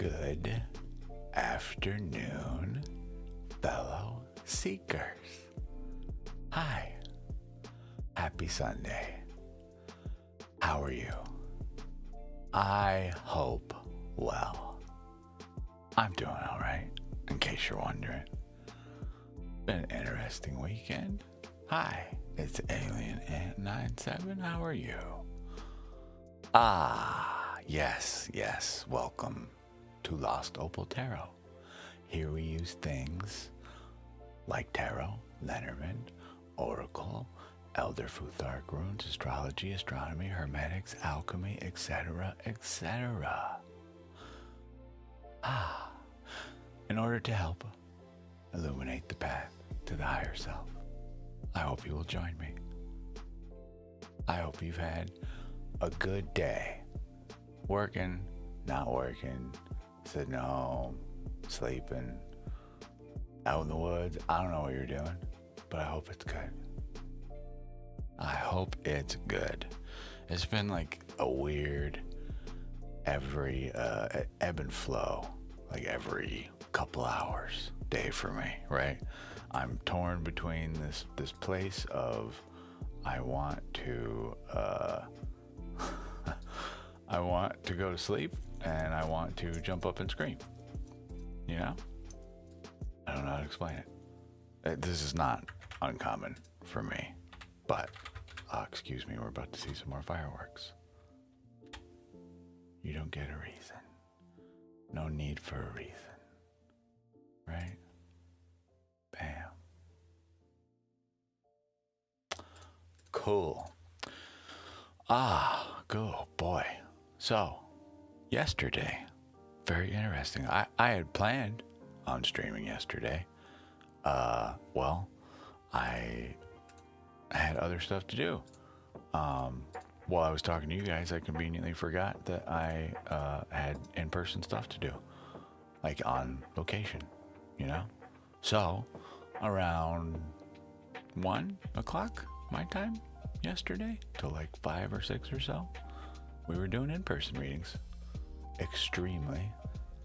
Good afternoon, fellow seekers. Hi. Happy Sunday. How are you? I hope well. I'm doing all right, in case you're wondering. Been an interesting weekend. Hi, it's Alien Ant 97. How are you? Yes. Welcome to Lost Opal Tarot. Here we use things like tarot, Lenormand, oracle, elder futhark runes, astrology, astronomy, hermetics, alchemy, etc., etc. In order to help illuminate the path to the higher self. I hope you will join me. I hope you've had a good day. Working, not working, sitting home, sleeping, out in the woods. I don't know what you're doing, but I hope it's good. I hope it's good. It's been like a weird every ebb and flow, like every couple hours day for me, right? I'm torn between this place of I want to I want to go to sleep and I want to jump up and scream. You know? I don't know how to explain it. This is not uncommon for me, but excuse me, we're about to see some more fireworks. You don't get a reason. No need for a reason. Right? Bam. Cool. Good boy. So, yesterday, very interesting. I had planned on streaming yesterday. Well, I had other stuff to do. While I was talking to you guys, I conveniently forgot that I had in-person stuff to do, like on location, you know? So, around 1 o'clock my time yesterday till like 5 or 6 or so, we were doing in-person readings. Extremely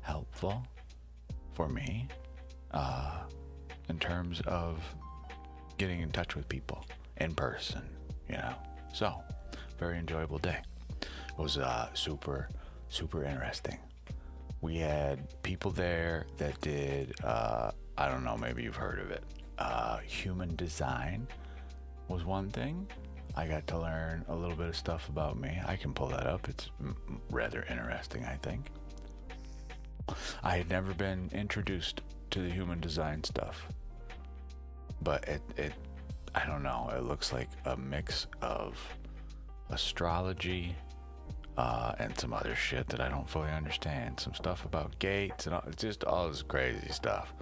helpful for me in terms of getting in touch with people in person, you know? So, very enjoyable day. It was super interesting. We had people there that did, I don't know, maybe you've heard of it. Human design was one thing. I got to learn a little bit of stuff about me. I can pull that up. It's rather interesting, I think. I had never been introduced to the human design stuff, but it I don't know, it looks like a mix of astrology and some other shit that I don't fully understand. Some stuff about gates and it's just all this crazy stuff.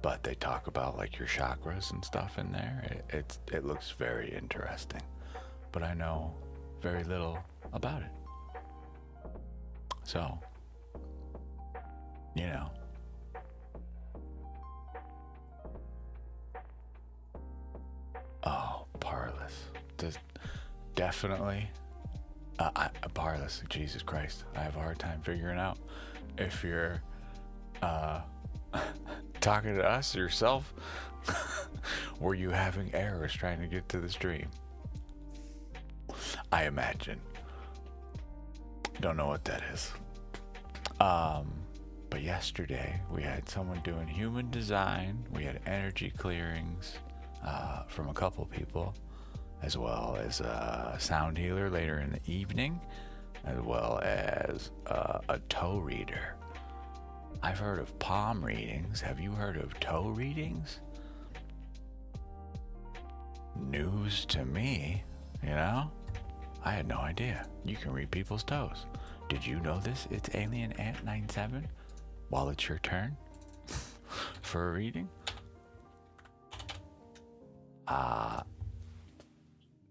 But they talk about like your chakras and stuff in there. It looks very interesting. But I know very little about it. So, you know. Oh, parlous. Definitely. Parlous. Jesus Christ. I have a hard time figuring out if you're talking to us yourself. Were you having errors trying to get to the stream? I imagine. Don't know what that is. But yesterday we had someone doing human design. We had energy clearings from a couple people, as well as a sound healer later in the evening, as well as a toe reader. I've heard of palm readings. Have you heard of toe readings? News to me, you know? I had no idea. You can read people's toes. Did you know this? It's Alien Ant 97. While it's your turn for a reading.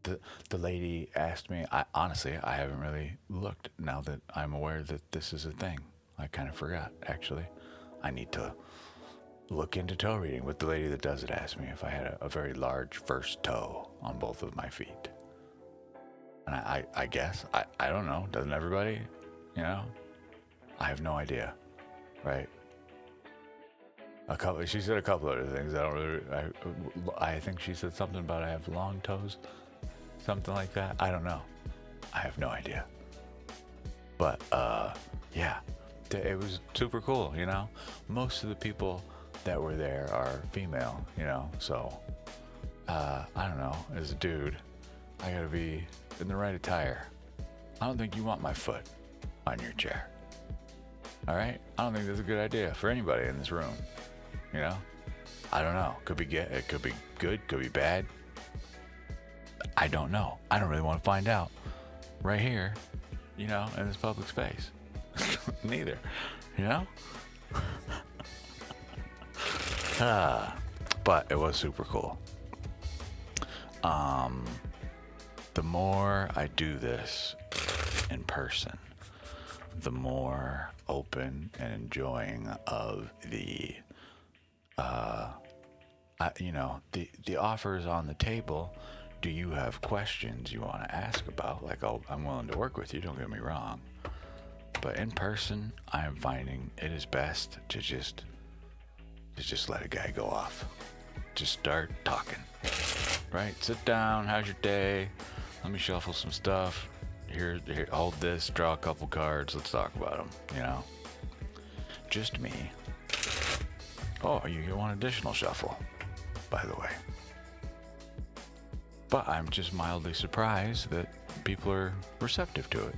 The lady asked me. Honestly, I haven't really looked now that I'm aware that this is a thing. I kind of forgot, actually. I need to look into toe reading. But the lady that does it asked me if I had a very large first toe on both of my feet. And I guess, I don't know. Doesn't everybody, you know? I have no idea. right? She said a couple other things. I think she said something about I have long toes, something like that. I don't know. I have no idea. But yeah, it was super cool. You know, most of the people that were there are female. You know, so I don't know. As a dude, I gotta be in the right attire. I don't think you want my foot on your chair. All right? I don't think that's a good idea for anybody in this room. You know? I don't know. It could be good, could be bad. I don't know. I don't really want to find out right here, you know, in this public space. Neither. You know? But it was super cool. The more I do this in person, the more open and enjoying of the the offers on the table. Do you have questions you want to ask about? Like, I'm willing to work with you, don't get me wrong, but in person I am finding it is best to just let a guy go off. Just start talking, right? Sit down, how's your day? Let me shuffle some stuff. Here, hold this, draw a couple cards, let's talk about them, you know? Just me. Oh, you get one additional shuffle, by the way. But I'm just mildly surprised that people are receptive to it.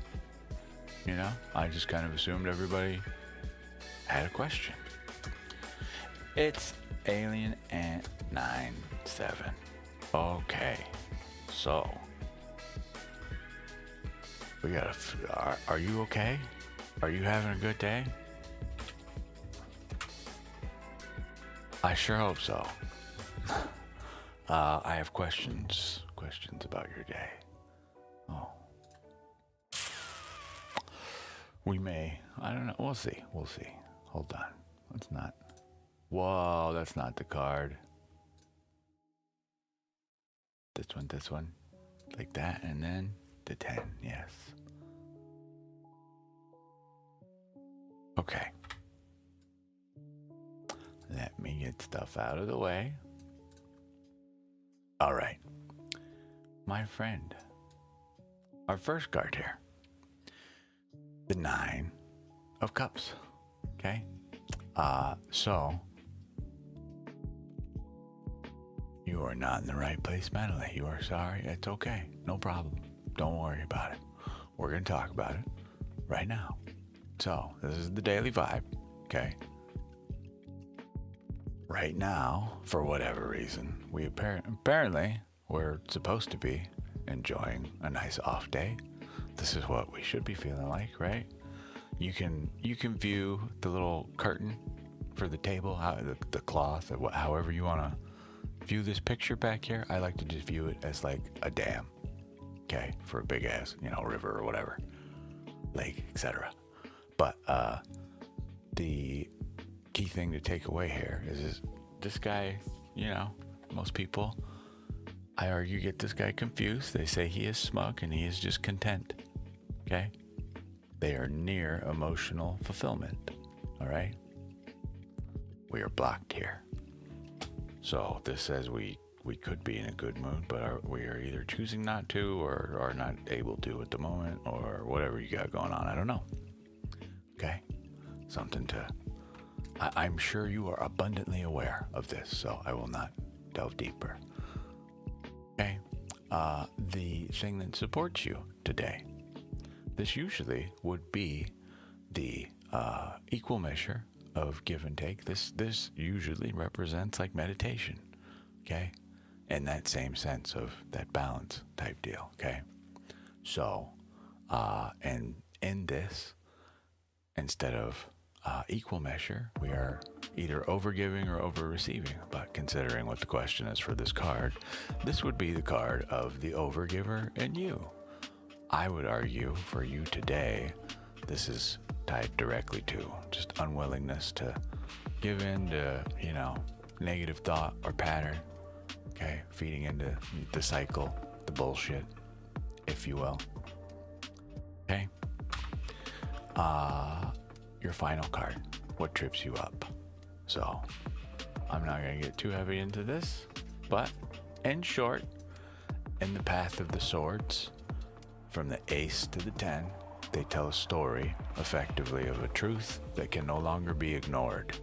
You know, I just kind of assumed everybody had a question. It's Alien Ant 97. Okay, so we gotta. Are you okay? Are you having a good day? I sure hope so. I have questions about your day. Oh. We may. I don't know. We'll see. Hold on. Let's not. Whoa, that's not the card. This one. Like that, and then the 10, yes. Okay. Let me get stuff out of the way. All right. My friend. Our first card here. The 9 of Cups. Okay? So you are not in the right place mentally. You are sorry. It's okay. No problem. Don't worry about it. We're going to talk about it right now. So, this is the daily vibe. Okay? Right now, for whatever reason, we apparently we're supposed to be enjoying a nice off day. This is what we should be feeling like, right? You can view the little curtain for the table, the cloth, however you want to view this picture back here. I like to just view it as like a dam, okay, for a big ass, river or whatever, lake, etc. But the key thing to take away here is this guy, most people, I argue, get this guy confused. They say he is smug and he is just content, okay? They are near emotional fulfillment, all right? We are blocked here. So this says we could be in a good mood, but we are either choosing not to or are not able to at the moment, or whatever you got going on. I don't know. Okay? Something to... I'm sure you are abundantly aware of this, so I will not delve deeper. Okay? The thing that supports you today. This usually would be the equal measure of give and take. This usually represents like meditation, okay? In that same sense of that balance type deal, okay? So, and in this, instead of equal measure, we are either over-giving or over-receiving. But considering what the question is for this card, this would be the card of the over-giver and you. I would argue for you today, this is tied directly to just unwillingness to give in to, negative thought or pattern, okay? Feeding into the cycle, the bullshit, if you will, okay? Your final card, what trips you up. So I'm not going to get too heavy into this, but in short, in the path of the swords, from the ace to the 10, they tell a story, effectively, of a truth that can no longer be ignored.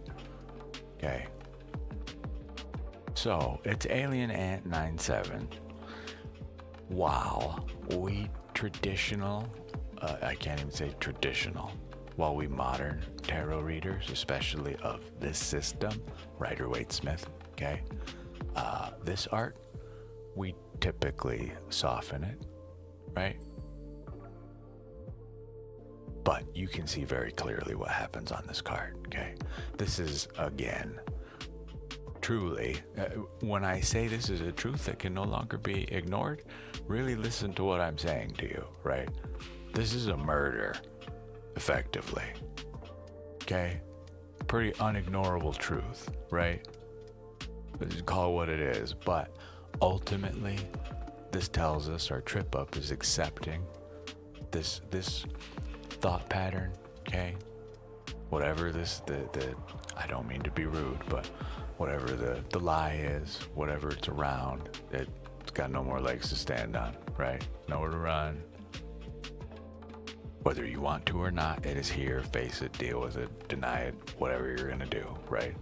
Okay. So it's Alien Ant 97. While we traditional, I can't even say traditional, while we modern tarot readers, especially of this system, Rider-Waite-Smith, okay, this art, we typically soften it, right? But you can see very clearly what happens on this card, okay? This is, again, truly, when I say this is a truth that can no longer be ignored, really listen to what I'm saying to you, right? This is a murder, effectively, okay? Pretty unignorable truth, right? Let's just call it what it is, but ultimately, this tells us our trip up is accepting this thought pattern, okay? Whatever the I don't mean to be rude, but whatever the lie is, whatever it's around, it's got no more legs to stand on, right? Nowhere to run. Whether you want to or not, it is here. Face it, deal with it, deny it, whatever you're gonna do, right?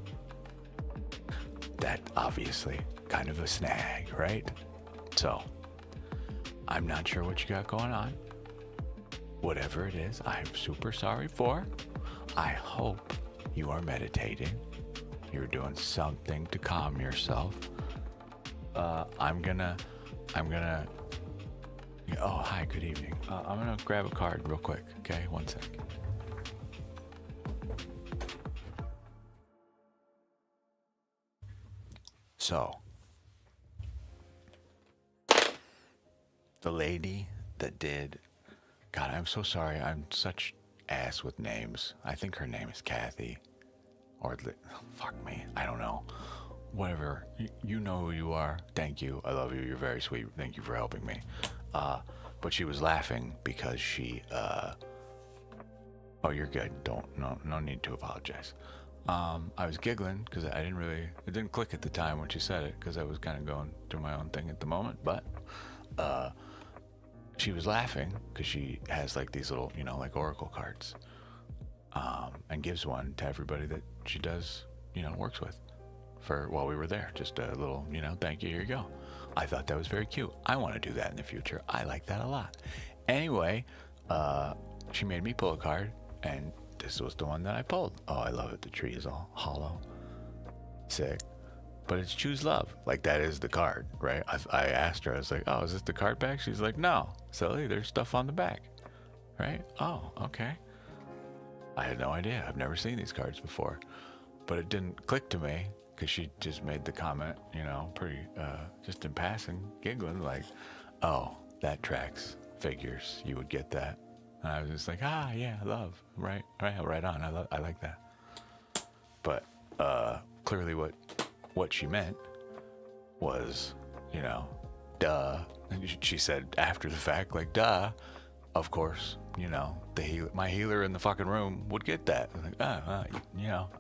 That obviously kind of a snag, right? So I'm not sure what you got going on. Whatever it is, I'm super sorry for. I hope you are meditating. You're doing something to calm yourself. I'm gonna. Oh, hi. Good evening. I'm gonna grab a card real quick. Okay, one sec. So, the lady that did. God, I'm so sorry. I'm such ass with names. I think her name is Kathy. Or, fuck me. I don't know. Whatever. You know who you are. Thank you. I love you. You're very sweet. Thank you for helping me. But she was laughing because she, oh, you're good. No need to apologize. I was giggling because it didn't click at the time when she said it because I was kind of going through my own thing at the moment. But, she was laughing because she has like these little, like oracle cards, and gives one to everybody that she does, works with while we were there. Just a little, thank you, here you go. I thought that was very cute. I want to do that in the future. I like that a lot. Anyway, she made me pull a card, and this was the one that I pulled. Oh, I love it. The tree is all hollow. Sick. But it's choose love. Like, that is the card, right? I asked her, I was like, oh, is this the card back? She's like, no, silly, there's stuff on the back, right? Oh, okay. I had no idea. I've never seen these cards before. But it didn't click to me because she just made the comment, pretty, just in passing, giggling, like, oh, that tracks. Figures. You would get that. And I was just like, yeah, love. Right on. I like that. But clearly what she meant was, duh. And she said after the fact, like, duh, of course, my healer in the fucking room would get that. I'm like, I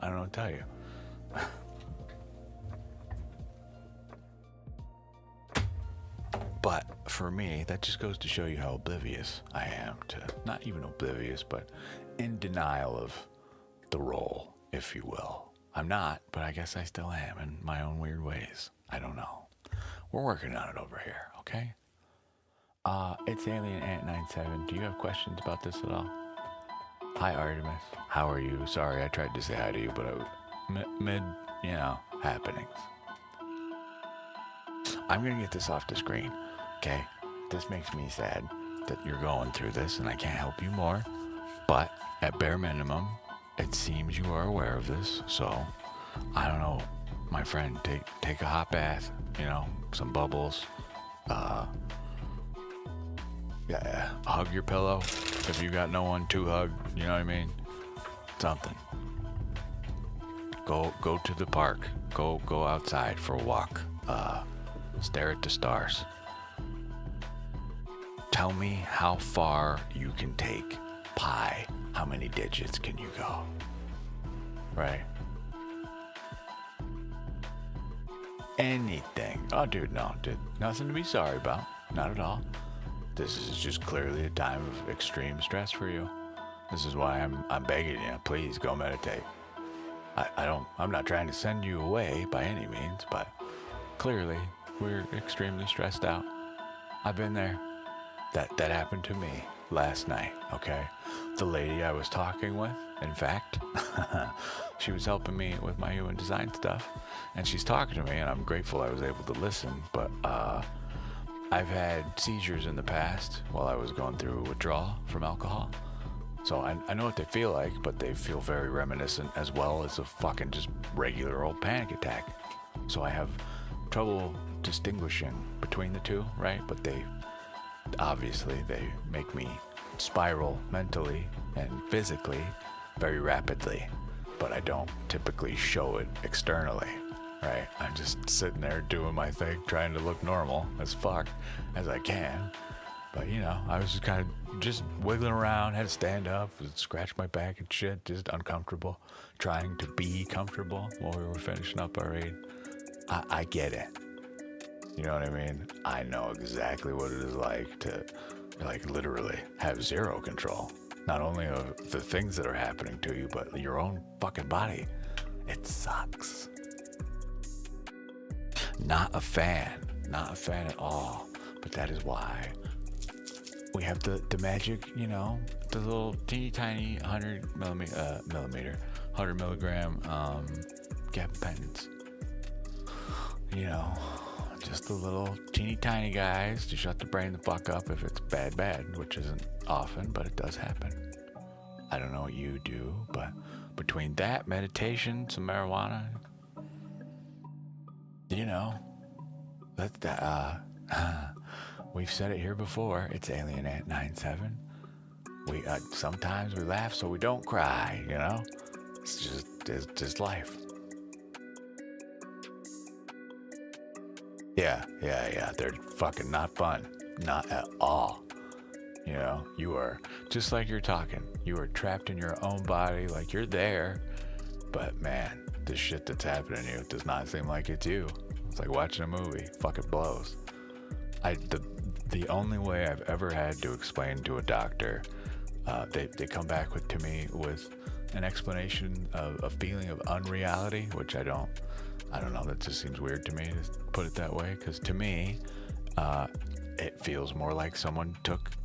don't know what to tell you. But for me, that just goes to show you how oblivious I am to, not even oblivious, but in denial of the role, if you will. I'm not, but I guess I still am in my own weird ways. I don't know. We're working on it over here, okay? It's Alien Ant 97. Do you have questions about this at all? Hi, Artemis. How are you? Sorry, I tried to say hi to you, but I was mid, happenings. I'm gonna get this off the screen, okay? This makes me sad that you're going through this, and I can't help you more. But at bare minimum, it seems you are aware of this, so I don't know, my friend, take a hot bath, some bubbles, hug your pillow if you got no one to hug, you know what I mean? Something. Go to the park, go outside for a walk, stare at the stars. Tell me how far you can take pi. How many digits can you go? right? Anything. Oh, dude, no, dude, nothing to be sorry about. Not at all. This is just clearly a time of extreme stress for you. This is why I'm begging you, please go meditate. I'm not trying to send you away by any means, but clearly we're extremely stressed out. I've been there. That happened to me last night, okay? The lady I was talking with, in fact, she was helping me with my human design stuff, and she's talking to me, and I'm grateful I was able to listen, but I've had seizures in the past while I was going through withdrawal from alcohol. So I know what they feel like, but they feel very reminiscent as well as a fucking just regular old panic attack. So I have trouble distinguishing between the two, right? But they make me spiral mentally and physically very rapidly, but I don't typically show it externally, right? I'm just sitting there doing my thing, trying to look normal as fuck as I can. But, you know, I was just kind of just wiggling around, had to stand up, scratch my back and shit, just uncomfortable, trying to be comfortable while we were finishing up our read. I get it. You know what I mean? I know exactly what it is like to, like, literally have zero control. Not only of the things that are happening to you, but your own fucking body. It sucks. Not a fan at all. But that is why we have the magic, you know, the little teeny tiny 100 milligram gap pendants. You know, just the little teeny tiny guys to shut the brain the fuck up if it's bad, which isn't often, but it does happen. I don't know what you do, but between that, meditation, some marijuana, you know, we've said it here before. It's Alien Ant 97. We sometimes we laugh so we don't cry. You know, it's just life. Yeah. They're fucking not fun, not at all. You know, you are just like you're talking. You are trapped in your own body, like you're there, but man, this shit that's happening to you does not seem like it's you. It's like watching a movie. Fucking blows. The only way I've ever had to explain to a doctor, they come back to me with an explanation of a feeling of unreality, which I don't know, that just seems weird to me to put it that way, because to me, it feels more like someone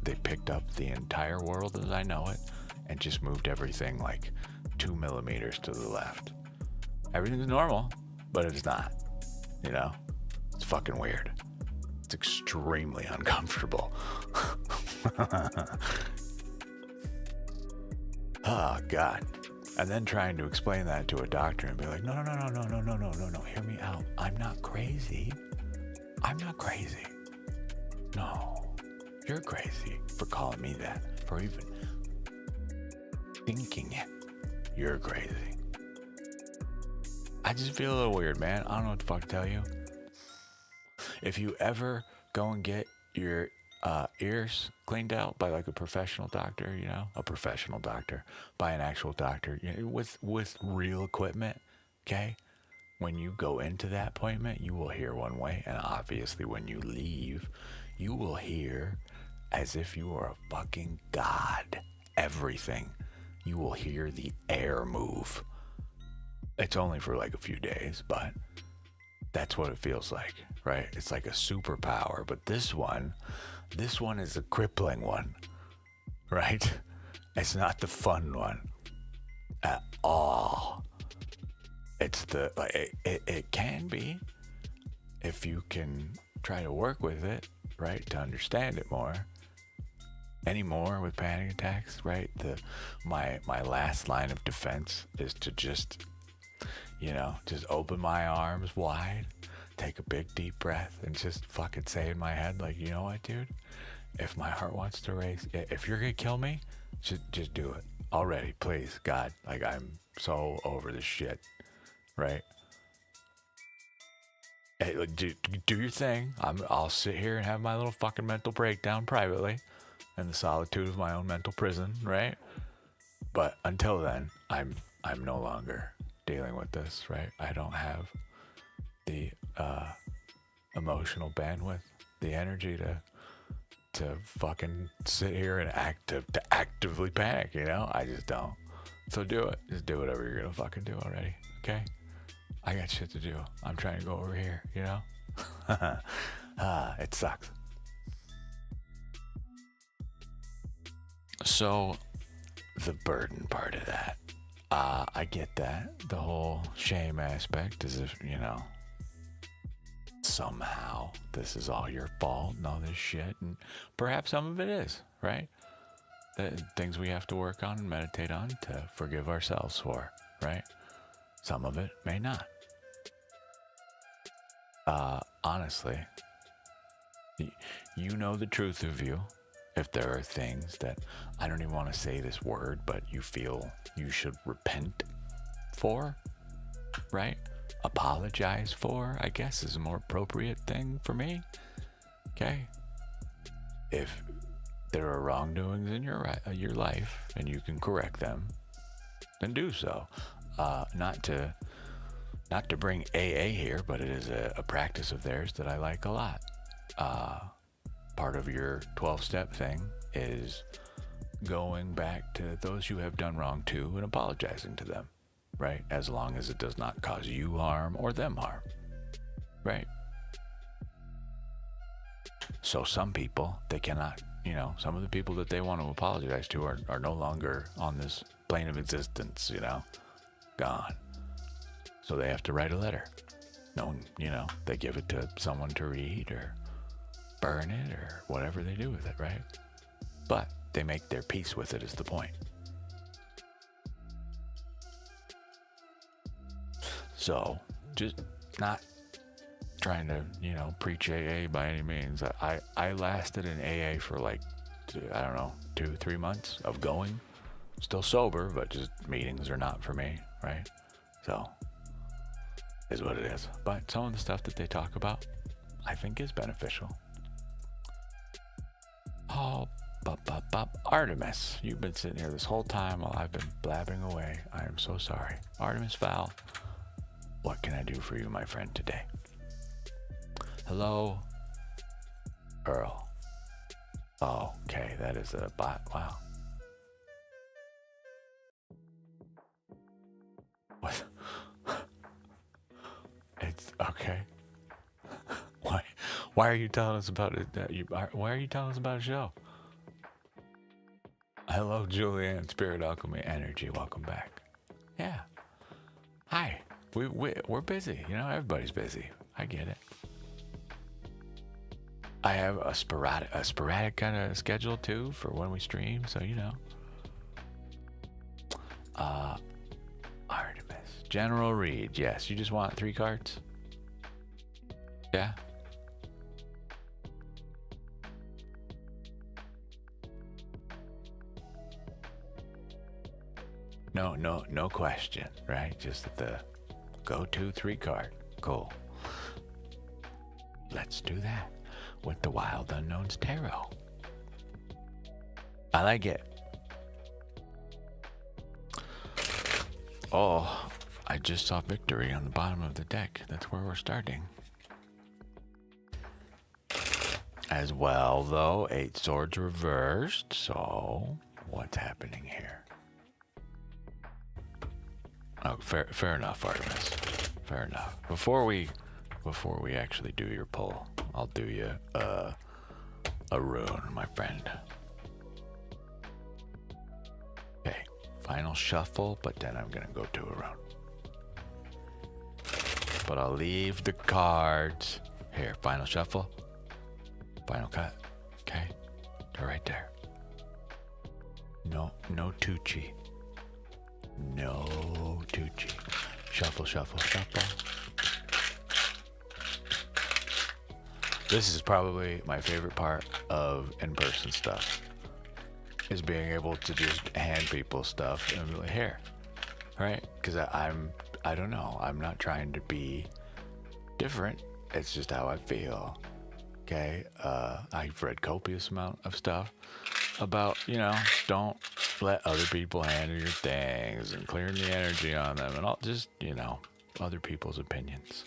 they picked up the entire world as I know it and just moved everything like 2 millimeters to the left. Everything's normal, but it's not, you know? It's fucking weird. It's extremely uncomfortable. Oh, God. And then trying to explain that to a doctor and be like, no, hear me out. I'm not crazy. No, you're crazy for calling me that, for even thinking it. You're crazy. I just feel a little weird, man. I don't know what the fuck to tell you. If you ever go and get your ears cleaned out by like a professional doctor, you know, by an actual doctor, you know, with real equipment, okay? When you go into that appointment, you will hear one way, and obviously when you leave, you will hear as if you are a fucking god. Everything. You will hear the air move. It's only for like a few days, but that's what it feels like, right? It's like a superpower, but this one is a crippling one, right? It's not the fun one at all. It's it can be if you can try to work with it, right? To understand it more. Anymore with panic attacks, right? My last line of defense is to just open my arms wide, take a big deep breath, and just fucking say in my head, like, you know what, dude? If my heart wants to race, if you're gonna kill me, just do it already, please, God. Like, I'm so over this shit, right? Hey, do your thing. I'll sit here and have my little fucking mental breakdown privately, in the solitude of my own mental prison, right? But until then, I'm no longer dealing with this, right? I don't have the emotional bandwidth, the energy to fucking sit here and to actively panic, you know? I just don't. So do it. Just do whatever you're gonna fucking do already, okay? I got shit to do. I'm trying to go over here, you know? It sucks. So, the burden part of that. I get that. The whole shame aspect, as if, you know, somehow this is all your fault and all this shit. And perhaps some of it is, right? Things we have to work on and meditate on to forgive ourselves for, right? Some of it may not. Honestly, you know the truth of you. If there are things that, I don't even want to say this word, but you feel you should repent for, right? Apologize for, I guess, is a more appropriate thing for me. Okay? If there are wrongdoings in your life and you can correct them, then do so. Not to bring AA here, but it is a practice of theirs that I like a lot. Part of your 12-step thing is going back to those you have done wrong to and apologizing to them, right? As long as it does not cause you harm or them harm, right? So some people, they cannot, you know, some of the people that they want to apologize to are no longer on this plane of existence, you know, gone. So they have to write a letter. No, you know, they give it to someone to read or burn it or whatever they do with it, right? But they make their peace with it is the point. So just not trying to, you know, preach AA by any means. I lasted in AA for like, I don't know, 2-3 months of going. Still sober, but just meetings are not for me, right? So is what it is. But some of the stuff that they talk about, I think is beneficial. Oh, Artemis, you've been sitting here this whole time while I've been blabbing away. I am so sorry. Artemis Fowl, what can I do for you, my friend, today? Hello, Earl. Oh, okay, that is a bot. Wow. What? It's okay. Why are you telling us about it? Why are you telling us about a show? Hello, Julianne, Spirit Alchemy Energy. Welcome back. Yeah. Hi. We're busy. You know, everybody's busy. I get it. I have a sporadic kind of schedule too for when we stream. So you know. Artemis. General read. Yes. You just want 3 cards. Yeah. No question, right? Just the go-to 3 card. Cool. Let's do that with the Wild Unknowns Tarot. I like it. Oh, I just saw victory on the bottom of the deck. That's where we're starting. As well, though, 8 swords reversed. So, what's happening here? Oh, fair enough, Artemis. Fair enough. Before we actually do your pull, I'll do you a rune, my friend. Okay, final shuffle, but then I'm gonna go to a rune. But I'll leave the cards here. Final shuffle, final cut. Okay, they're right there. No Tucci. No Tucci. Shuffle, shuffle, shuffle. This is probably my favorite part of in-person stuff, is being able to just hand people stuff and be like, here, right? Because I don't know, I'm not trying to be different. It's just how I feel. Okay, I've read copious amount of stuff. about, don't let other people handle your things and clearing the energy on them and all, just, other people's opinions.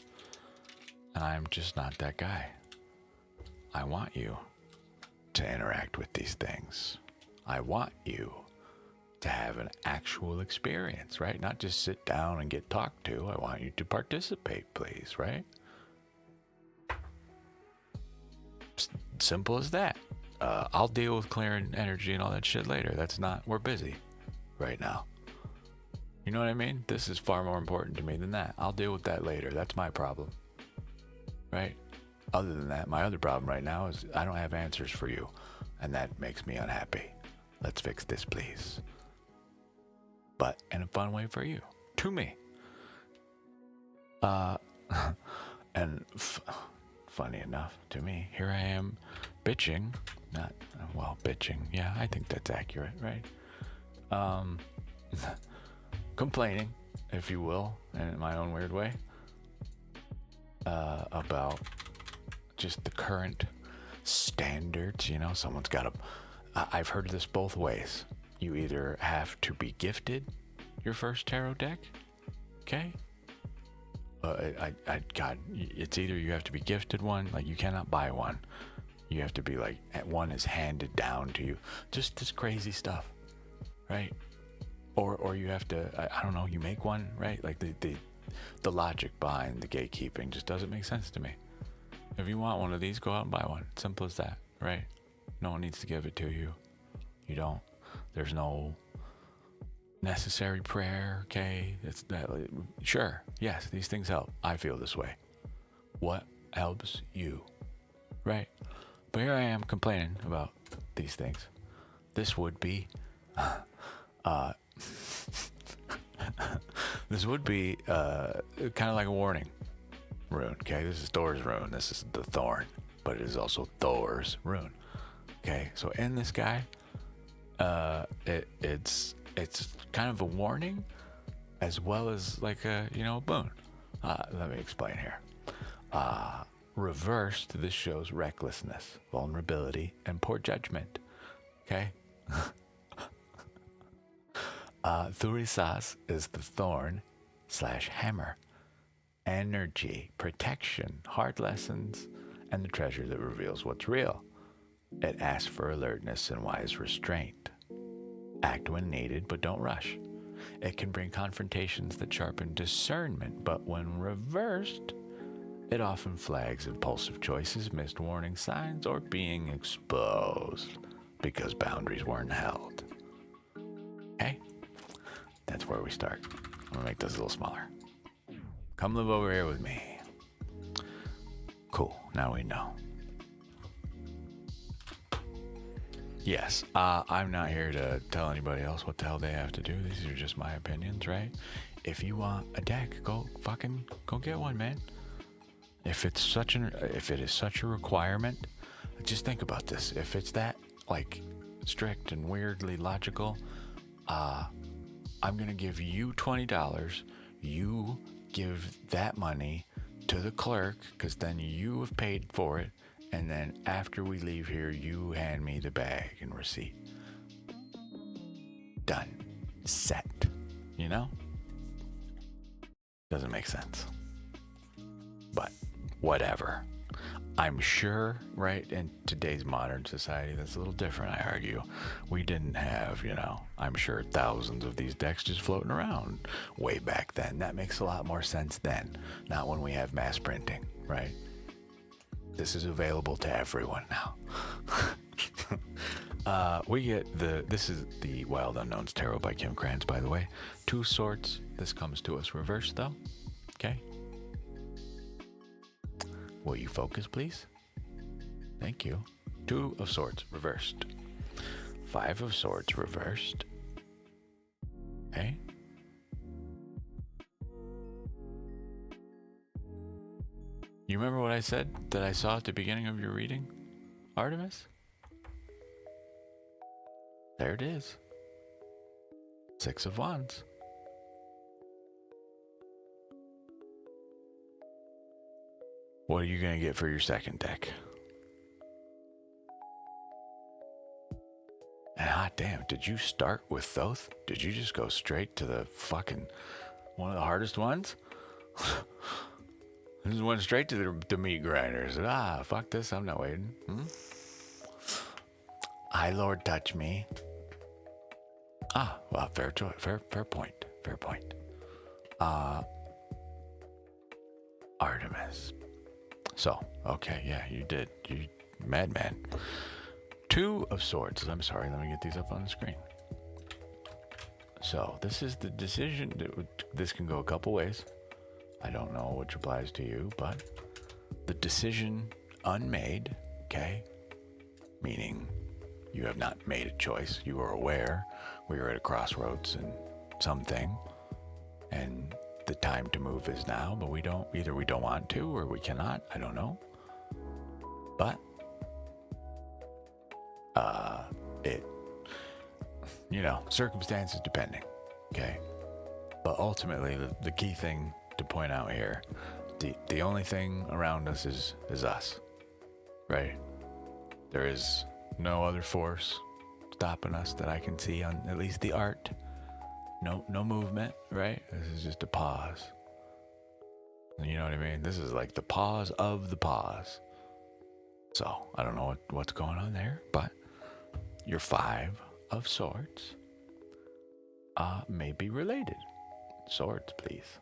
And I'm just not that guy. I want you to interact with these things. I want you to have an actual experience, right? Not just sit down and get talked to. I want you to participate, please, right? Simple as that. I'll deal with clearing energy and all that shit later. We're busy right now. You know what I mean? This is far more important to me than that. I'll deal with that later. That's my problem. Right? Other than that, my other problem right now is I don't have answers for you. And that makes me unhappy. Let's fix this, please. But in a fun way for you. To me. And funny enough, to me, here I am bitching. Bitching. Yeah, I think that's accurate, right? Complaining, if you will, in my own weird way, about just the current standards. Someone's got to. I've heard this both ways. You either have to be gifted your first tarot deck, okay? God, it's either you have to be gifted one, like you cannot buy one. You have to be like, one is handed down to you. Just this crazy stuff, right? Or you have to, I don't know, you make one, right? Like the logic behind the gatekeeping just doesn't make sense to me. If you want one of these, go out and buy one. Simple as that, right? No one needs to give it to you. You don't. There's no necessary prayer, okay? It's that. Sure, yes, these things help. I feel this way. What helps you, right? But here I am complaining about these things. This would be, this would be kind of like a warning rune. Okay, this is Thor's rune. This is the thorn, but it is also Thor's rune. Okay, so in this guy, it's kind of a warning, as well as like a boon. Let me explain here. Reversed, this shows recklessness, vulnerability, and poor judgment. Okay. Thurisas is the thorn / hammer. Energy, protection, hard lessons, and the treasure that reveals what's real. It asks for alertness and wise restraint. Act when needed, but don't rush. It can bring confrontations that sharpen discernment, but when reversed, it often flags impulsive choices, missed warning signs, or being exposed because boundaries weren't held. Okay? That's where we start. I'm gonna make this a little smaller. Come live over here with me. Cool, now we know. Yes, I'm not here to tell anybody else what the hell they have to do. These are just my opinions, right? If you want a deck, go get one, man. If it is such a requirement, just think about this. If it's that like strict and weirdly logical, I'm gonna give you $20. You give that money to the clerk, because then you have paid for it, and then after we leave here, you hand me the bag and receipt. Done. Set. Doesn't make sense. But whatever. I'm sure, right, in today's modern society, that's a little different, I argue. We didn't have, I'm sure thousands of these decks just floating around way back then. That makes a lot more sense then, not when we have mass printing, right? This is available to everyone now. This is the Wild Unknowns Tarot by Kim Krantz, by the way. 2 Swords. This comes to us reversed, though. Okay. Will you focus, please? Thank you. 2 of Swords reversed. 5 of Swords reversed. Okay. You remember what I said that I saw at the beginning of your reading, Artemis? There it is. 6 of Wands. What are you going to get for your second deck? God damn, did you start with Thoth? Did you just go straight to the fucking one of the hardest ones? I just went straight to the meat grinders. Fuck this, I'm not waiting. Hi, Lord, touch me. Well, fair choice. Fair point. Fair point. Artemis. So, okay, yeah, you did. You madman. 2 of Swords. I'm sorry, let me get these up on the screen. So, this is the decision. This can go a couple ways. I don't know which applies to you, but the decision unmade, okay? Meaning you have not made a choice. You are aware we are at a crossroads in something, and the time to move is now, but either we don't want to or we cannot. I don't know. But circumstances depending, okay? But ultimately, the key thing to point out here, the only thing around us is us, right? There is no other force stopping us that I can see on at least the art. No movement, right? This is just a pause. You know what I mean? This is like the pause of the pause. So, I don't know what's going on there, but your 5 of Swords may be related. Swords, please.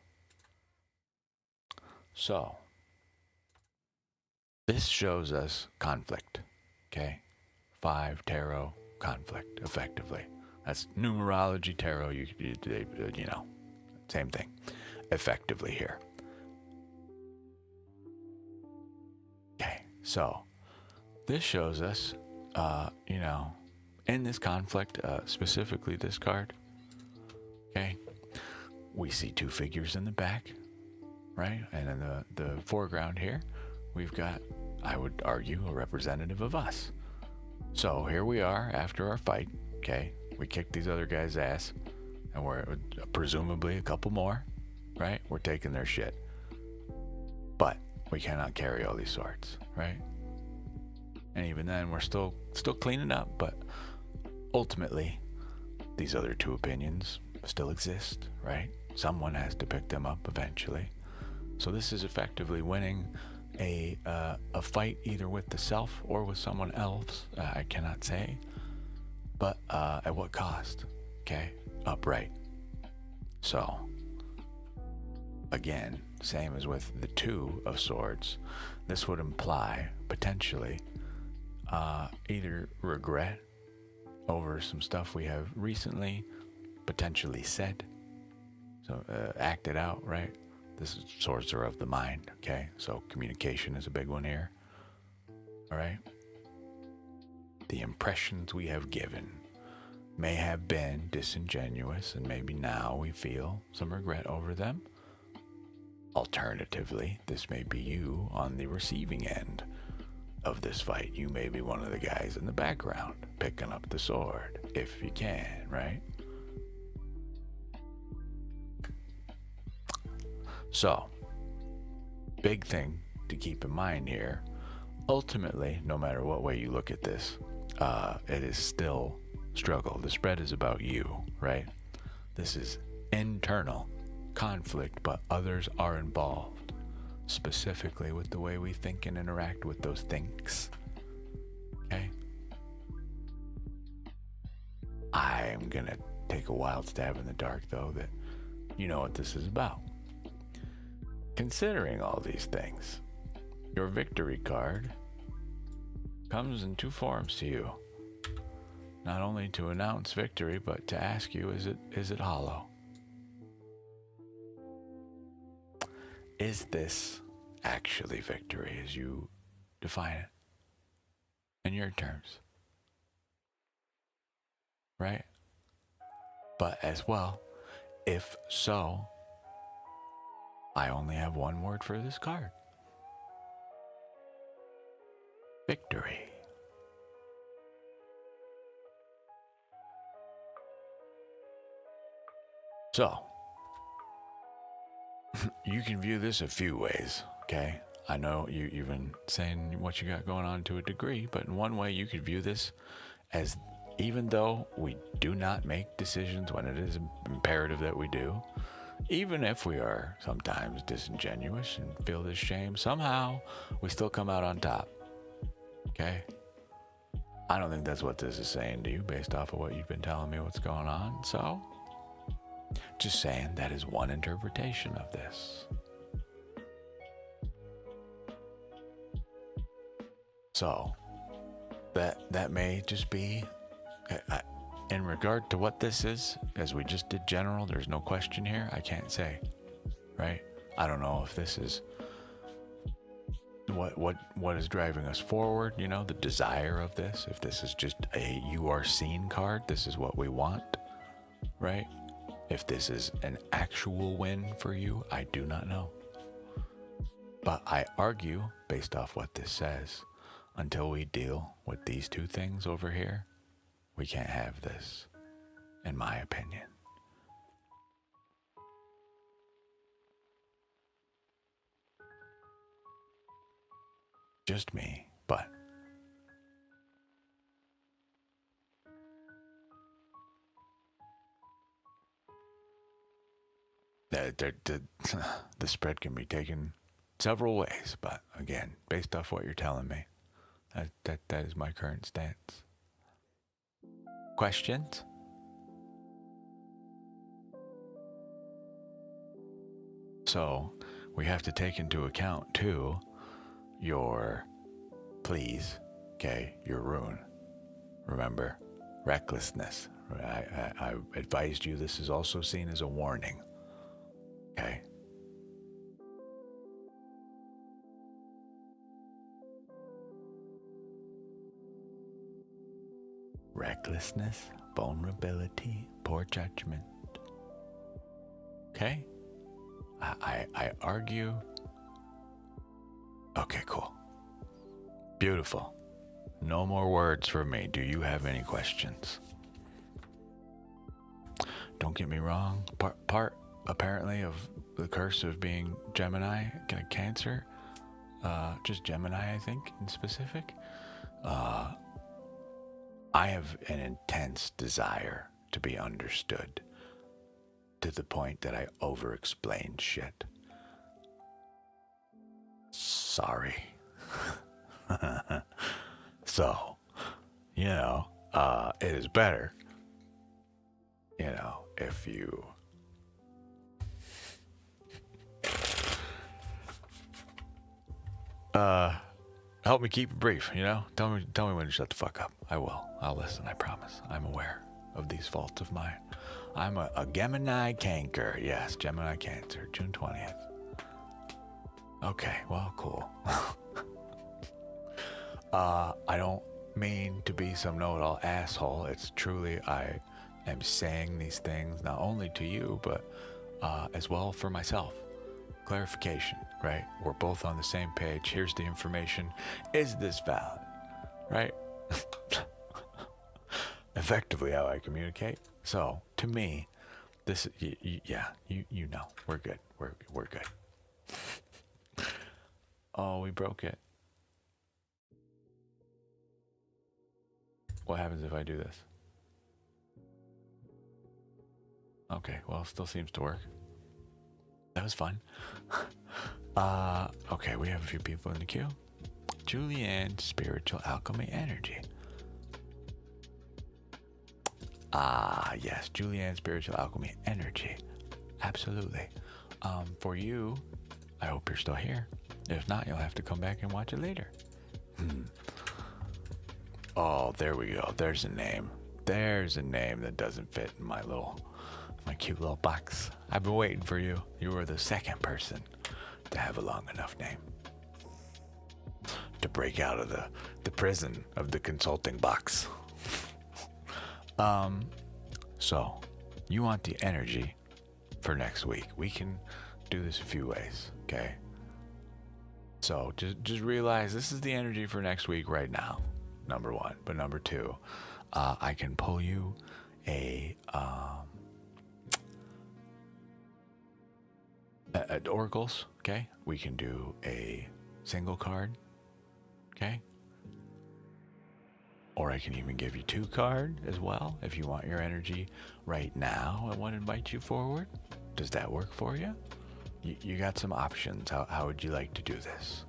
So, this shows us conflict, okay? 5 tarot conflict, effectively. That's numerology tarot, same thing, effectively here. Okay, so this shows us, in this conflict, specifically this card, okay, we see 2 figures in the back, right? And in the foreground here, we've got, I would argue, a representative of us. So here we are after our fight, okay? We kicked these other guys' ass, and we're presumably a couple more, right? We're taking their shit. But we cannot carry all these swords, right? And even then, we're still cleaning up, but ultimately, these other 2 opinions still exist, right? Someone has to pick them up eventually. So this is effectively winning a fight either with the self or with someone else. I cannot say. But at what cost? Okay, upright. So, again, same as with the 2 of Swords, this would imply, potentially, either regret over some stuff we have recently, potentially said, so acted out, right? This is Swords are of the mind, okay? So communication is a big one here, all right? The impressions we have given may have been disingenuous, and maybe now we feel some regret over them. Alternatively, this may be you on the receiving end of this fight. You may be one of the guys in the background picking up the sword, if you can, right? So, big thing to keep in mind here, ultimately, no matter what way you look at this, it is still struggle. The spread is about you, right? This is internal conflict, but others are involved, specifically with the way we think and interact with those things. Okay? I'm gonna take a wild stab in the dark, though, that you know what this is about. Considering all these things, your victory card comes in 2 forms to you. Not only to announce victory, but to ask you, is it hollow? Is this actually victory as you define it in your terms? Right? But as well, if so, I only have one word for this card. Victory. So, you can view this a few ways, okay? I know you've been saying what you got going on to a degree, but in one way you could view this as even though we do not make decisions when it is imperative that we do, even if we are sometimes disingenuous and feel this shame, somehow we still come out on top. Okay? I don't think that's what this is saying to you based off of what you've been telling me what's going on. So, just saying that is one interpretation of this. So, that may just be, in regard to what this is, as we just did general, there's no question here. I can't say, right? I don't know if this is what is driving us forward, you know, the desire of this. If this is just a you are seen card, this is what we want, right? If this is an actual win for you, I do not know. But I argue, based off what this says, until we deal with these two things over here, we can't have this, in my opinion. Just me, but the spread can be taken several ways. But again, based off what you're telling me, that is my current stance. Questions? So we have to take into account too your please, okay, your rune. Remember, recklessness. I advised you this is also seen as a warning. Okay. Recklessness, vulnerability, poor judgment. Okay? I argue. Okay, cool. Beautiful. No more words from me. Do you have any questions? Don't get me wrong. Part apparently of the curse of being Gemini, Cancer, just Gemini, I think, in specific. I have an intense desire to be understood to the point that I over-explain shit. Sorry. So, you know, it is better, you know, if you help me keep it brief, you know? Tell me when to shut the fuck up. I will. I'll listen, I promise. I'm aware of these faults of mine. I'm a Gemini Cancer. Yes, Gemini Cancer, June 20th. Okay, well, cool. I don't mean to be some know-it-all asshole. It's truly, I am saying these things not only to you, but as well for myself. Clarification, right? We're both on the same page. Here's the information. Is this valid? Right? Effectively how I communicate. So, to me, this, yeah, you know, we're good. We're good. Oh, we broke it. What happens if I do this? Okay, well, it still seems to work. That was fun. Okay, we have a few people in the queue. Julianne, Spiritual Alchemy Energy. Yes, Julianne, Spiritual Alchemy Energy. Absolutely. For you, I hope you're still here. If not, you'll have to come back and watch it later. Oh, there we go. There's a name. There's a name that doesn't fit in my cute little box. I've been waiting for you. You were the second person to have a long enough name to break out of the prison of the consulting box. So you want the energy for next week. We can do this a few ways, okay? So just realize this is the energy for next week right now, number one. But number two, I can pull you at oracles, okay? We can do a single card, okay? Or I can even give you 2 cards as well if you want your energy right now and want to invite you forward. Does that work for you? You got some options. How would you like to do this?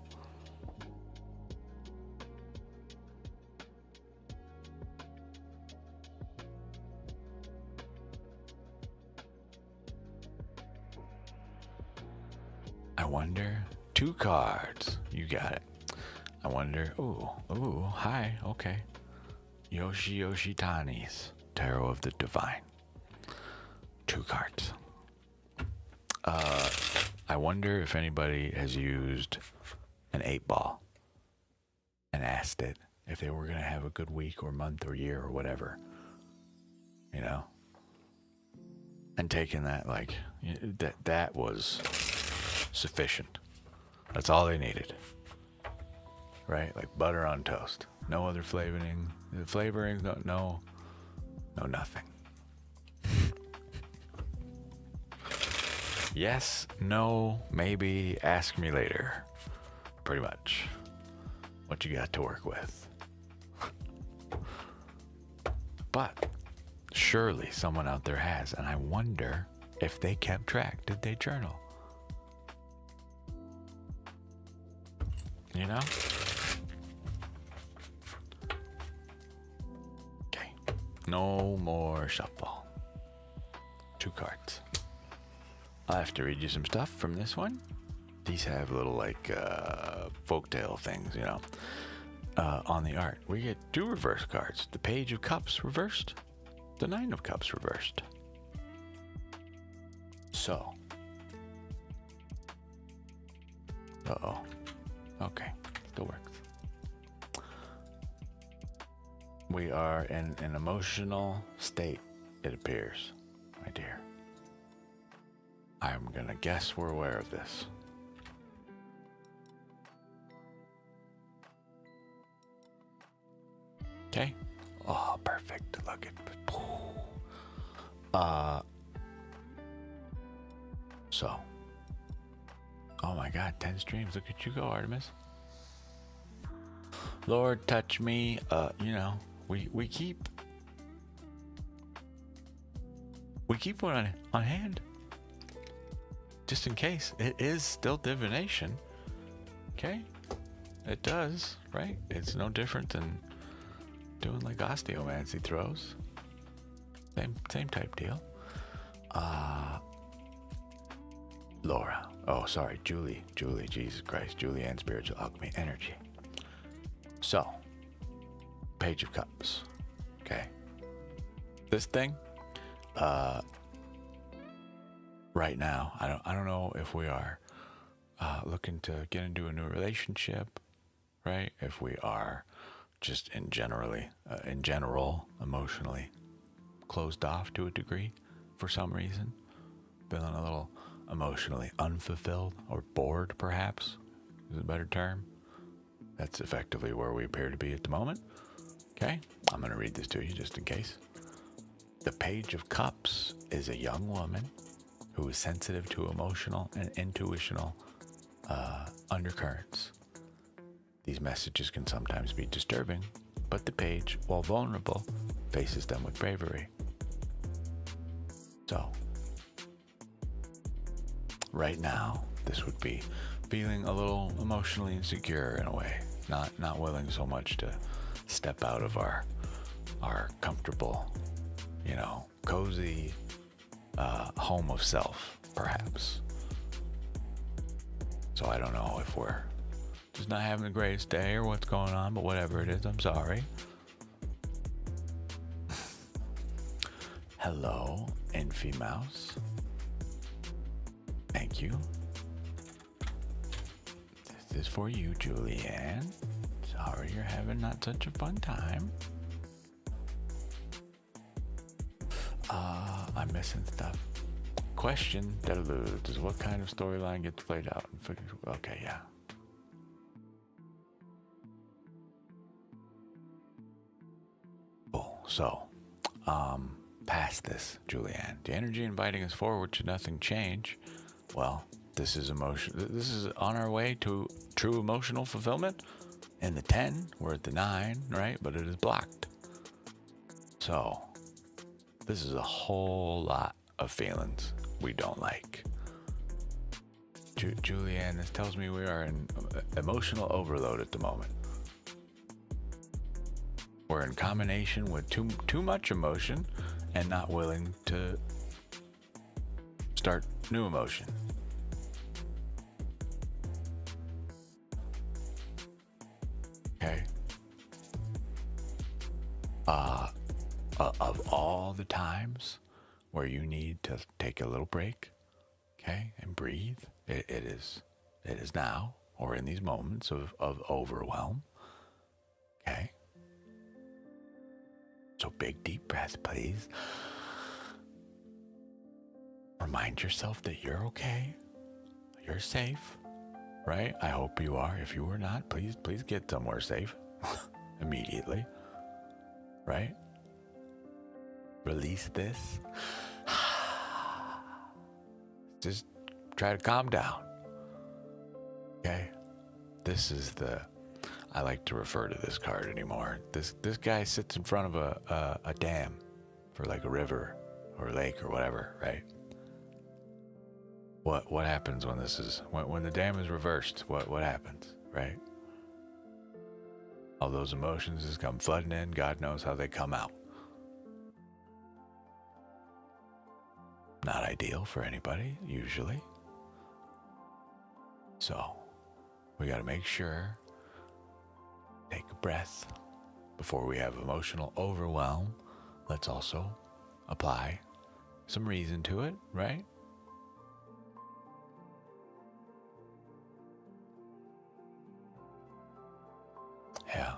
I wonder. 2 cards. You got it. I wonder. Ooh, hi. Okay. Yoshi Tani's Tarot of the Divine. 2 cards. I wonder if anybody has used an 8-ball and asked it if they were going to have a good week or month or year or whatever. You know? And taking that, like, that was sufficient. That's all they needed. Right? Like butter on toast. No other flavoring. The flavorings, no nothing. Yes, no, maybe, ask me later. Pretty much what you got to work with. But surely someone out there has, and I wonder if they kept track. Did they journal? You know? Okay. No more shuffle. 2 cards. I'll have to read you some stuff from this one. These have little like folktale things, you know. On the art, we get 2 reverse cards. The Page of Cups reversed. The 9 of Cups reversed. So. Uh-oh. Okay. Still works. We are in an emotional state, it appears, my dear. I'm gonna guess we're aware of this. Okay. Oh, perfect. Look at. So. Oh my God, 10 streams. Look at you go, Artemis. Lord, touch me. You know, we keep one on hand. Just in case. It is still divination. Okay? It does, right? It's no different than doing like osteomancy throws. Same type deal. Laura. Oh, sorry, Julie, Jesus Christ. Julianne, Spiritual Alchemy Energy. So, Page of Cups. Okay. This thing, right now, I don't know if we are looking to get into a new relationship, right? If we are just in general, emotionally closed off to a degree for some reason, feeling a little emotionally unfulfilled or bored, perhaps, is a better term. That's effectively where we appear to be at the moment. Okay, I'm going to read this to you just in case. The Page of Cups is a young woman who is sensitive to emotional and intuitional undercurrents. These messages can sometimes be disturbing, but the page, while vulnerable, faces them with bravery. So, right now, this would be feeling a little emotionally insecure in a way, not willing so much to step out of our comfortable, cozy home of self, perhaps. So I don't know if we're just not having the greatest day or what's going on, but whatever it is, I'm sorry. Hello, Infy Mouse. Thank you. This is for you, Julianne. Sorry you're having not such a fun time. I'm missing stuff. Question that alludes is what kind of storyline gets played out in figures. Okay, yeah. Cool. So, past this, Julianne. The energy inviting us forward should nothing change. Well, this is emotion. This is on our way to true emotional fulfillment. In the 10, we're at the 9, right? But it is blocked. So, this is a whole lot of feelings we don't like. Julianne, this tells me we are in emotional overload at the moment. We're in combination with too much emotion and not willing to start new emotion. Okay. Of all the times where you need to take a little break, okay, and breathe, it is now, or in these moments of overwhelm. Okay. So big deep breath, please. Remind yourself that you're okay. You're safe, right? I hope you are. If you are not, please get somewhere safe immediately, right? Release this. Just try to calm down. Okay? This is I like to refer to this card anymore. This guy sits in front of a dam for like a river or a lake or whatever, right? What happens when when the dam is reversed? What happens, right? All those emotions just come flooding in. God knows how they come out. Not ideal for anybody, usually. So, we got to make sure, take a breath before we have emotional overwhelm. Let's also apply some reason to it, right? Yeah.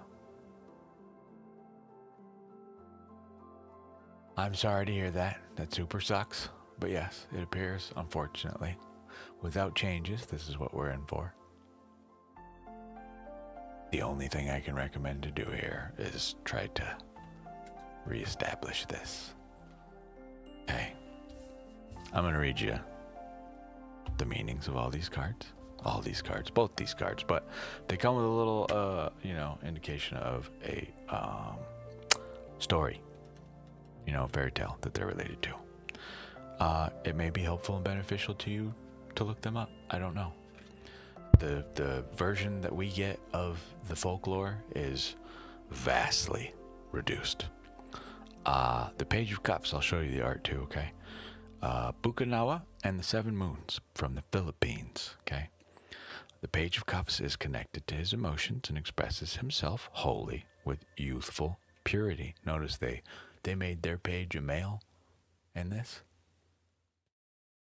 I'm sorry to hear that. That super sucks. But yes, it appears, unfortunately, without changes, this is what we're in for. The only thing I can recommend to do here is try to reestablish this. Okay. I'm going to read you the meanings of all these cards. Both these cards, but they come with a little, indication of a story, fairy tale that they're related to. It may be helpful and beneficial to you to look them up. I don't know. The version that we get of the folklore is vastly reduced. The Page of Cups, I'll show you the art too, okay? Bukanawa and the Seven Moons from the Philippines, okay? The Page of Cups is connected to his emotions and expresses himself wholly with youthful purity. Notice they made their page a male in this.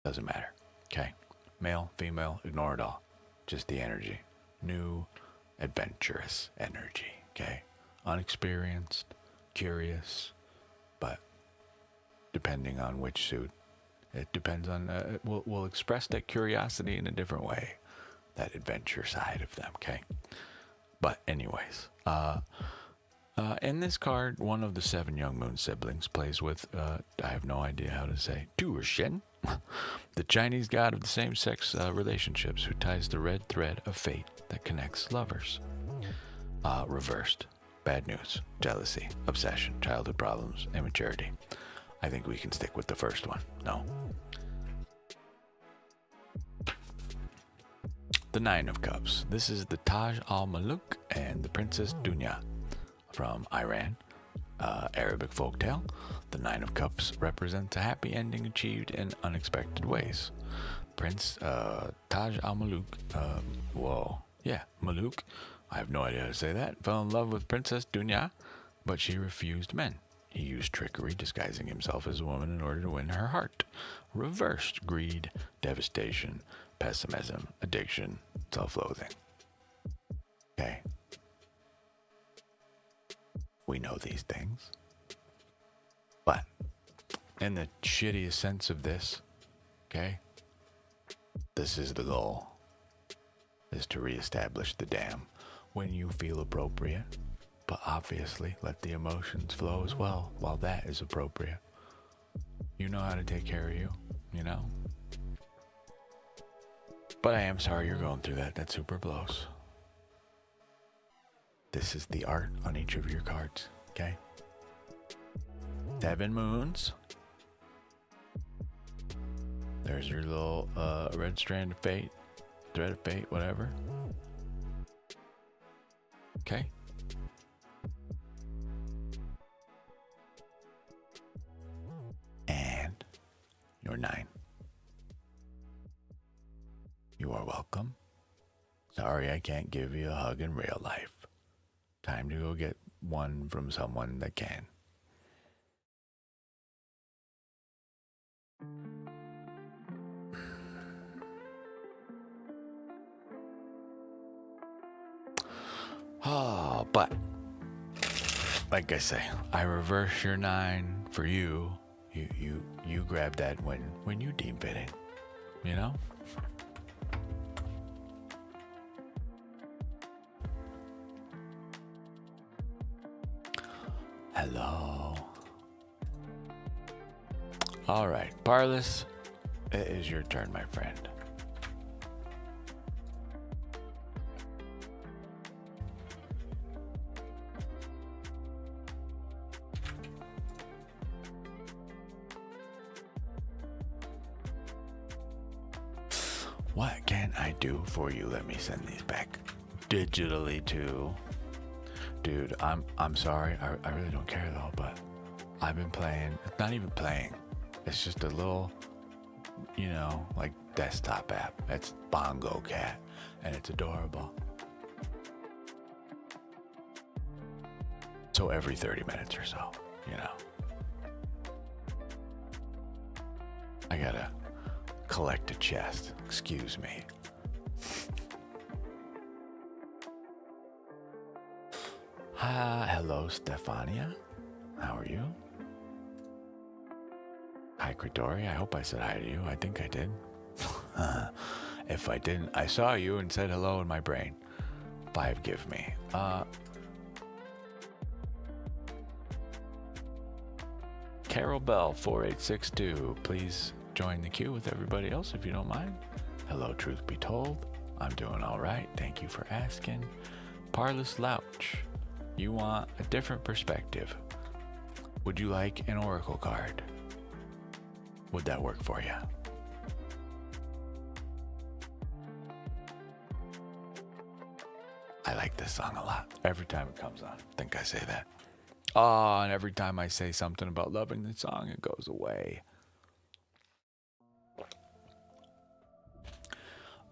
Doesn't matter, okay? Male, female, ignore it all. Just the energy. New, adventurous energy, okay? Unexperienced, curious, but depending on which suit, it depends on, we'll express that curiosity in a different way, that adventure side of them, okay? But anyways, in this card, one of the 7 young moon siblings plays with, I have no idea how to say, Tu Shen, the Chinese god of the same-sex relationships who ties the red thread of fate that connects lovers. Reversed. Bad news, jealousy, obsession, childhood problems, immaturity. I think we can stick with the first one. No. The Nine of Cups. This is the Taj al-Muluk and the Princess Dunya from Iran. Arabic folktale. The Nine of Cups represents a happy ending achieved in unexpected ways. Prince Taj al-Muluk, Muluk, I have no idea how to say that, fell in love with Princess Dunya, but she refused men. He used trickery, disguising himself as a woman in order to win her heart. Reversed greed, devastation, pessimism, addiction, self-loathing. Okay. We know these things. But in the shittiest sense of this, okay, this is the goal, is to reestablish the dam when you feel appropriate. But obviously, let the emotions flow as well while that is appropriate. You know how to take care of you, But I am sorry you're going through that. That super blows. This is the art on each of your cards, okay? 7 moons. There's your little red strand of fate, thread of fate, whatever. Okay. And your 9. You are welcome. Sorry I can't give you a hug in real life. Time to go get one from someone that can. Oh, but like I say, I reverse your 9 for you. You grab that when you deem fitting, you know? Hello. All right, Parlous, it is your turn, my friend. What can I do for you? Let me send these back digitally too. Dude, I'm sorry. I really don't care though, but I've been playing. It's not even playing. It's just a little, you know, like desktop app. It's Bongo Cat, and it's adorable. So every 30 minutes or so, you know. I gotta collect a chest. Excuse me. Hello, Stefania. How are you? Hi, Kridori. I hope I said hi to you. I think I did. If I didn't, I saw you and said hello in my brain. 5 give me. Carol Bell 4862. Please join the queue with everybody else if you don't mind. Hello, truth be told. I'm doing all right. Thank you for asking. Parlous Louch. You want a different perspective. Would you like an oracle card? Would that work for you? I like this song a lot. Every time it comes on, I think I say that. Oh, and every time I say something about loving the song, it goes away.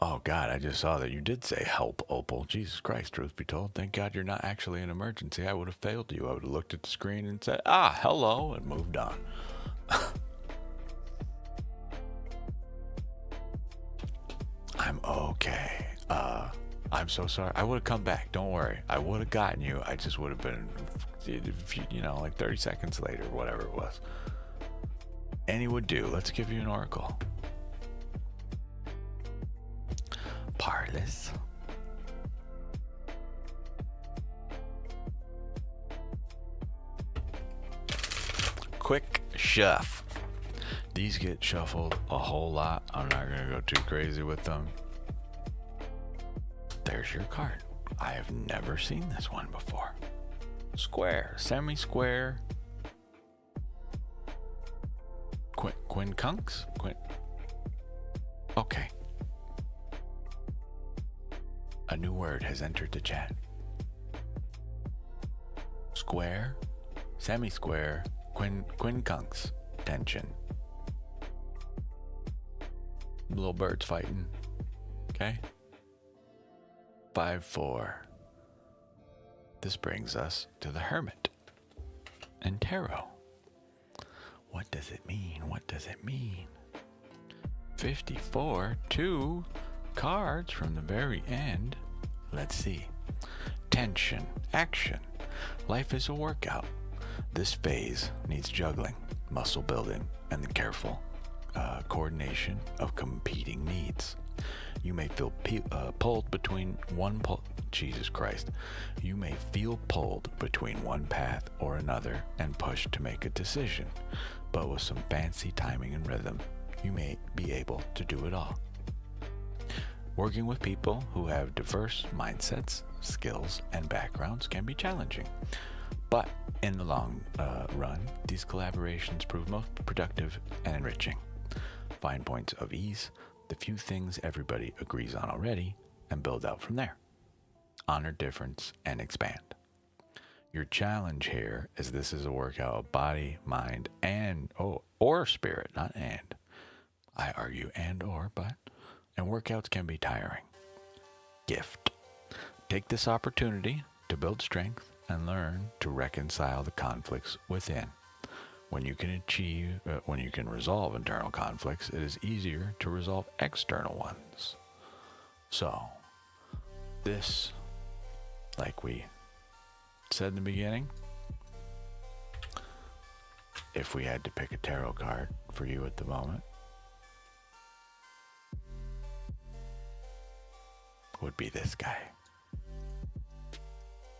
Oh God, I just saw that you did say help, Opal. Jesus Christ, truth be told. Thank God you're not actually an emergency. I would have failed you. I would have looked at the screen and said, hello, and moved on. I'm okay. I'm so sorry. I would have come back. Don't worry. I would have gotten you. I just would have been, you know, like 30 seconds later, whatever it was. Any would do. Let's give you an oracle. Parlous. Quick shuff. These get shuffled a whole lot. I'm not gonna go too crazy with them. There's your card. I have never seen this one before. Square, semi-square. Quincunx? Okay. A new word has entered the chat. Square, semi-square, quincunx, tension. Little birds fighting. Okay. 5-4. This brings us to the Hermit and Tarot. What does it mean? What does it mean? 54, 2 cards from the very end. Let's see. Tension, action. Life is a workout. This phase needs juggling, muscle building, and the careful coordination of competing needs. You may feel pulled between Jesus Christ. You may feel pulled between one path or another and pushed to make a decision. But with some fancy timing and rhythm, you may be able to do it all. Working with people who have diverse mindsets, skills, and backgrounds can be challenging. But in the long run, these collaborations prove most productive and enriching. Find points of ease, the few things everybody agrees on already, and build out from there. Honor difference and expand. Your challenge here is this is a workout of body, mind, and or spirit, not and. I argue and or, and workouts can be tiring. Gift. Take this opportunity to build strength and learn to reconcile the conflicts within. When you can resolve internal conflicts, it is easier to resolve external ones. So, this, like we said in the beginning, if we had to pick a tarot card for you at the moment, would be this guy.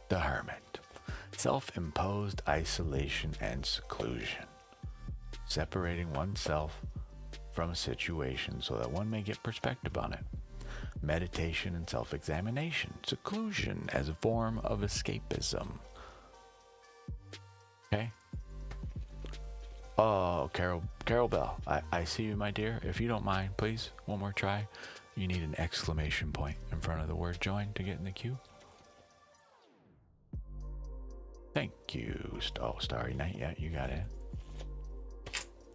The Hermit. Self-imposed isolation and seclusion. Separating oneself from a situation so that one may get perspective on it. Meditation and self-examination. Seclusion as a form of escapism. Okay? Oh, Carol Bell, I see you, my dear. If you don't mind, please, one more try. You need an exclamation point in front of the word join to get in the queue. Thank you. Oh, Starry Night. Yeah, you got it.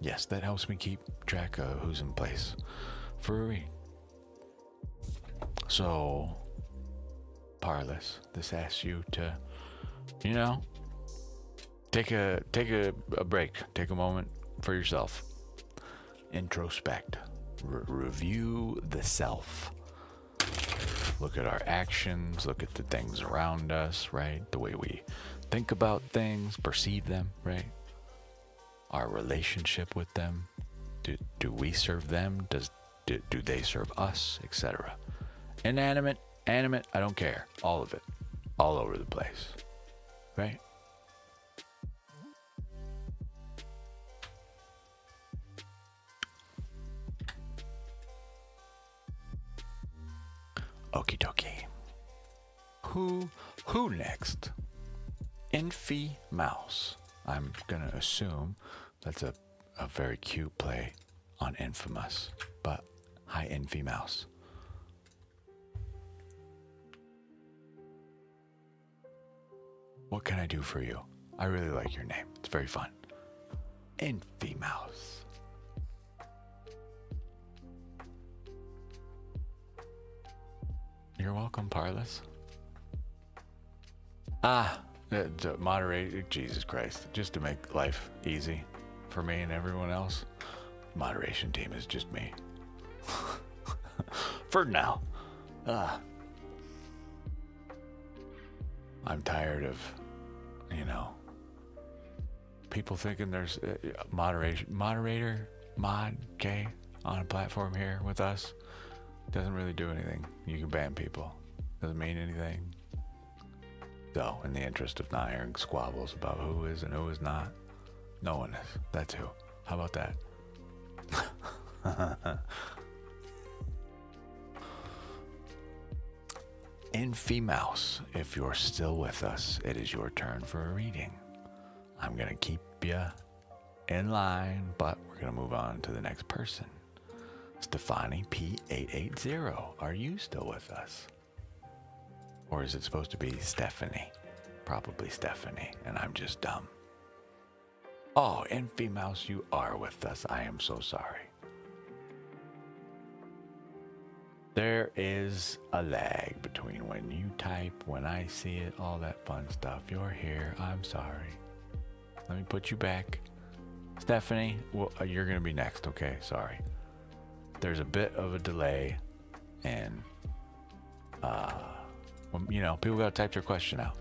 Yes, that helps me keep track of who's in place for a read. So, Parlous, this asks you to, take a break, take a moment for yourself. Introspect, review the self. Look at our actions, look at the things around us, right? The way we think about things, perceive them, right? Our relationship with them. Do we serve them? Do they serve us, etc.? Inanimate, animate, I don't care. All of it. All over the place. Right? Okie dokie. Who next? Infy Mouse. I'm gonna assume that's a very cute play on infamous. But hi, Infy Mouse. What can I do for you? I really like your name. It's very fun. Infy Mouse. You're welcome, Parlous. To moderate, Jesus Christ, just to make life easy for me and everyone else. Moderation team is just me. For now. I'm tired of, people thinking there's moderator, on a platform here with us. Doesn't really do anything. You can ban people. Doesn't mean anything. So, in the interest of not hearing squabbles about who is and who is not, no one is. That's who. How about that? Infy Mouse, if you're still with us, it is your turn for a reading. I'm going to keep you in line, but we're going to move on to the next person. Stefani P880, are you still with us? Or is it supposed to be Stephanie? Probably Stephanie, and I'm just dumb. Oh, Infy Mouse, you are with us. I am so sorry. There is a lag between when you type, when I see it, all that fun stuff. You're here. I'm sorry. Let me put you back. Stephanie, well, you're going to be next. Okay, sorry. There's a bit of a delay, and people got to type their question out.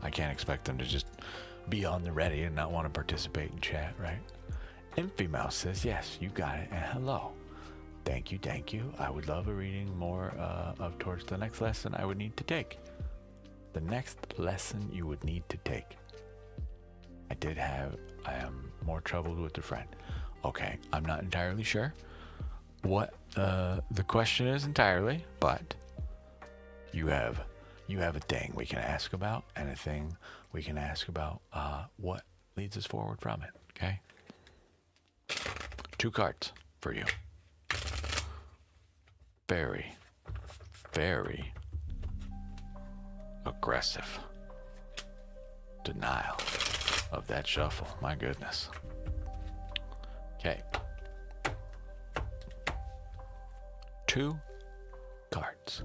I can't expect them to just be on the ready and not want to participate in chat, right? Infy Mouse says, yes, you got it, and hello. Thank you. I would love a reading more of towards the next lesson I would need to take. The next lesson you would need to take. I am more troubled with a friend. Okay, I'm not entirely sure what the question is entirely, but you have a thing we can ask about, and a thing we can ask about what leads us forward from it. Okay. 2 cards for you. Very, very aggressive denial of that shuffle. My goodness. Okay. 2 cards.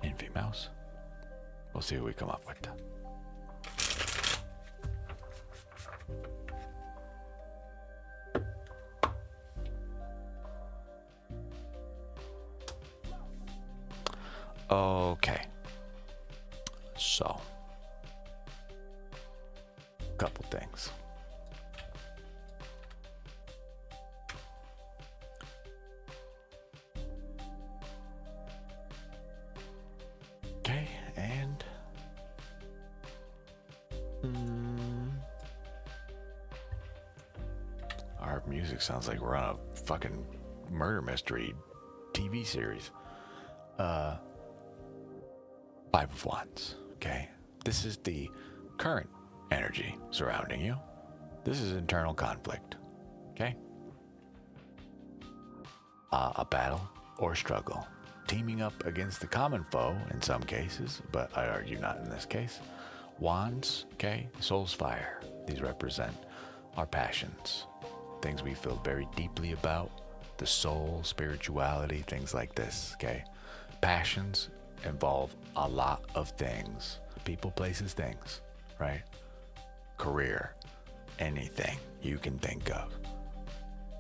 Envy Mouse. We'll see what we come up with. Okay. So, couple things. Okay, and our music sounds like we're on a fucking murder mystery TV series. 5 of Wands. Okay, this is the current energy surrounding you. This is internal conflict. Okay, a battle or struggle, teaming up against the common foe in some cases, but I argue not in this case. Wands, okay, soul's fire. These represent our passions, things we feel very deeply about, the soul, spirituality, things like this, okay? Passions involve a lot of things. People, places, things, right? Career, anything you can think of.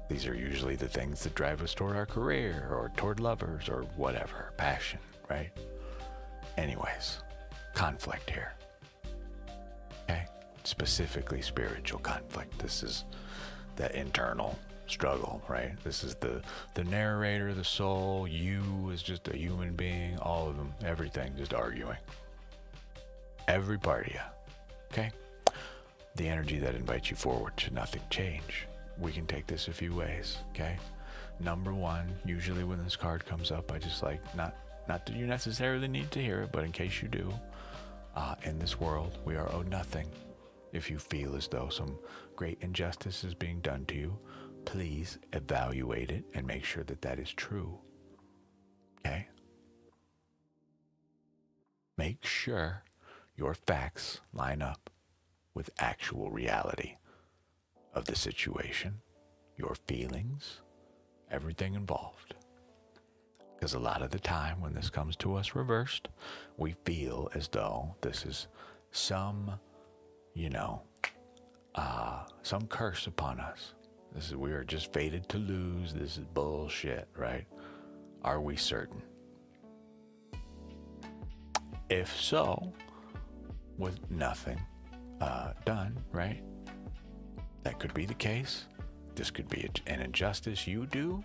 These are usually the things that drive us toward our career or toward lovers or whatever. Passion, right? Anyways, conflict here. Okay? Specifically spiritual conflict. This is that internal struggle, right? This is the narrator, the soul, you is just a human being, all of them, everything, just arguing. Every part of you. Okay? The energy that invites you forward should nothing change. We can take this a few ways, okay? Number 1, usually when this card comes up, I just like, not that you necessarily need to hear it, but in case you do, in this world, we are owed nothing. If you feel as though some great injustice is being done to you, please evaluate it and make sure that that is true, okay? Make sure your facts line up with actual reality of the situation, your feelings, everything involved. Because a lot of the time when this comes to us reversed, we feel as though this is some, some curse upon us. We are just fated to lose. This is bullshit, right? Are we certain? If so, with nothing done, right? That could be the case. This could be an injustice you do.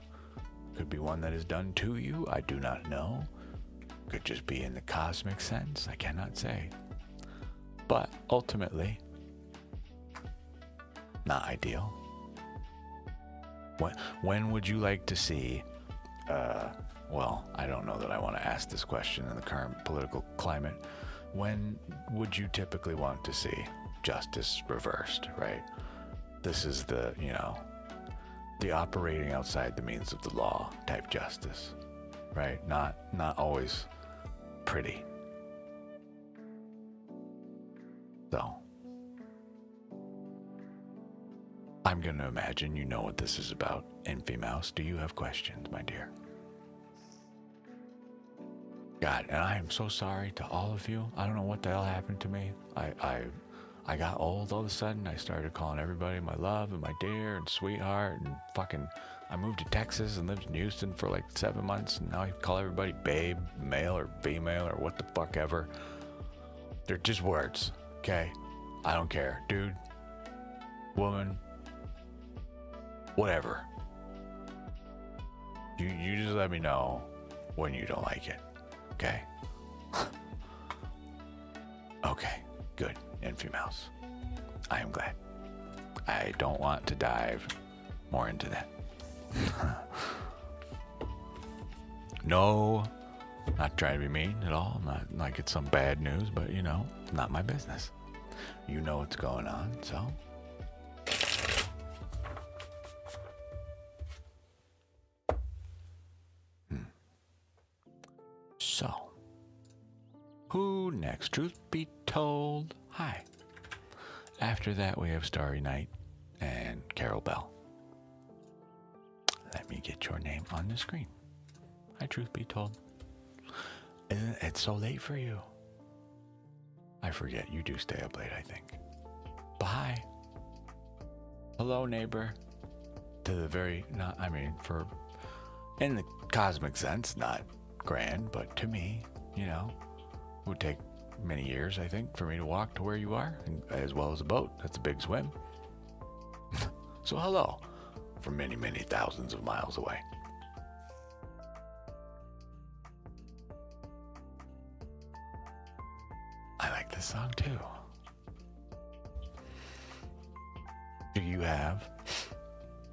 Could be one that is done to you. I do not know. Could just be in the cosmic sense. I cannot say. But ultimately, not ideal. When would you like to see, well, I don't know that I want to ask this question in the current political climate. When would you typically want to see justice reversed, right? This is the, the operating outside the means of the law type justice, right? Not always pretty. So, I'm going to imagine you know what this is about. Envy Mouse, do you have questions, my dear? God, and I am so sorry to all of you. I don't know what the hell happened to me. I got old all of a sudden. I started calling everybody my love and my dear and sweetheart and fucking, I moved to Texas and lived in Houston for like 7 months, and now I call everybody babe, male or female or what the fuck ever. They're just words, okay? I don't care. Dude, woman, whatever. You just let me know when you don't like it, okay? Okay, good. Envy Mouse. I am glad. I don't want to dive more into that. No, not trying to be mean at all. Not like it's some bad news, but you know, it's not my business. You know what's going on, so. So, who next? Truth be told, hi. After that, we have Starry Night and Carol Bell. Let me get your name on the screen. Hi, truth be told. Isn't it so late for you? I forget, you do stay up late, I think. But hi. Hello, neighbor. To the very, not, I mean, for, in the cosmic sense, not grand, but to me, you know, would take many years, I think, for me to walk to where you are, and, as well as a boat. That's a big swim. So hello, from many, many thousands of miles away. I like this song too. Do you have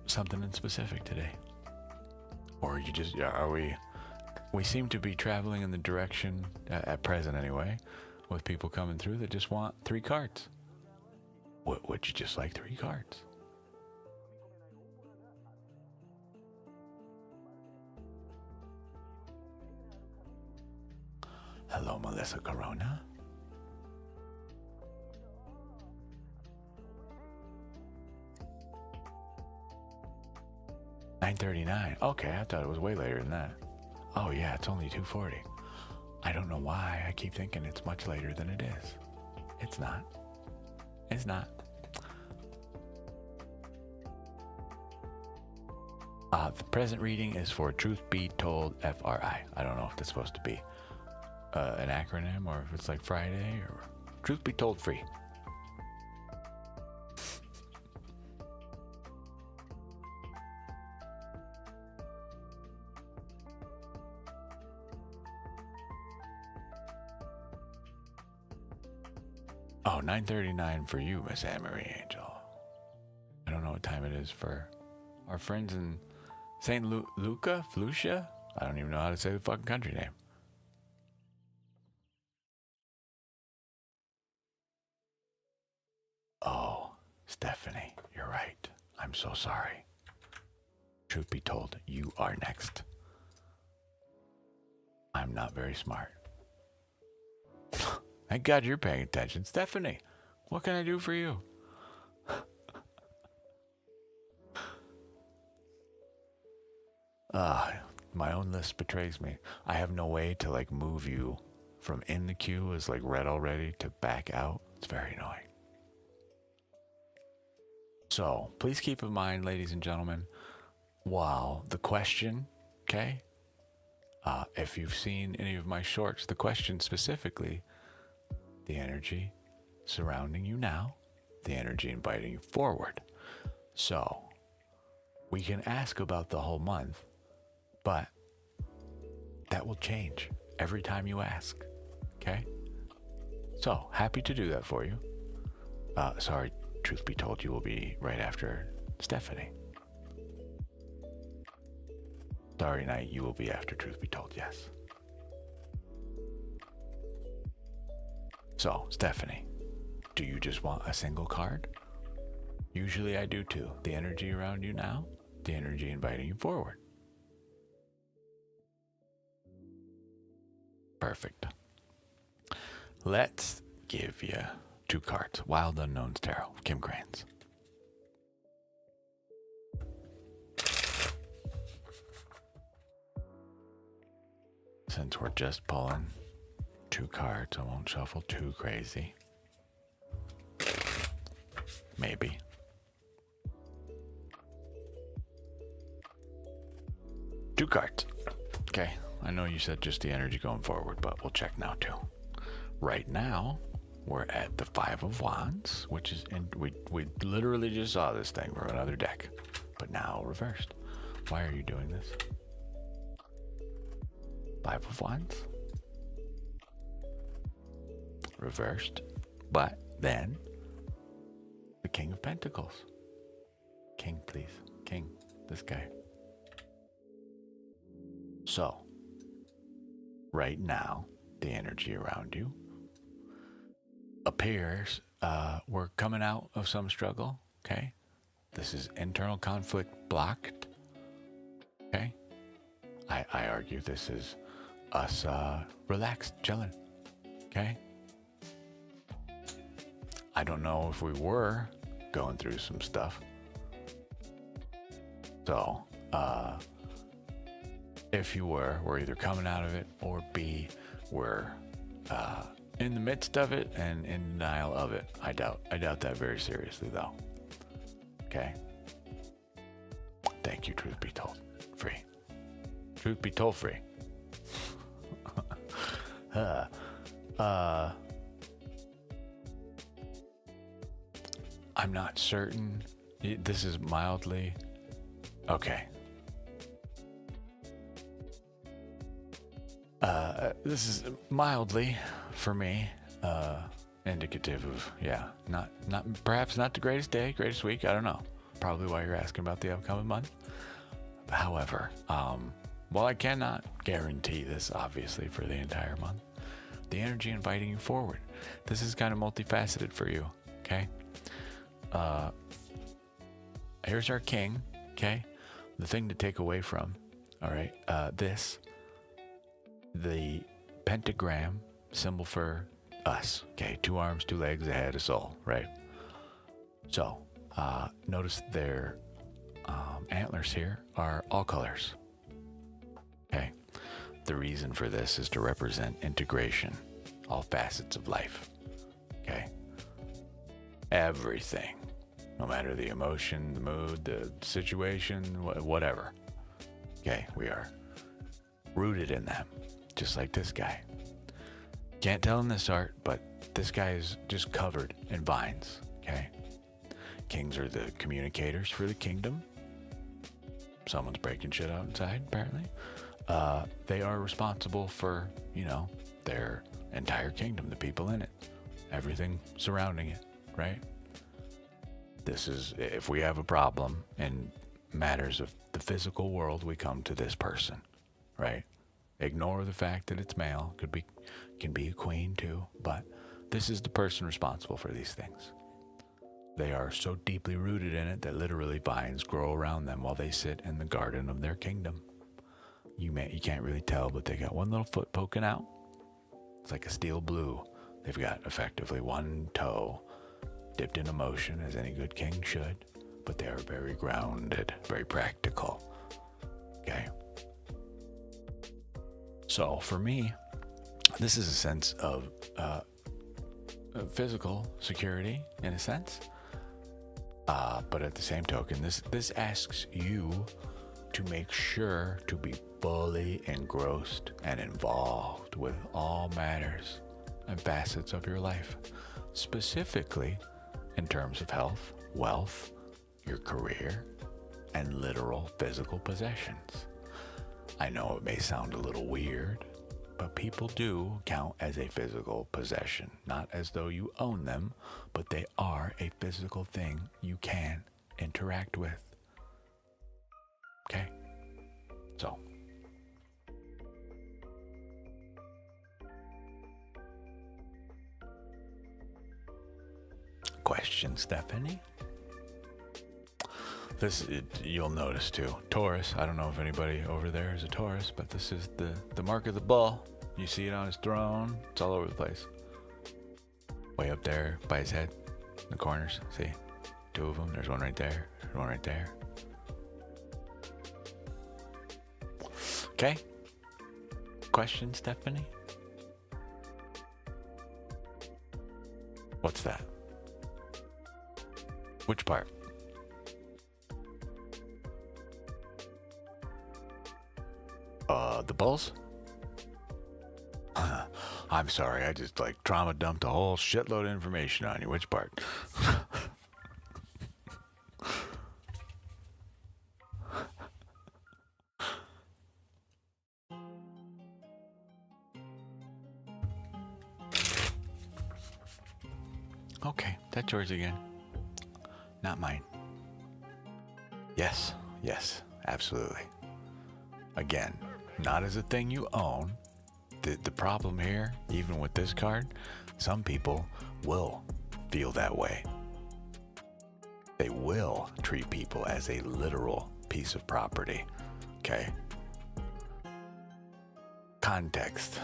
something in specific today? Or you just, are we seem to be traveling in the direction, at present anyway, with people coming through that just want 3 cards. Would you just like 3 cards? Hello, Melissa Corona. $9:39. Okay, I thought it was way later than that. Oh yeah, it's only 2:40. I don't know why I keep thinking it's much later than it is. It's not. It's not. The present reading is for Truth Be Told FRI. I don't know if that's supposed to be an acronym or if it's like Friday or Truth Be Told Free. Oh, 9:39 for you, Miss Anne-Marie Angel. I don't know what time it is for our friends in St. Lucia, Flucia? I don't even know how to say the fucking country name. Oh, Stephanie, you're right. I'm so sorry. Truth be told, you are next. I'm not very smart. Thank God you're paying attention. Stephanie, what can I do for you? My own list betrays me. I have no way to like move you from in the queue as like red already to back out. It's very annoying. So please keep in mind, ladies and gentlemen, while the question, okay, if you've seen any of my shorts, the question specifically, the energy surrounding you now, the energy inviting you forward. So we can ask about the whole month, but that will change every time you ask, okay? So happy to do that for you. Sorry, truth be told, you will be right after Stephanie. Starry Night, you will be after Truth Be Told, yes. So, Stephanie, do you just want a single card? Usually I do too. The energy around you now, the energy inviting you forward. Perfect. Let's give you 2 cards. Wild Unknowns Tarot, Kim Kranz. Since we're just pulling 2 cards, I won't shuffle too crazy. Maybe. Two cards. Okay, I know you said just the energy going forward, but we'll check now too. Right now, we're at the 5 of Wands, which is, and we literally just saw this thing from another deck, but now reversed. Why are you doing this? 5 of Wands. Reversed, but then the King of Pentacles. King, please. King, this guy. So, right now, the energy around you appears we're coming out of some struggle. Okay. This is internal conflict blocked. Okay. I argue this is us relaxed, chilling. Okay. I don't know if we were going through some stuff. So, if you were, we're either coming out of it, or B, we're in the midst of it and in denial of it. I doubt that very seriously, though. Okay. Thank you, truth be told. Free. Truth be told, free. I'm not certain. This is mildly. Okay. This is mildly, for me, indicative of, not perhaps not the greatest day, greatest week. I don't know. Probably why you're asking about the upcoming month. However, while I cannot guarantee this, obviously, for the entire month, the energy inviting you forward. This is kind of multifaceted for you. Okay. Here's our king. Okay. The thing to take away from. All right. The pentagram symbol for us. Okay. 2 arms, 2 legs, a head, a soul. Right. So, notice their antlers here are all colors. Okay. The reason for this is to represent integration, all facets of life. Okay. Everything, no matter the emotion, the mood, the situation, whatever. Okay. We are rooted in them, just like this guy. Can't tell in this art, but this guy is just covered in vines. Okay. Kings are the communicators for the kingdom. Someone's breaking shit outside, apparently. They are responsible for, their entire kingdom, the people in it, everything surrounding it, right? This is, if we have a problem in matters of the physical world, we come to this person, right? Ignore the fact that it's male, can be a queen too, but this is the person responsible for these things. They are so deeply rooted in it that literally vines grow around them while they sit in the garden of their kingdom. You can't really tell, but they got one little foot poking out. It's like a steel blue. They've got effectively one toe dipped in emotion, as any good king should, but they are very grounded, very practical. Okay. So for me, this is a sense of physical security, in a sense. But at the same token, this asks you to make sure to be fully engrossed and involved with all matters and facets of your life, specifically in terms of health, wealth, your career, and literal physical possessions. I know it may sound a little weird, but people do count as a physical possession, not as though you own them, but they are a physical thing you can interact with. Okay? So. Question, Stephanie? You'll notice too. Taurus, I don't know if anybody over there is a Taurus, but this is the mark of the bull. You see it on his throne. It's all over the place. Way up there by his head, in the corners. See? 2 of them. There's one right there. There's one right there. Okay. Question, Stephanie? What's that? Which part? The bulls? I'm sorry, I just trauma dumped a whole shitload of information on you. Which part? Okay, that's yours again. Not mine. Yes, absolutely. Again, not as a thing you own, the problem here, even with this card, some people will feel that way. They will treat people as a literal piece of property. Okay? Context,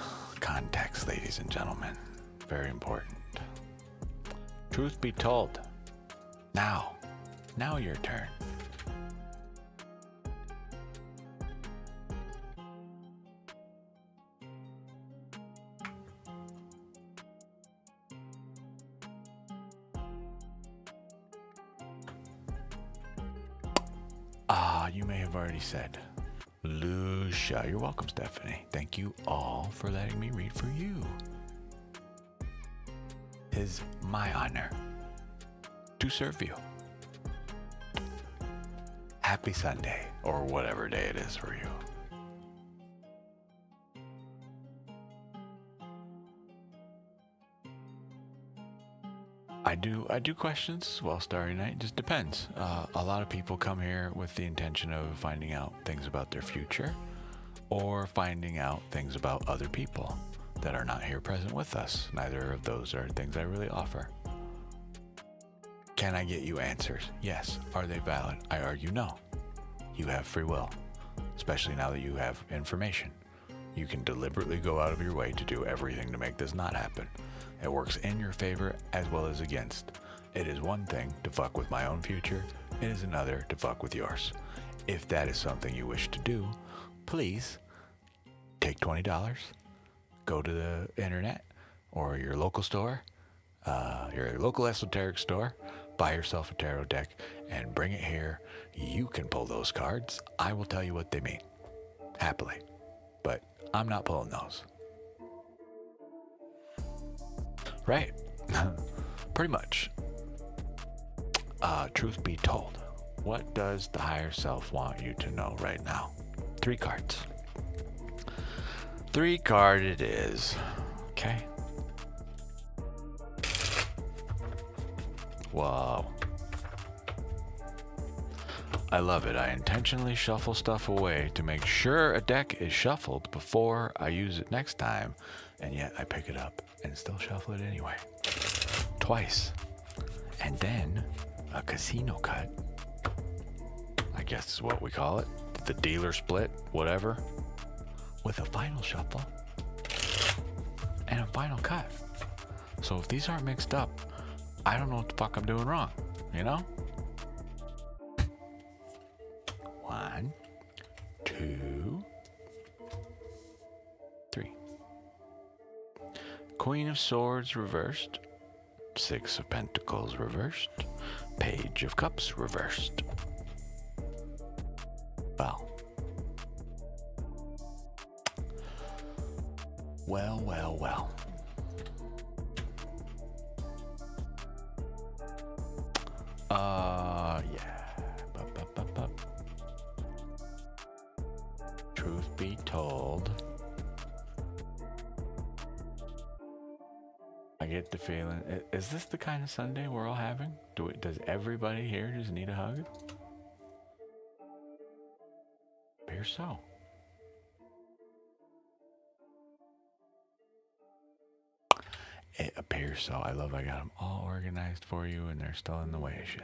ladies and gentlemen. Very important. Truth be told, now your turn. You may have already said, Lucia. You're welcome, Stephanie. Thank you all for letting me read for you. 'Tis my honor to serve you. Happy Sunday, or whatever day it is for you. I do questions while Starry Night. Just depends. A lot of people come here with the intention of finding out things about their future, or finding out things about other people that are not here present with us. Neither of those are things I really offer. Can I get you answers? Yes. Are they valid? I argue no. You have free will, especially now that you have information. You can deliberately go out of your way to do everything to make this not happen. It works in your favor as well as against. It is one thing to fuck with my own future. It is another to fuck with yours. If that is something you wish to do, please take $20, go to the internet or your local store, your local esoteric store, buy yourself a tarot deck and bring it here. You can pull those cards. I will tell you what they mean. Happily. But I'm not pulling those. Right. Pretty much. Truth be told, what does the higher self want you to know right now? 3 cards. 3 card it is. Okay. Wow. I love it. I intentionally shuffle stuff away to make sure a deck is shuffled before I use it next time, and yet I pick it up and still shuffle it anyway. Twice. And then a casino cut. I guess is what we call it. The dealer split, whatever. With a final shuffle and a final cut. So if these aren't mixed up, I don't know what the fuck I'm doing wrong, you know? 1, 2, 3. Queen of Swords reversed. 6 of Pentacles reversed. Page of Cups reversed. Well. Well. Yeah. Truth be told, I get the feeling, is this the kind of Sunday we're all having? Does everybody here just need a hug? Appears so. It appears so. I got them all organized for you and they're still in the way of shit.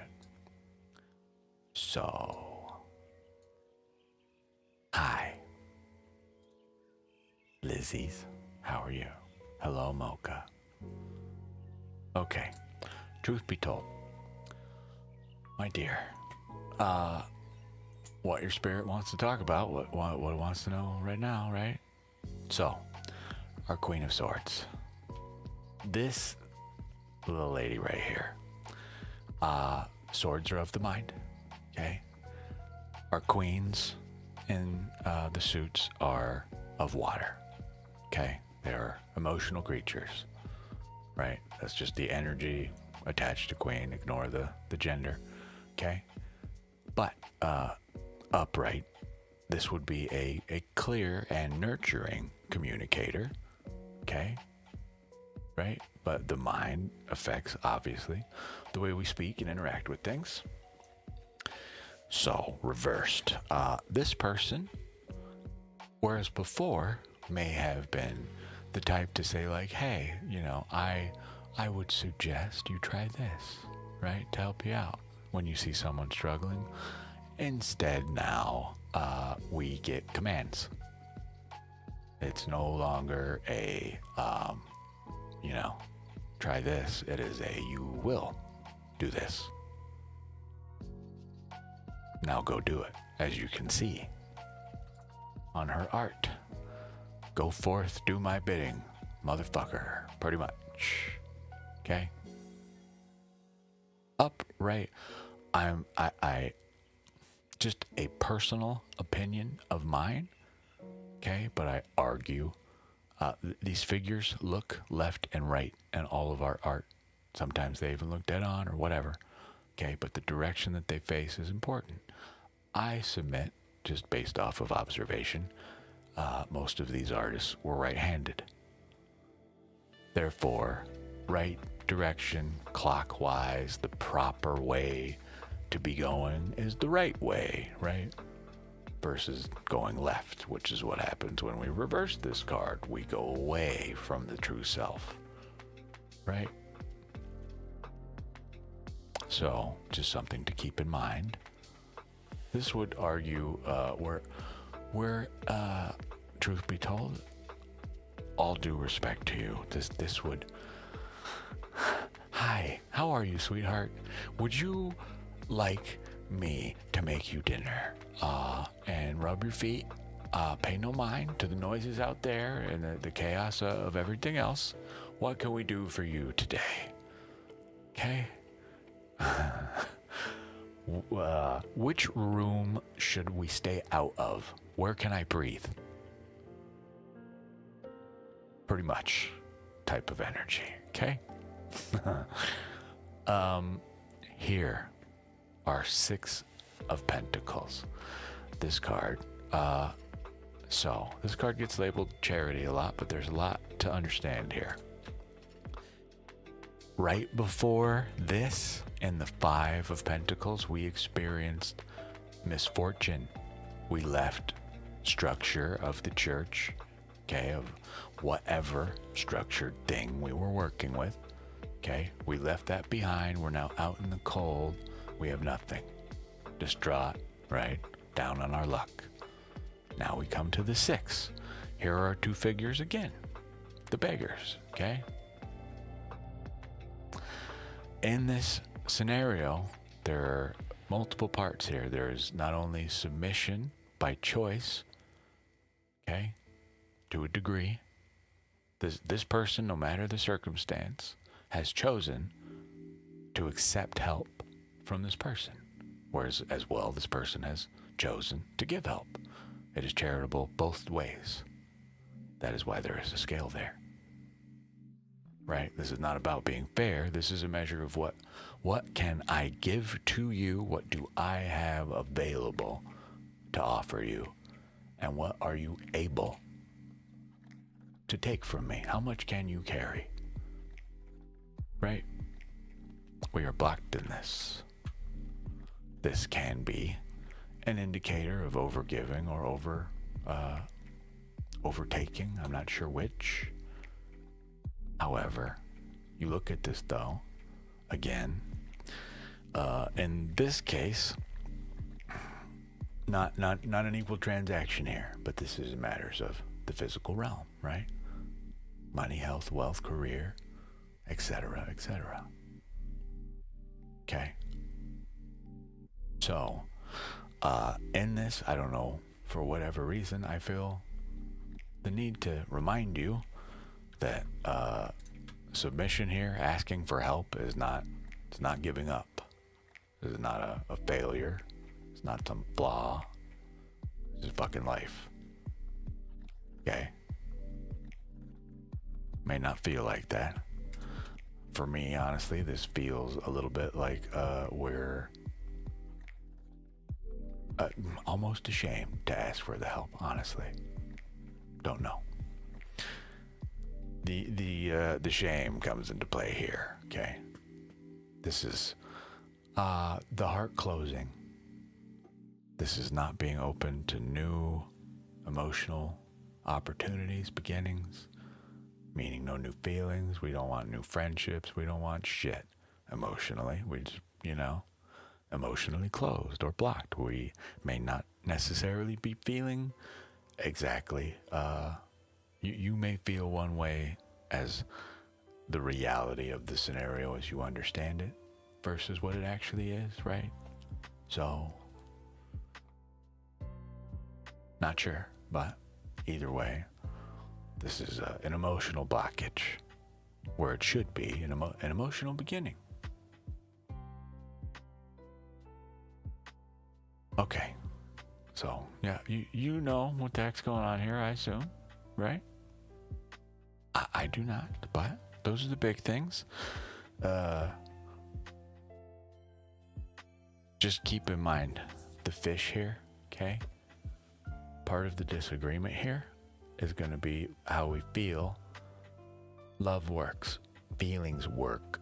So, hi, Lizzie's. How are you? Hello, Mocha. Okay, truth be told, my dear, what your spirit wants to talk about, what it wants to know right now, right? So, our Queen of Swords. This little lady right here. Swords are of the mind, okay? Our queens in the suits are of water, okay? They're emotional creatures, right? That's just the energy attached to queen. Ignore the gender, okay? But upright, this would be a clear and nurturing communicator, okay? Right? But the mind affects, obviously, the way we speak and interact with things. So, reversed. This person, whereas before may have been the type to say like, hey, I would suggest you try this, right, to help you out when you see someone struggling. Instead, now we get commands. It's no longer a, try this. It is a, you will do this. Now go do it, as you can see on her art. Go forth, do my bidding, motherfucker, pretty much. Okay? Upright. I just a personal opinion of mine, okay? But I argue these figures look left and right in all of our art. Sometimes they even look dead on or whatever, okay? But the direction that they face is important. I submit, just based off of observation, most of these artists were right-handed. Therefore, right direction, clockwise, the proper way to be going is the right way, right? Versus going left, which is what happens when we reverse this card. We go away from the true self, right? So, just something to keep in mind. This would argue where truth be told, all due respect to you, this would... Hi, how are you, sweetheart? Would you like me to make you dinner and rub your feet? Pay no mind to the noises out there and the chaos of everything else. What can we do for you today? Okay? Which room should we stay out of? Where can I breathe? Pretty much type of energy, okay? Here are 6 of Pentacles. This card, so this card gets labeled charity a lot, but there's a lot to understand here. Right before this, in the 5 of Pentacles, we experienced misfortune. We left structure of the church, okay, of whatever structured thing we were working with, okay? We left that behind. We're now out in the cold. We have nothing. Distraught, right? Down on our luck. Now we come to the 6. Here are our 2 figures again. The beggars, okay? In this scenario, there are multiple parts here. There's not only submission by choice, okay, to a degree. This person, no matter the circumstance, has chosen to accept help from this person. Whereas, as well, this person has chosen to give help. It is charitable both ways. That is why there is a scale there. Right? This is not about being fair. This is a measure of what can I give to you? What do I have available to offer you? And what are you able to take from me? How much can you carry? Right? We are blocked in this. This can be an indicator of overgiving or overtaking. I'm not sure which. However, you look at this though, again, in this case, not an equal transaction here, but this is matters of the physical realm, right? Money, health, wealth, career, etc., etc. Okay. So, in this, I don't know, for whatever reason, I feel the need to remind you that submission here, asking for help, it's not giving up. This is not a failure. It's not some flaw. This is fucking life. Okay? May not feel like that. For me, honestly, this feels a little bit like we're almost ashamed to ask for the help, honestly. Don't know. The shame comes into play here, okay? This is the heart closing. This is not being open to new emotional opportunities, beginnings, meaning no new feelings. We don't want new friendships. We don't want shit emotionally. We just, emotionally closed or blocked. We may not necessarily be feeling exactly. You may feel one way as the reality of the scenario as you understand it versus what it actually is, right? So, not sure, but either way, this is an emotional blockage where it should be an emotional beginning. Okay, so yeah, you know what the heck's going on here, I assume, right? I do not, but those are the big things. Just keep in mind the fish here, okay? Part of the disagreement here is going to be how we feel. Love works, feelings work,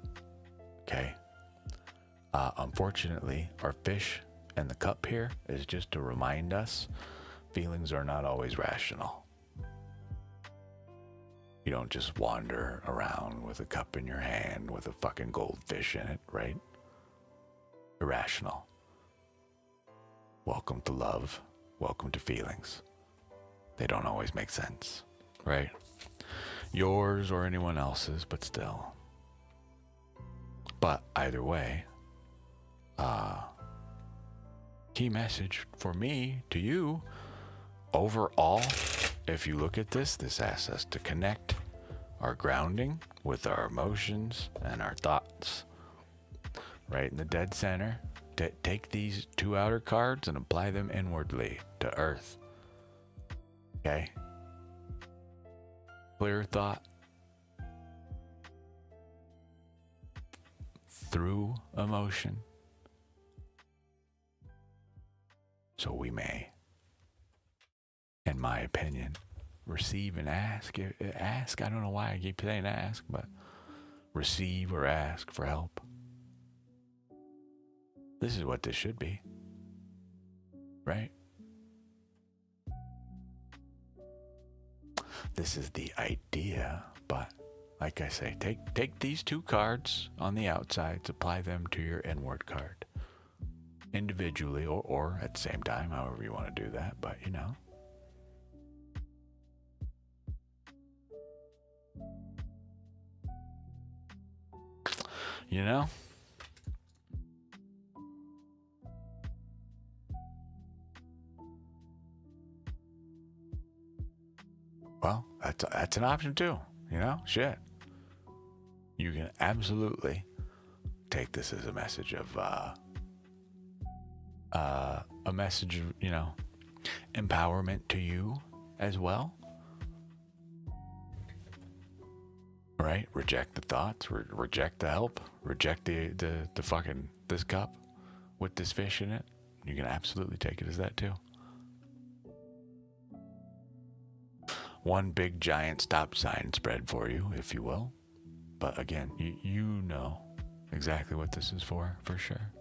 okay? Unfortunately, our fish and the cup here is just to remind us feelings are not always rational. You don't just wander around with a cup in your hand with a fucking goldfish in it, right? Irrational. Welcome to love. Welcome to feelings. They don't always make sense, right? Yours or anyone else's, but still. But either way, key message for me to you, overall, if you look at this asks us to connect our grounding with our emotions and our thoughts right in the dead center. Take these two outer cards and apply them inwardly to earth. Okay? Clear thought through emotion. So we may, in my opinion, receive and ask. Ask, I don't know why I keep saying ask, but receive or ask for help. This is what this should be, right? This is the idea, but like I say, take these two cards on the outsides, apply them to your inward card. Individually or at the same time, however you want to do that, but well, that's an option too, shit. You can absolutely take this as a message of empowerment to you as well. Right? Reject the thoughts, reject the help, reject the fucking this cup with this fish in it. You can absolutely take it as that too. One big giant stop sign spread for you, if you will. But again, you know exactly what this is for sure.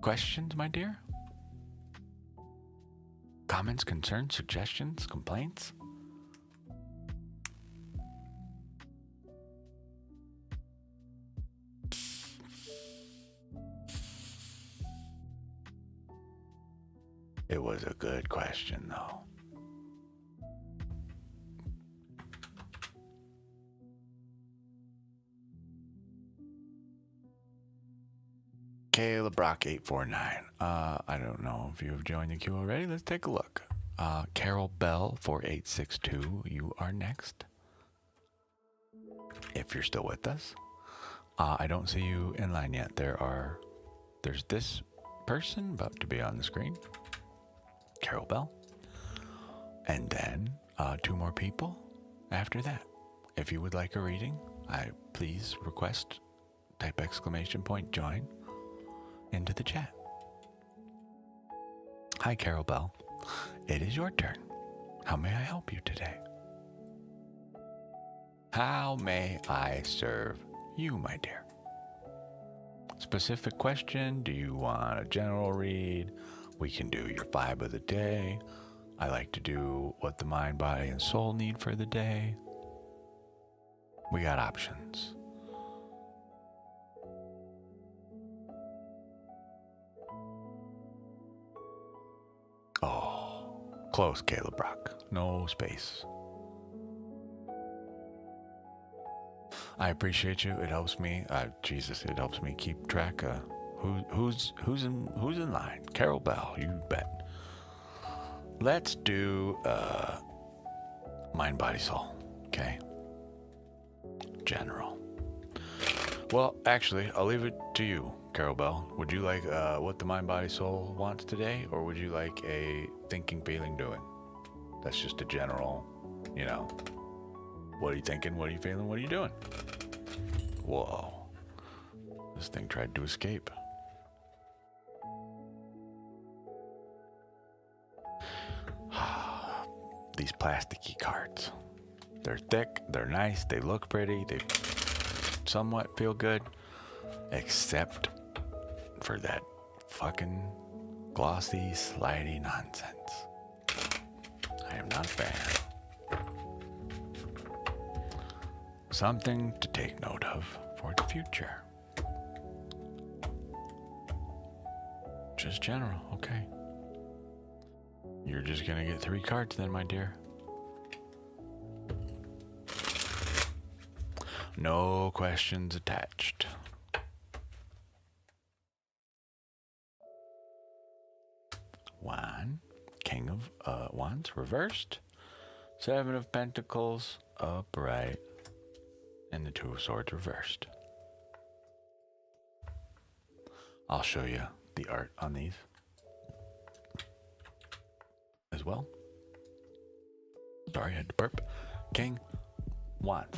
Questions, my dear? Comments, concerns, suggestions, complaints? It was a good question, though. Caleb Brock 849. I don't know if you have joined the queue already. Let's take a look. Carol Bell 4862. You are next. If you're still with us. I don't see you in line yet. There's this person about to be on the screen. Carol Bell. And then two more people after that. If you would like a reading, please request, type exclamation point, join into the chat. Hi, Carol Bell. It is your turn. How may I help you today? How may I serve you, my dear? Specific question? Do you want a general read? We can do your vibe of the day. I like to do what the mind, body, and soul need for the day. We got options. Oh, close, Caleb Brock. No space. I appreciate you. It helps me. Jesus, it helps me keep track of who's in line. Carol Bell, you bet. Let's do mind, body, soul. Okay. General. Well, actually, I'll leave it to you, Carol Bell. Would you like what the mind, body, soul wants today, or would you like a thinking, feeling, doing? That's just a general, What are you thinking? What are you feeling? What are you doing? Whoa. This thing tried to escape. These plasticky cards. They're thick, they're nice, they look pretty, they somewhat feel good, except for that fucking glossy, slidey nonsense. I am not a fan. Something to take note of for the future. Just general, okay. You're just gonna get 3 cards then, my dear. No questions attached. One, King of Wands reversed, 7 of Pentacles upright, and the 2 of Swords reversed. I'll show you the art on these as well. Sorry, I had to burp. King Wands.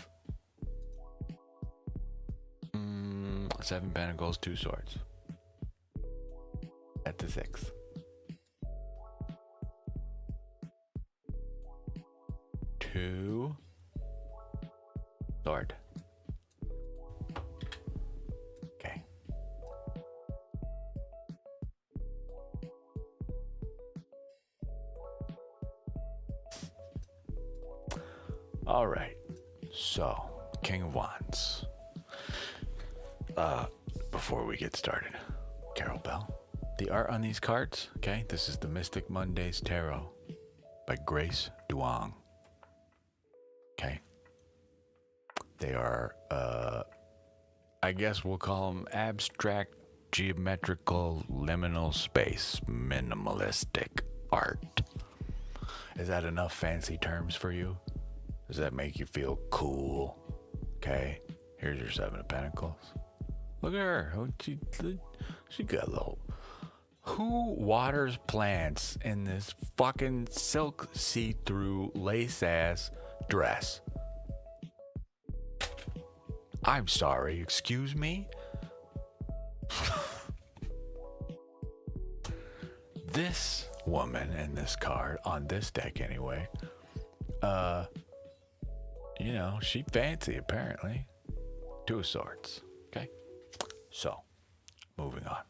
7 Pentacles, 2 Swords. At the 6. 2 Sword. Okay. All right. So, King of Wands. Before we get started, Carol Bell, the art on these cards, okay? This is the Mystic Mondays Tarot by Grace Duong. Okay. They are, I guess we'll call them abstract, geometrical, liminal space, minimalistic art. Is that enough fancy terms for you? Does that make you feel cool? Okay. Here's your 7 of Pentacles. Look at her. She got a little. Who waters plants in this fucking silk see-through lace-ass dress? I'm sorry, excuse me? This woman in this card, on this deck anyway, she fancy apparently. 2 of Swords. Okay? So, moving on.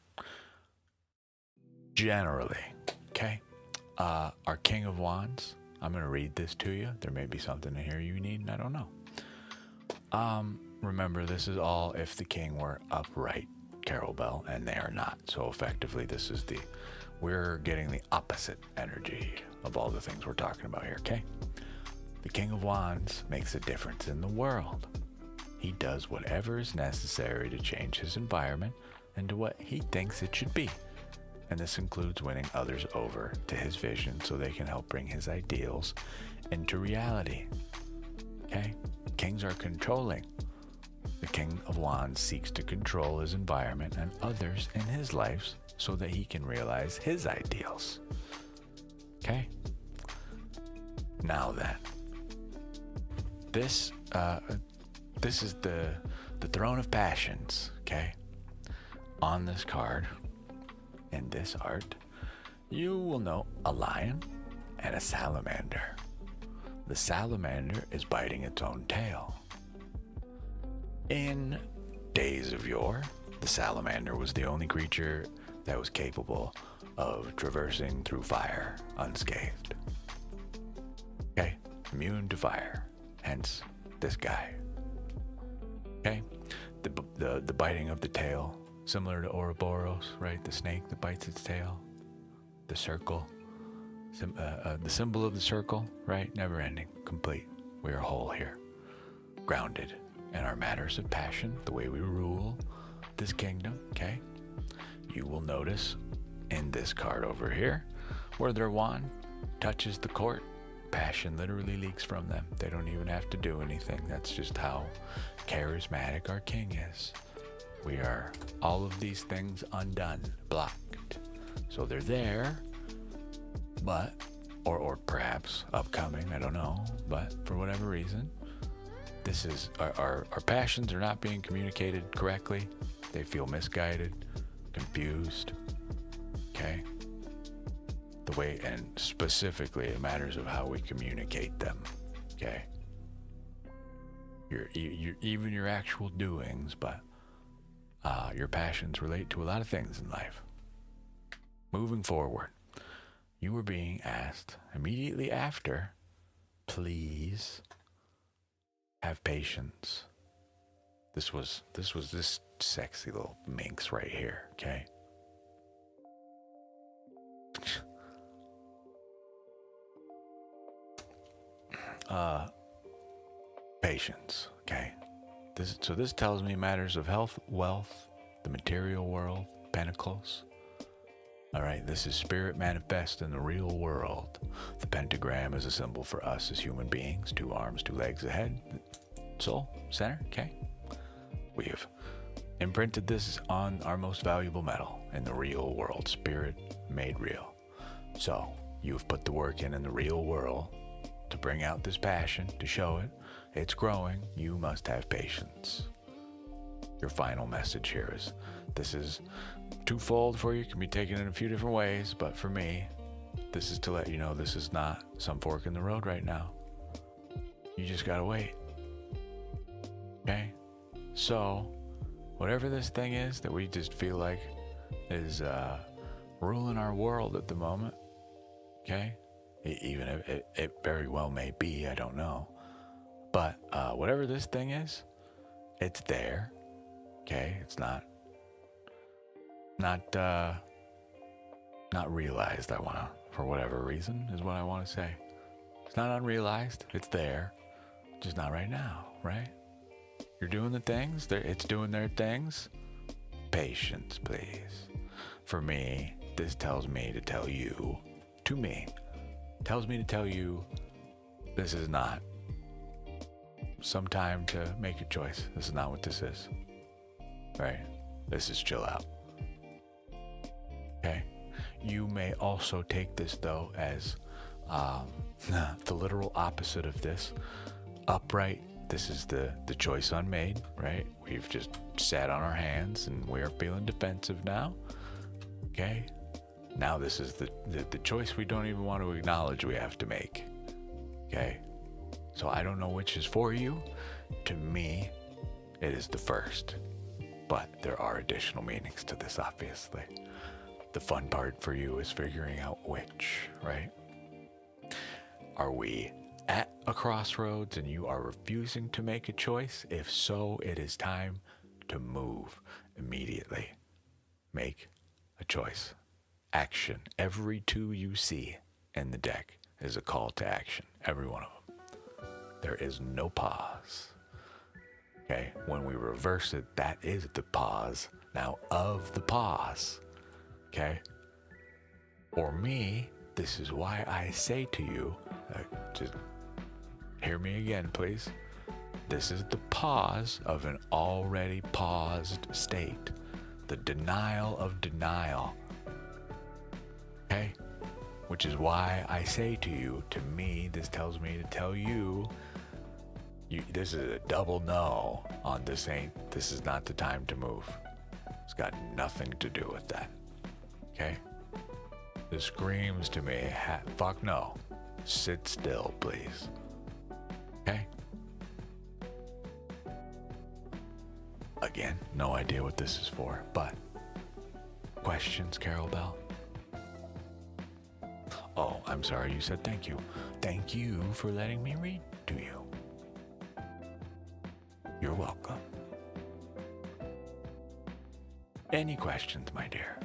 Generally, okay? Our King of Wands, I'm going to read this to you. There may be something in here you need, and I don't know. Remember, this is all if the king were upright, Carol Bell, and they are not. So effectively, we're getting the opposite energy of all the things we're talking about here, okay? The King of Wands makes a difference in the world. He does whatever is necessary to change his environment into what he thinks it should be. And this includes winning others over to his vision so they can help bring his ideals into reality. Okay? Kings are controlling. The King of Wands seeks to control his environment and others in his life so that he can realize his ideals. Okay? Now then, this is the Throne of Passions, okay? On this card, in this art, you will note a lion and a salamander. The salamander is biting its own tail. In days of yore, the salamander was the only creature that was capable of traversing through fire unscathed. Okay? Immune to fire. Hence, this guy. Okay? The biting of the tail, similar to Ouroboros, right? The snake that bites its tail. The circle. The symbol of the circle, right? Never ending. Complete. We are whole here. Grounded in our matters of passion, the way we rule this kingdom, okay? You will notice in this card over here, where their wand touches the court, passion literally leaks from them. They don't even have to do anything. That's just how charismatic our king is. We are all of these things undone, blocked. So they're there, but, or perhaps upcoming, I don't know, but for whatever reason, this is, our passions are not being communicated correctly. They feel misguided, confused, okay? The way, and specifically it matters of how we communicate them, okay? Even your actual doings, but your passions relate to a lot of things in life. Moving forward, you were being asked immediately after, please have patience. This was this sexy little minx right here, okay? Patience, okay? This tells me matters of health, wealth, the material world, pentacles. All right, this is spirit manifest in the real world. The pentagram is a symbol for us as human beings. 2 arms, 2 legs, a head, soul, center, okay? We have imprinted this on our most valuable metal in the real world, spirit made real. So you've put the work in the real world to bring out this passion, to show it. It's growing. You must have patience. Your final message here is, this is twofold for you. It can be taken in a few different ways, but for me, this is to let you know this is not some fork in the road right now. You just gotta wait. Okay? So, whatever this thing is that we just feel like is ruling our world at the moment, okay? Even if it very well may be, I don't know. But whatever this thing is, it's there, okay? It's not realized, for whatever reason, is what I want to say. It's not unrealized, it's there, just not right now, right? You're doing the things, it's doing their things. Patience, please. For me, this tells me to tell you, tells me to tell you, this is not some time to make a choice. This is not what this is, right? This is chill out. Okay? You may also take this, though, as the literal opposite of this. Upright. This is the choice unmade, right? We've just sat on our hands and we are feeling defensive now. Okay? Now this is the choice we don't even want to acknowledge we have to make. Okay? So I don't know which is for you. To me, it is the first. But there are additional meanings to this, obviously. The fun part for you is figuring out which, right? Are we at a crossroads and you are refusing to make a choice? If so, it is time to move immediately. Make a choice. Action. Every 2 you see in the deck is a call to action. Every one of them. There is no pause. Okay? When we reverse it, that is the pause. Now, of the pause. Okay? For me, this is why I say to you, just hear me again, please. This is the pause of an already paused state. The denial of denial. Okay? Which is why I say to you, to me, this tells me to tell you, this is a double no on this is not the time to move. It's got nothing to do with that. Okay? This screams to me, fuck no. Sit still, please. Okay? Again, no idea what this is for, but questions, Carol Bell? I'm sorry you said thank you. Thank you for letting me read to you. You're welcome. Any questions, my dear?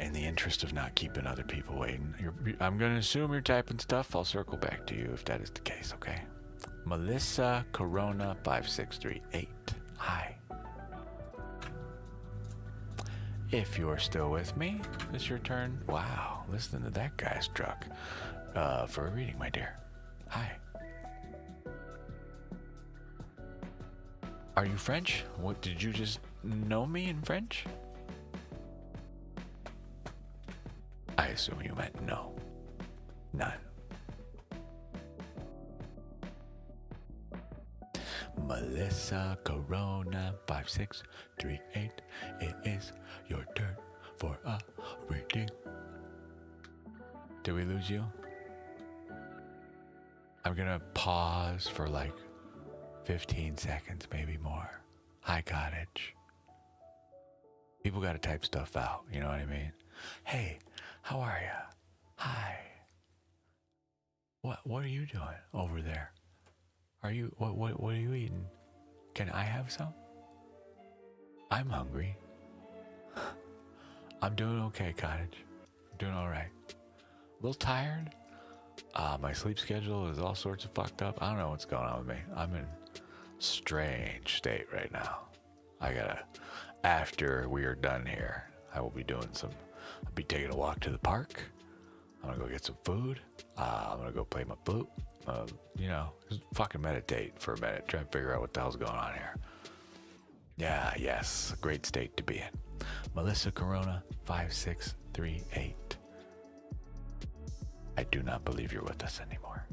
In the interest of not keeping other people waiting, I'm going to assume you're typing stuff. I'll circle back to you if that is the case, okay? Melissa Corona 5638. Hi. If you're still with me, it's your turn. Wow, listen to that guy's truck for a reading, my dear. Hi. Are you French? What, did you just know me in French? I assume you meant no. None. Melissa Corona 5638. It is your turn for a reading. Did we lose you? I'm gonna pause for like 15 seconds, maybe more. Hi, Cottage. People gotta type stuff out, you know what I mean? Hey, how are ya? Hi. What are you doing over there? Are you what are you eating? Can I have some? I'm hungry. I'm doing okay, Cottage. I'm doing all right. A little tired. My sleep schedule is all sorts of fucked up. I don't know what's going on with me. I'm in strange state right now. After we are done here, I will be I'll be taking a walk to the park. I'm gonna go get some food. I'm gonna go play my flute. Just fucking meditate for a minute. Try and figure out what the hell's going on here. Yeah, yes, a great state to be in. Melissa Corona 5638. I do not believe you're with us anymore.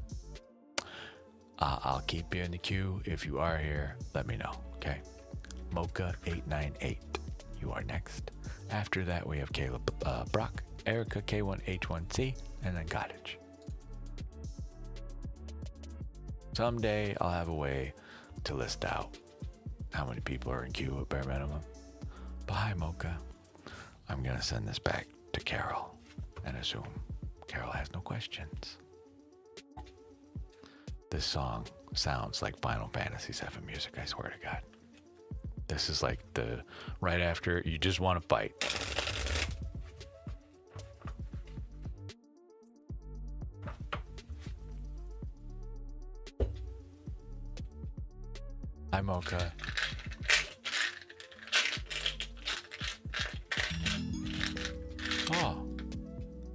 I'll keep you in the queue. If you are here, let me know, okay? Mocha 898. You are next. After that, we have Caleb Brock, Erica K1H1C, and then Cottage. Someday I'll have a way to list out how many people are in queue at bare minimum. But hi, Mocha. I'm gonna send this back to Carol and assume Carol has no questions. This song sounds like Final Fantasy VII music, I swear to God. This is like right after you just want to fight. Hi, Mocha. Oh.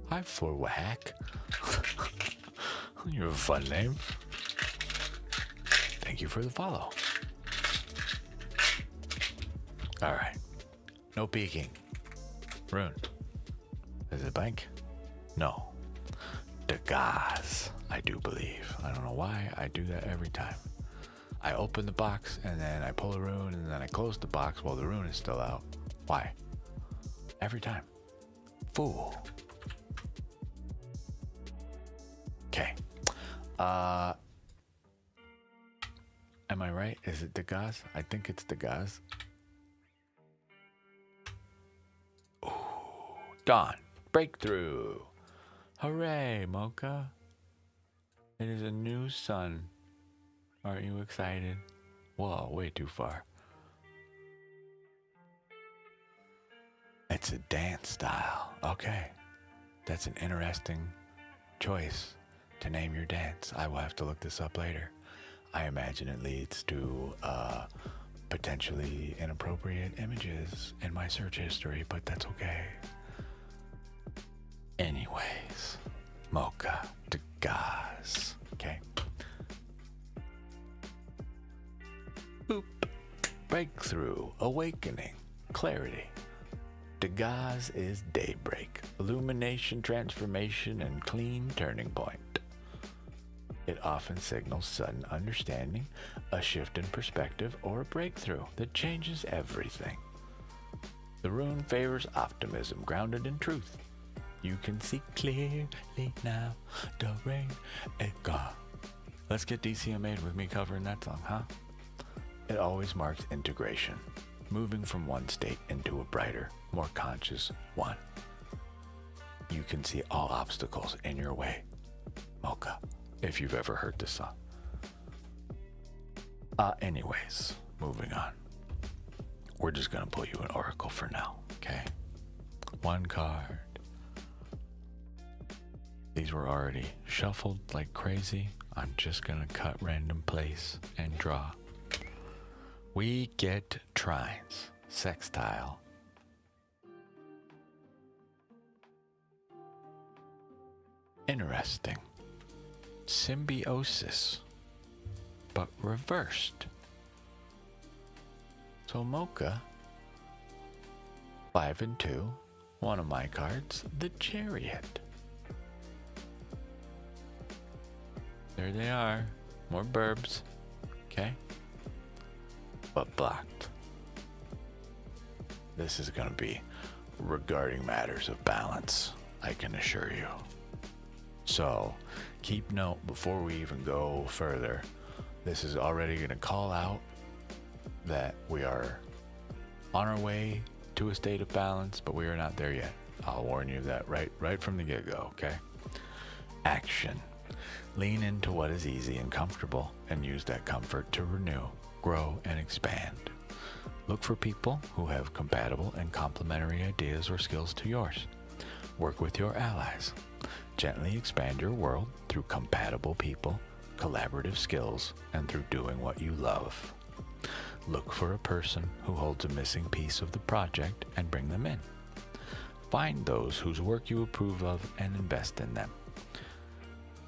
Hi, Floorwhack. You have a fun name. Thank you for the follow. All right. No peeking. Rune. Is it blank? No. Degas, I do believe. I don't know why I do that every time. I open the box and then I pull a rune and then I close the box while the rune is still out. Why? Every time. Fool. Okay. Am I right? Is it Degas? I think it's Degas. Ooh. Dawn. Breakthrough. Hooray, Mocha. It is a new sun. Aren't you excited? Whoa, way too far. It's a dance style. Okay. That's an interesting choice to name your dance. I will have to look this up later. I imagine it leads to potentially inappropriate images in my search history, but that's okay. Anyways, Mocha to Gaz. Okay. Boop. Breakthrough, awakening, clarity. Degas is daybreak, illumination, transformation, and clean turning point. It often signals sudden understanding, a shift in perspective, or a breakthrough that changes everything. The rune favors optimism grounded in truth. You can see clearly now. The rain is gone. Let's get DCM made with me covering that song, huh? It always marks integration, moving from one state into a brighter, more conscious one. You can see all obstacles in your way, Mocha, if you've ever heard this song. Anyways, moving on. We're just gonna pull you an oracle for now, okay? One card. These were already shuffled like crazy. I'm just gonna cut random place and draw. We get trines, sextile. Interesting. Symbiosis, but reversed. So Mocha, 5 and 2, one of my cards, the Chariot. There they are, more burbs, okay? But blocked. This is going to be regarding matters of balance, I can assure you. So, keep note before we even go further. This is already going to call out that we are on our way to a state of balance, but we are not there yet. I'll warn you of that right from the get-go, okay? Action. Lean into what is easy and comfortable and use that comfort to renew, grow, and expand. Look for people who have compatible and complementary ideas or skills to yours. Work with your allies. Gently expand your world through compatible people, collaborative skills, and through doing what you love. Look for a person who holds a missing piece of the project and bring them in. Find those whose work you approve of and invest in them.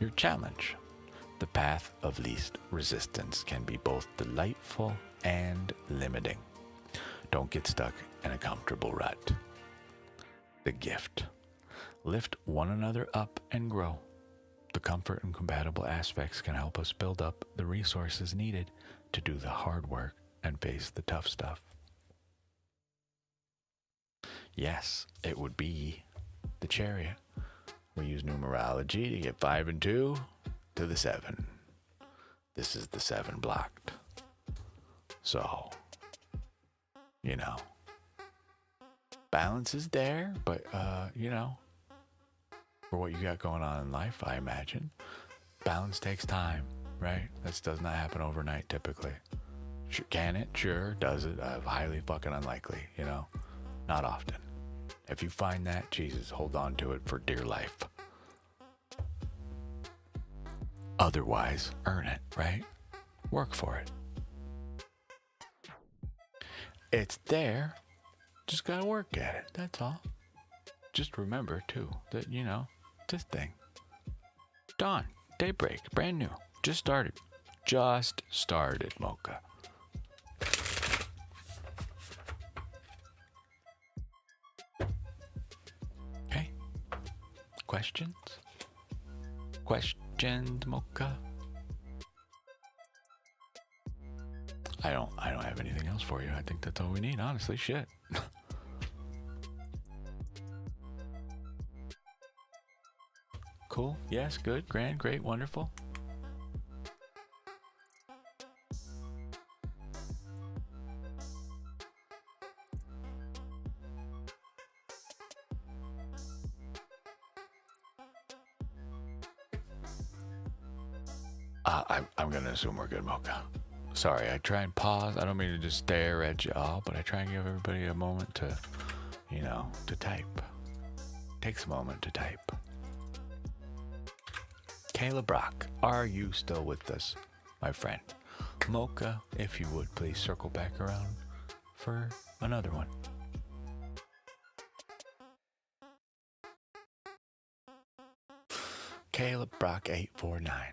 Your challenge. The path of least resistance can be both delightful and limiting. Don't get stuck in a comfortable rut. The gift. Lift one another up and grow. The comfort and compatible aspects can help us build up the resources needed to do the hard work and face the tough stuff. Yes, it would be the Chariot. We use numerology to get 5 and 2 to the 7. This is the 7 blocked. So, you know, balance is there, but, you know, for what you got going on in life, I imagine, balance takes time, right? This does not happen overnight typically. Can it? Sure. Does it? Highly fucking unlikely, you know? Not often. If you find that, Jesus, hold on to it for dear life. Otherwise, earn it, right? Work for it. It's there. Just gotta work at it. That's all. Just remember, too, that, you know, this thing. Dawn. Daybreak. Brand new. Just started. Just started, Mocha. Okay. Questions? Questions, Mocha? I don't have anything else for you. I think that's all we need, honestly. Shit. Cool. Yes. Good. Grand. Great. Wonderful. I'm going to assume we're good, Mocha. Sorry, I try and pause. I don't mean to just stare at y'all, but I try and give everybody a moment to, you know, to type. Takes a moment to type. Kayla Brock, are you still with us, my friend? Mocha, if you would, please circle back around for another one. Caleb Brock 849.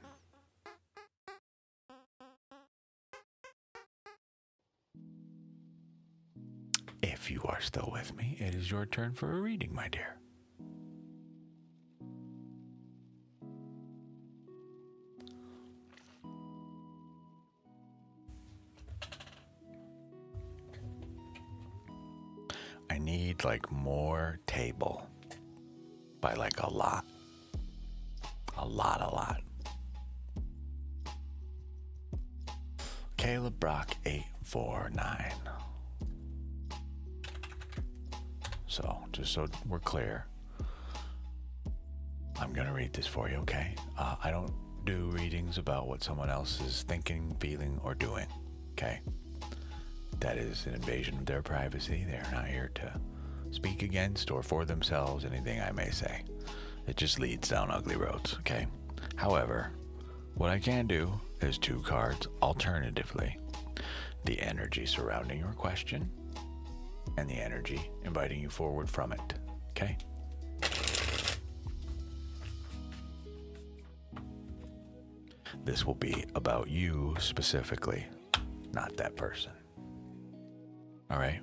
If you are still with me, it is your turn for a reading, my dear. I need like more table. by like a lot. A lot. Caleb Brock 849. So, just so we're clear, I'm going to read this for you, okay? I don't do readings about what someone else is thinking, feeling, or doing, okay? That is an invasion of their privacy. They are not here to speak against or for themselves anything I may say. It just leads down ugly roads, okay? However, what I can do is 2 cards alternatively. The energy surrounding your question and the energy inviting you forward from it, okay? This will be about you specifically, not that person. All right?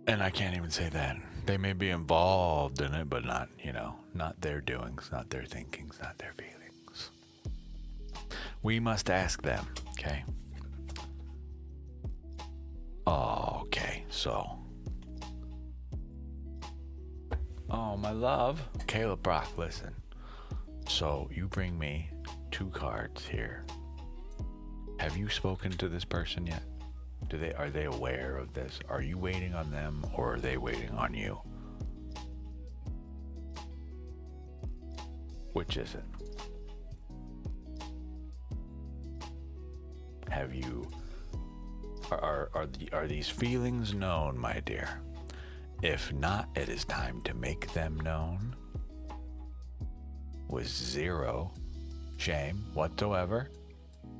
And I can't even say that. They may be involved in it, but not, not their doings, not their thinkings, not their feelings. We must ask them, okay? Okay, so. Oh, my love. Caleb Brock, listen. So you bring me 2 cards here. Have you spoken to this person yet? Are they aware of this? Are you waiting on them, or are they waiting on you? Which is it? Have you are these feelings known, my dear? If not, it is time to make them known with 0 shame whatsoever.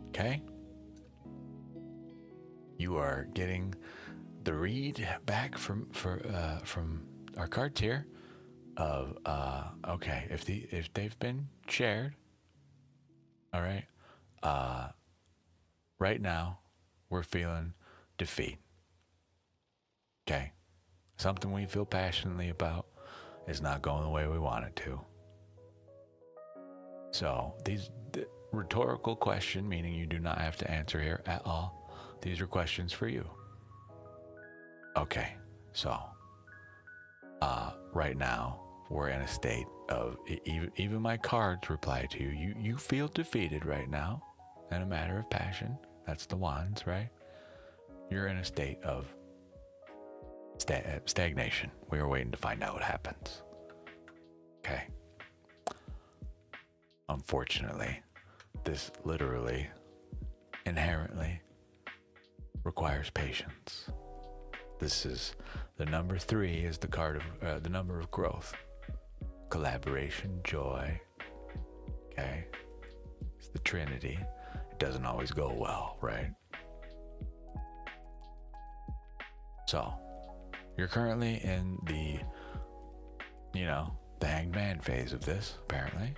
Okay? You are getting the read back from our cards here of okay, if they've been shared, all right, right now we're feeling defeat. Okay, something we feel passionately about is not going the way we want it to. So the rhetorical question, meaning you do not have to answer here at all. These are questions for you. Okay, so right now we're in a state of even my cards reply to you. You feel defeated right now in a matter of passion. That's the wands, right? You're in a state of stagnation. We are waiting to find out what happens. Okay. Unfortunately, this literally, inherently requires patience. This is the number 3 is the card of the number of growth, collaboration, joy. Okay, it's the Trinity. It doesn't always go well, right? So you're currently in the hanged man phase of this, apparently.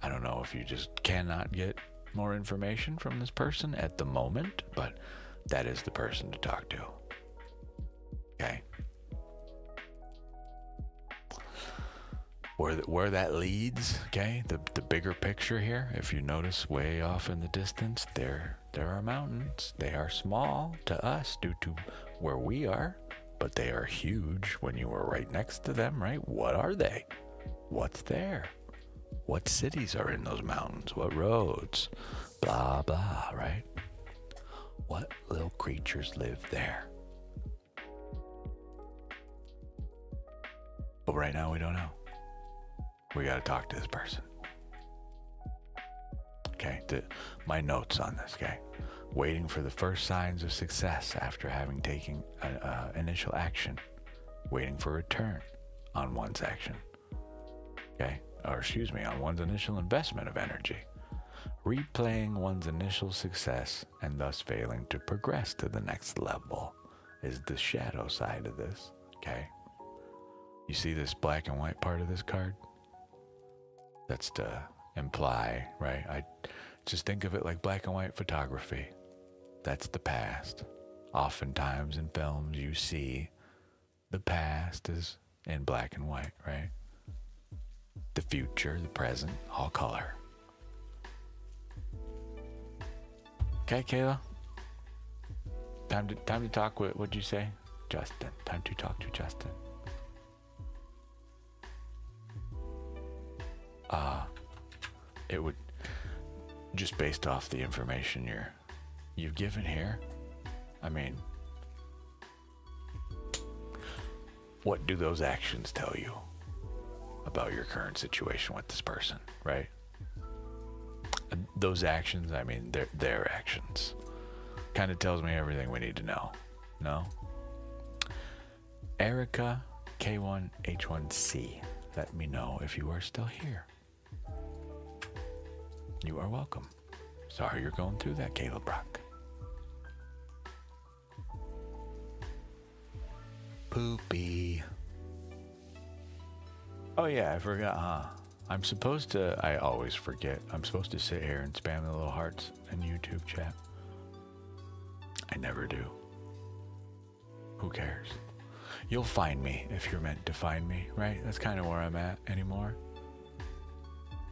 I don't know if you just cannot get more information from this person at the moment, but that is the person to talk to. Okay. Where that leads, okay, the bigger picture here, if you notice way off in the distance, there are mountains. They are small to us due to where we are, but they are huge when you are right next to them, right? What are they? What's there? What cities are in those mountains? What roads? Blah, blah, right? What little creatures live there? But right now we don't know. We got to talk to this person. Okay, my notes on this, okay? Waiting for the first signs of success after having taken initial action. Waiting for return on one's action. Okay, on one's initial investment of energy. Replaying one's initial success and thus failing to progress to the next level is the shadow side of this, okay? You see this black and white part of this card? That's to imply, right? I just think of it like black and white photography. That's the past. Oftentimes in films you see the past is in black and white, right? The future, the present, all color. Okay, Kayla? Time to talk with, what'd you say? Justin. Time to talk to Justin. It would, just based off the information you've given here, I mean, what do those actions tell you about your current situation with this person, right? Those actions, I mean, their actions. Kind of tells me everything we need to know. No? Erica K1H1C, let me know if you are still here. You are welcome. Sorry you're going through that, Caleb Brock. Poopy. Oh yeah, I forgot, huh? I'm supposed to, I always forget, I'm supposed to sit here and spam the little hearts in YouTube chat. I never do. Who cares? You'll find me if you're meant to find me, right? That's kind of where I'm at anymore.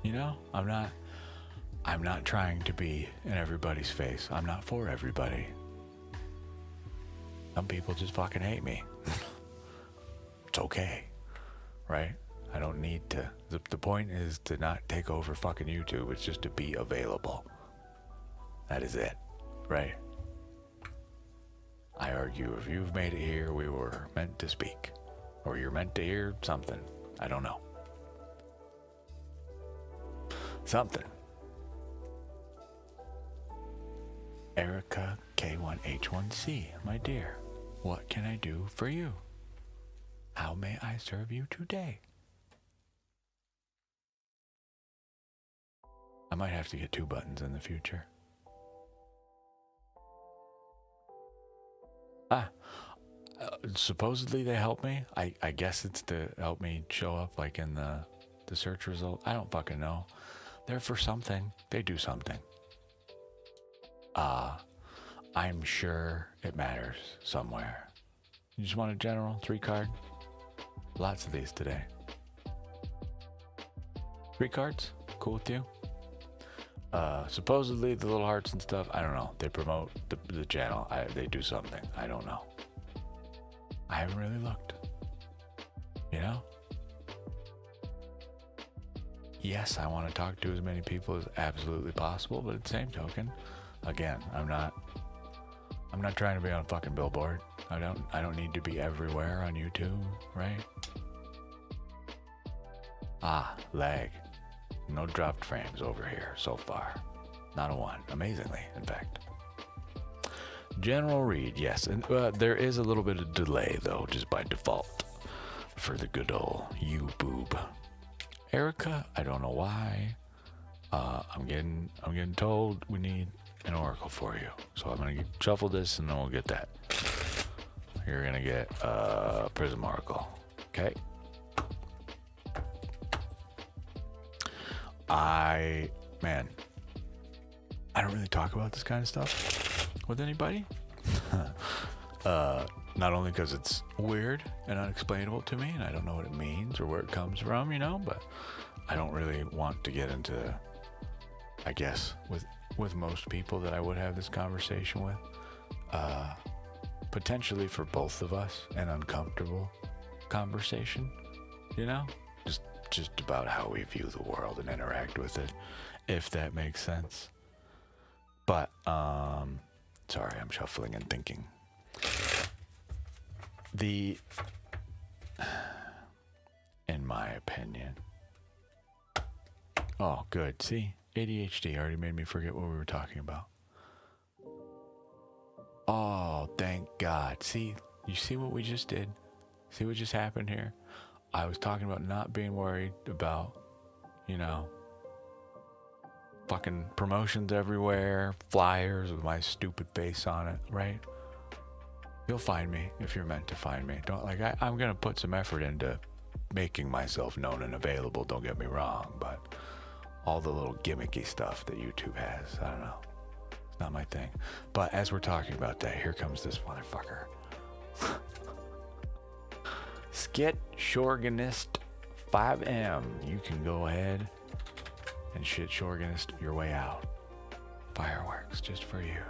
You know, I'm not trying to be in everybody's face. I'm not for everybody. Some people just fucking hate me. It's okay, right? I don't need to. The point is to not take over fucking YouTube. It's just to be available. That is it, right? I argue if you've made it here, we were meant to speak. Or you're meant to hear something. I don't know. Something. Erica K1H1C, my dear, what can I do for you? How may I serve you today? I might have to get 2 buttons in the future. Supposedly they help me. I guess it's to help me show up like in the search result. I don't fucking know. They're for something. They do something. I'm sure it matters somewhere. You just want a general 3 card? Lots of these today. 3 cards? Cool with you? Supposedly the little hearts and stuff, I don't know. They promote the channel. They do something. I don't know. I haven't really looked. You know? Yes, I want to talk to as many people as absolutely possible, but at the same token, again, I'm not trying to be on a fucking billboard. I don't need to be everywhere on YouTube, right? Lag. No dropped frames over here so far. Not a one, amazingly, in fact. General read, yes, and there is a little bit of delay though, just by default, for the good old you-boob. Erica, I don't know why. I'm getting told we need an oracle for you, so I'm gonna shuffle this and then we'll get that. You're gonna get Prism Oracle, okay? I don't really talk about this kind of stuff with anybody. Not only because it's weird and unexplainable to me and I don't know what it means or where it comes from, you know, but I don't really want to get into, I guess, with most people that I would have this conversation with, potentially for both of us, an uncomfortable conversation, you know, just about how we view the world and interact with it, if that makes sense. But sorry, I'm shuffling and thinking. In my opinion, oh good, see, ADHD already made me forget what we were talking about. Oh, thank God. See, you see what we just did? See what just happened here? I was talking about not being worried about, you know, fucking promotions everywhere, flyers with my stupid face on it, right? You'll find me if you're meant to find me. Don't like I'm gonna put some effort into making myself known and available, don't get me wrong, but all the little gimmicky stuff that YouTube has, I don't know. It's not my thing. But as we're talking about that, here comes this motherfucker. Skit Shorganist 5M. You can go ahead and shit Shorganist your way out. Fireworks just for you.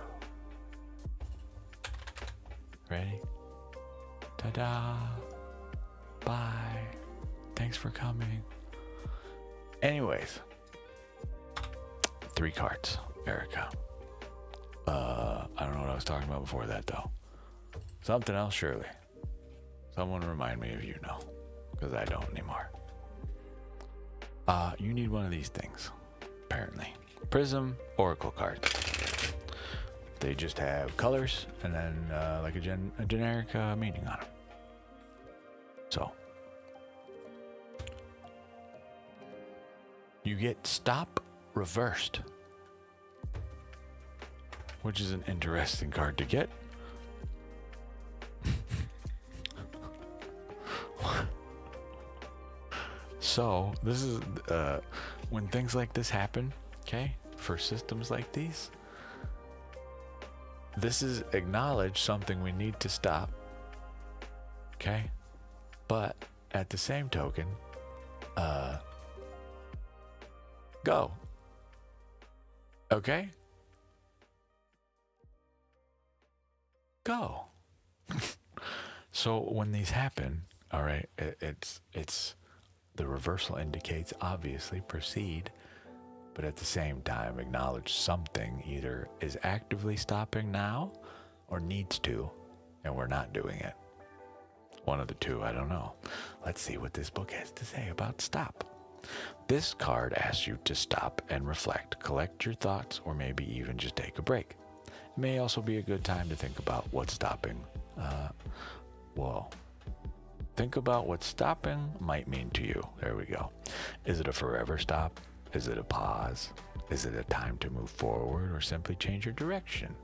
Ready? Ta-da! Bye. Thanks for coming. Anyways, 3 cards, Erica. I don't know what I was talking about before that, though. Something else, surely. Someone remind me if you know, because I don't anymore. You need one of these things, apparently. Prism Oracle card. They just have colors and then like a generic meaning on them. So you get stop reversed, which is an interesting card to get. So this is when things like this happen, okay, for systems like these, this is acknowledge something we need to stop, okay, but at the same token, go, okay, go. So when these happen, all right, it's the reversal indicates obviously proceed, but at the same time acknowledge something either is actively stopping now or needs to, and we're not doing it. One of the two, I don't know. Let's see what this book has to say about stop. This card asks you to stop and reflect, collect your thoughts, or maybe even just take a break. It may also be a good time to think about what's stopping. Think about what stopping might mean to you. There we go. Is it a forever stop? Is it a pause? Is it a time to move forward or simply change your direction?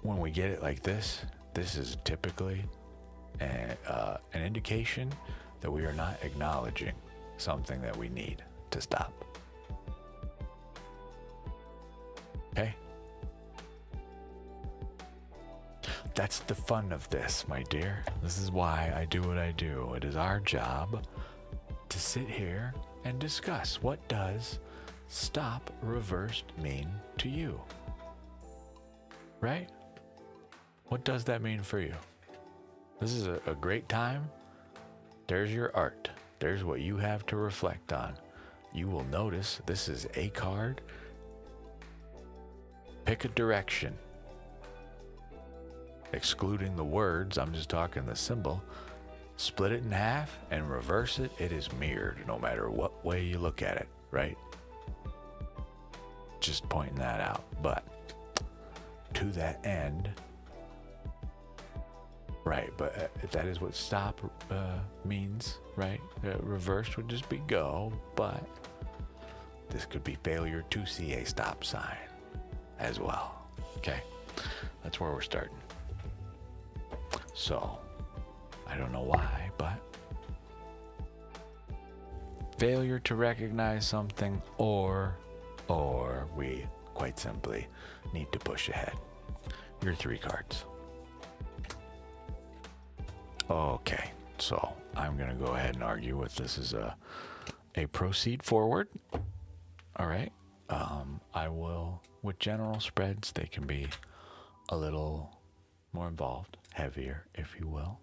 When we get it like this is typically an indication that we are not acknowledging something that we need to stop. Okay? That's the fun of this, my dear. This is why I do what I do. It is our job to sit here and discuss what does stop reversed mean to you. Right? What does that mean for you? This is a great time. There's your art. There's what you have to reflect on. You will notice this is a card. Pick a direction. Excluding the words, I'm just talking the symbol. Split it in half and reverse it. It is mirrored no matter what way you look at it, right? Just pointing that out. But to that end, right, but that is what stop means, right? Reverse would just be go, but this could be failure to see a stop sign as well. Okay, that's where we're starting. So, I don't know why, but failure to recognize something, or we quite simply need to push ahead. Your 3 cards. Okay, so I'm gonna go ahead and argue with this as a proceed forward. All right, I will, with general spreads, they can be a little more involved, heavier, if you will.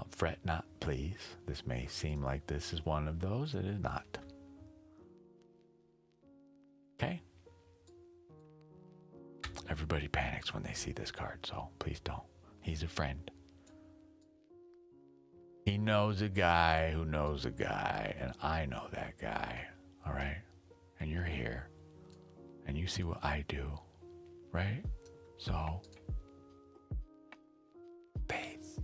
Fret not, please. This may seem like this is one of those. It is not. Okay? Everybody panics when they see this card, so please don't. He's a friend. He knows a guy who knows a guy, and I know that guy, all right? And you're here, and you see what I do, right? So, faith.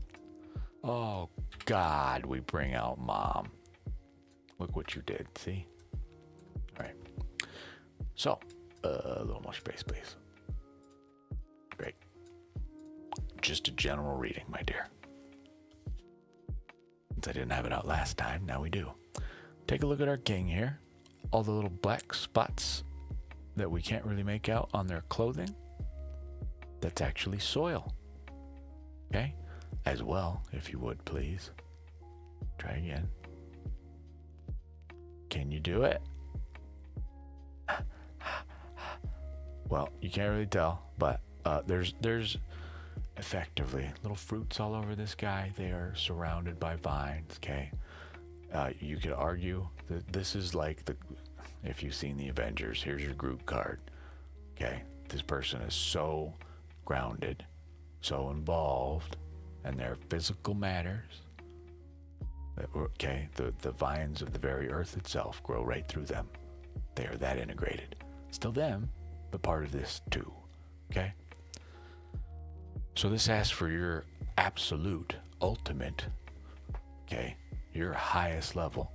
Oh, God, we bring out Mom. Look what you did, see? All right. So, a little more space, please. Great. Just a general reading, my dear. Since I didn't have it out last time, now we do. Take a look at our king here. All the little black spots that we can't really make out on their clothing. That's actually soil. Okay? As well, if you would, please. Try again. Can you do it? Well, you can't really tell, but There's effectively little fruits all over this guy. They are surrounded by vines. Okay, you could argue that this is like if you've seen the Avengers, here's your Groot card. Okay, this person is so grounded, so involved in their physical matters. Okay, the vines of the very earth itself grow right through them. They are that integrated. Still them, but part of this too. Okay? So this asks for your absolute, ultimate, okay, your highest level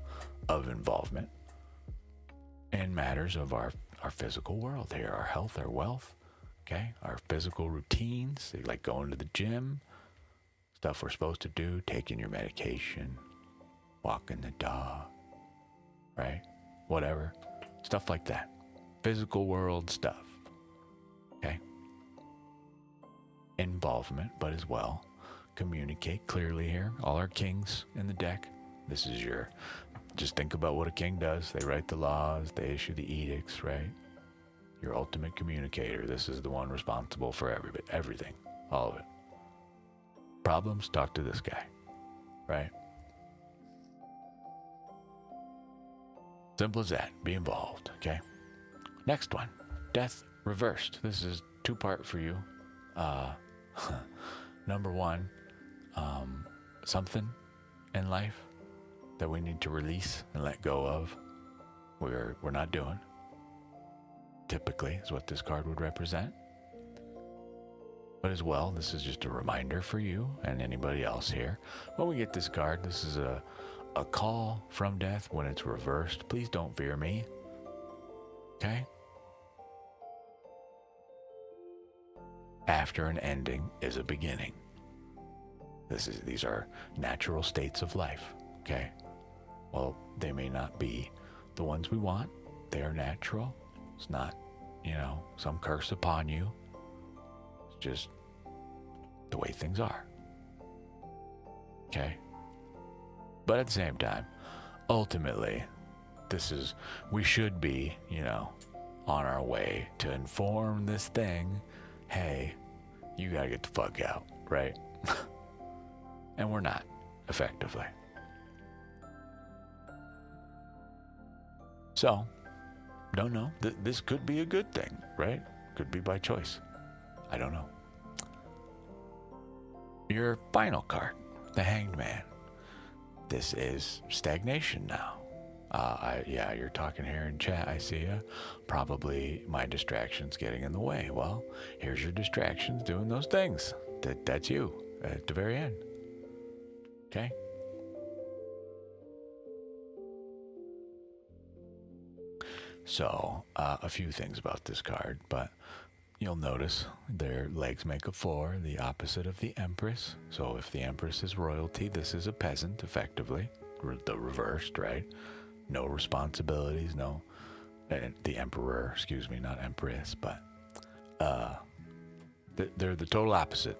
of involvement in matters of our physical world here, our health, our wealth, okay, our physical routines, like going to the gym, stuff we're supposed to do, taking your medication, walking the dog, right? Whatever. Stuff like that. Physical world stuff. Okay? Involvement, but as well, communicate clearly here. All our kings in the deck. This is just think about what a king does. They write the laws, they issue the edicts, right? Your ultimate communicator. This is the one responsible for everything. All of it. Problems, talk to this guy, right? Simple as that. Be involved, okay? Next one, death reversed. This is two-part for you. Number one, something in life that we need to release and let go of. We're not doing. Typically is what this card would represent. But as well, this is just a reminder for you and anybody else here. When we get this card, this is a call from death when it's reversed. Please don't fear me. Okay? After an ending is a beginning. These are natural states of life. Okay? Well, they may not be the ones we want. They are natural. It's not, some curse upon you. It's just the way things are. Okay? But at the same time, ultimately, we should be, on our way to inform this thing, hey, you gotta get the fuck out, right? And we're not, effectively. So, don't know. This could be a good thing, right? Could be by choice. I don't know. Your final card, the Hanged Man. This is stagnation now. You're talking here in chat. I see ya. Probably my distraction's getting in the way. Well, here's your distractions doing those things. That's you at the very end. Okay? So, a few things about this card, but you'll notice their legs make a four, the opposite of the Empress. So if the Empress is royalty, this is a peasant, effectively. The reversed, right? No responsibilities, no... the Emperor, excuse me, not Empress, but... they're the total opposite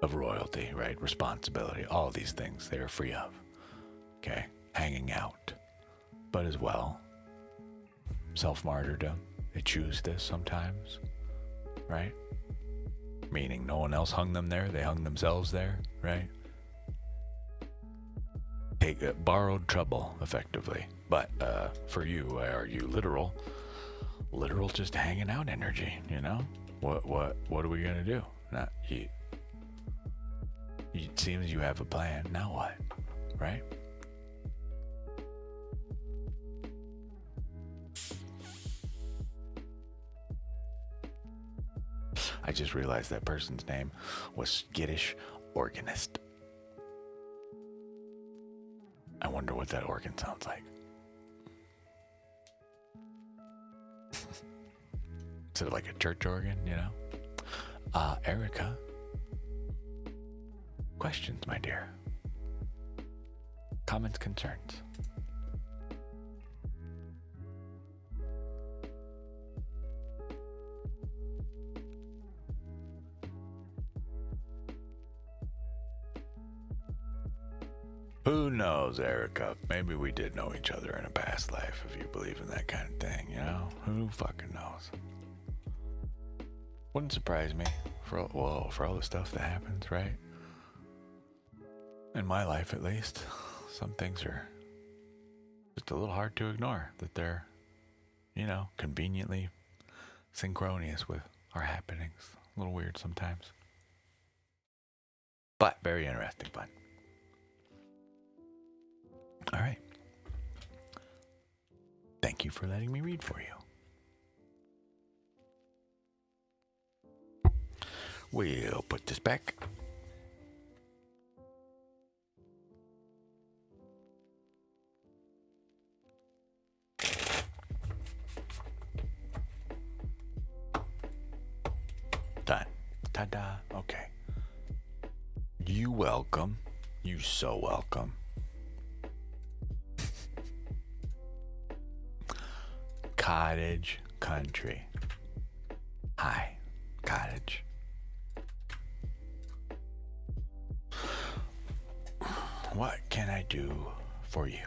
of royalty, right? Responsibility, all of these things they are free of. Okay? Hanging out. But as well, self-martyrdom. They choose this sometimes, right? Meaning no one else hung them there, they hung themselves there, right? Take borrowed trouble, effectively. But for you, I argue literal just hanging out energy, What are we gonna do? Not you. It seems you have a plan. Now what? Right? I just realized that person's name was Skittish Organist. I wonder what that organ sounds like. Is it like a church organ, Erica. Questions, my dear. Comments, concerns. Who knows, Erica? Maybe we did know each other in a past life, if you believe in that kind of thing, Who fucking knows? Wouldn't surprise me for all the stuff that happens, right? In my life, at least, some things are just a little hard to ignore. That they're, conveniently synchronous with our happenings. A little weird sometimes, but very interesting fun. All right. Thank you for letting me read for you. We'll put this back. Done. Ta-da. Okay. You welcome. You so welcome. Cottage country. Hi, cottage. What can I do for you?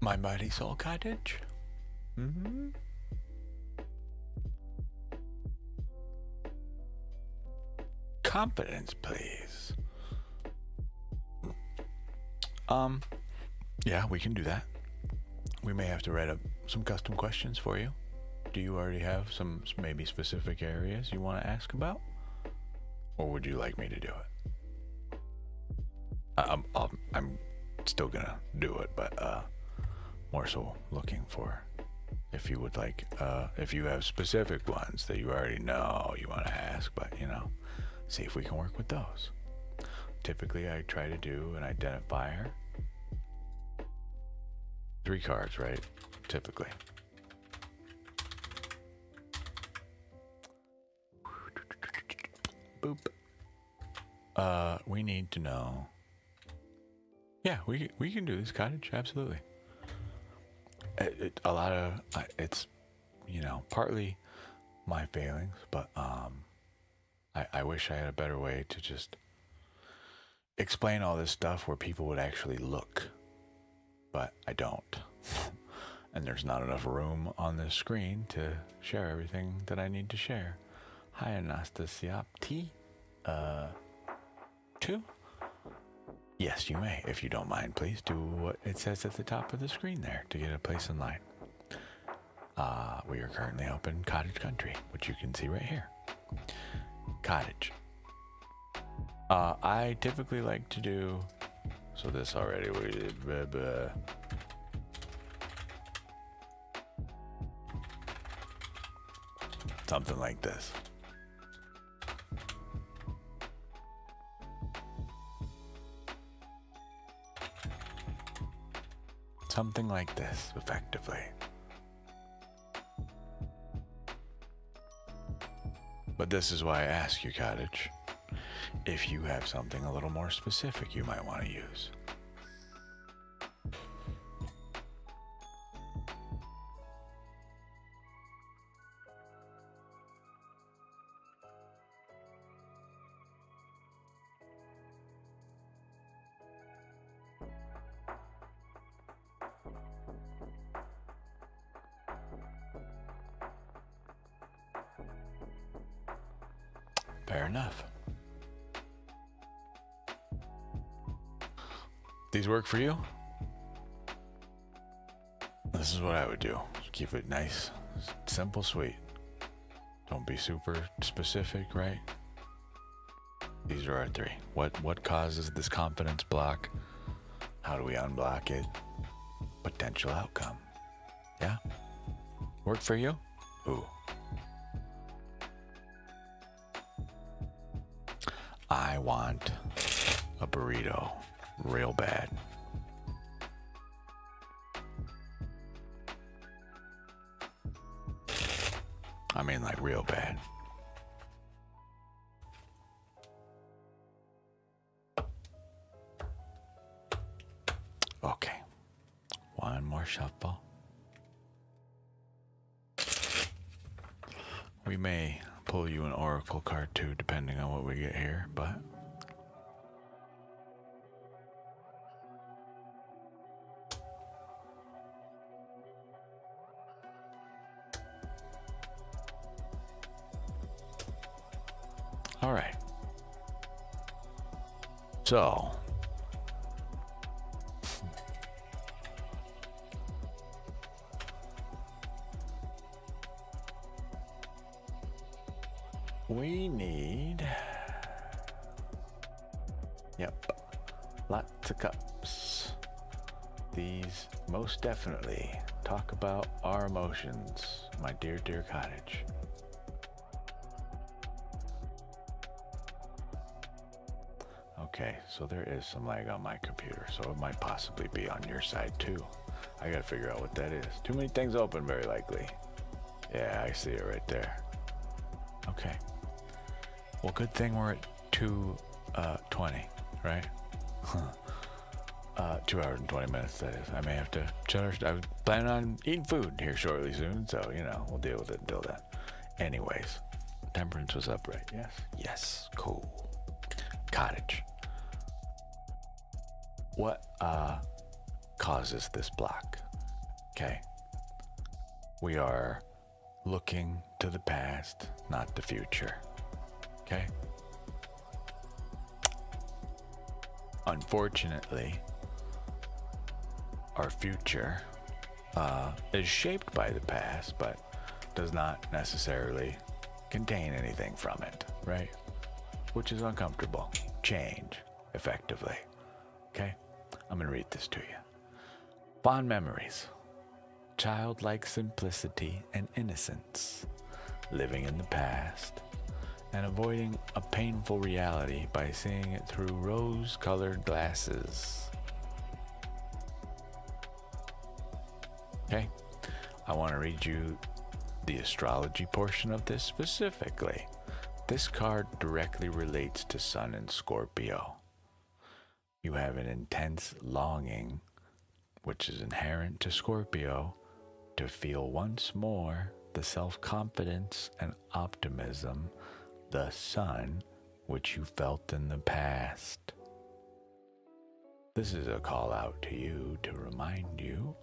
My mighty soul cottage? Mm-hmm. Confidence, please. Yeah, we can do that. We may have to write up some custom questions for you. Do you already have some maybe specific areas you want to ask about? Or would you like me to do it? I'm still gonna do it, but more so looking for if you would like, if you have specific ones that you already know you want to ask, but see if we can work with those. Typically, I try to do an identifier. 3 cards, right? Typically. Boop. We need to know. Yeah, we can do this cottage, absolutely. A lot of it's, partly my failings, but I wish I had a better way to just explain all this stuff where people would actually look, but I don't. And there's not enough room on this screen to share everything that I need to share. Hi, Anastasia. T? 2? Yes, you may. If you don't mind, please do what it says at the top of the screen there to get a place in line. We are currently up in Cottage Country, which you can see right here. Cottage. I typically like to do, so this already we did, something like this. Something like this, effectively. But this is why I ask you, Cottage, if you have something a little more specific you might want to use. Fair enough. These work for you? This is what I would do. Keep it nice, simple, sweet. Don't be super specific, right? These are our 3. What causes this confidence block? How do we unblock it? Potential outcome. Yeah? Work for you? Ooh. I want a burrito real bad. I mean, like real bad. Okay. One more shuffle. We may pull you an oracle card too, depending on what we get here, but All right. So, we need, lots of cups. These most definitely talk about our emotions, my dear, dear cottage. Okay, so there is some lag on my computer, so it might possibly be on your side too. I gotta figure out what that is. Too many things open, very likely. Yeah, I see it right there. Okay. Well, good thing we're at 2:20, right? 2 hours and 20 minutes, that is. I may have to shut our... I was planning on eating food here shortly soon, so, you know, we'll deal with it until then. Anyways, temperance was up, right? Yes? Yes, cool. Cottage. What causes this block? Okay. We are looking to the past, not the future. Okay? Unfortunately, our future is shaped by the past, but does not necessarily contain anything from it, right? Which is uncomfortable. Change, effectively. Okay? I'm going to read this to you. Fond memories. Childlike simplicity and innocence. Living in the past. And avoiding a painful reality by seeing it through rose-colored glasses. Okay? I want to read you the astrology portion of this specifically. This card directly relates to Sun and Scorpio. You have an intense longing, which is inherent to Scorpio, to feel once more the self-confidence and optimism, the Sun, which you felt in the past. This is a call out to you to remind you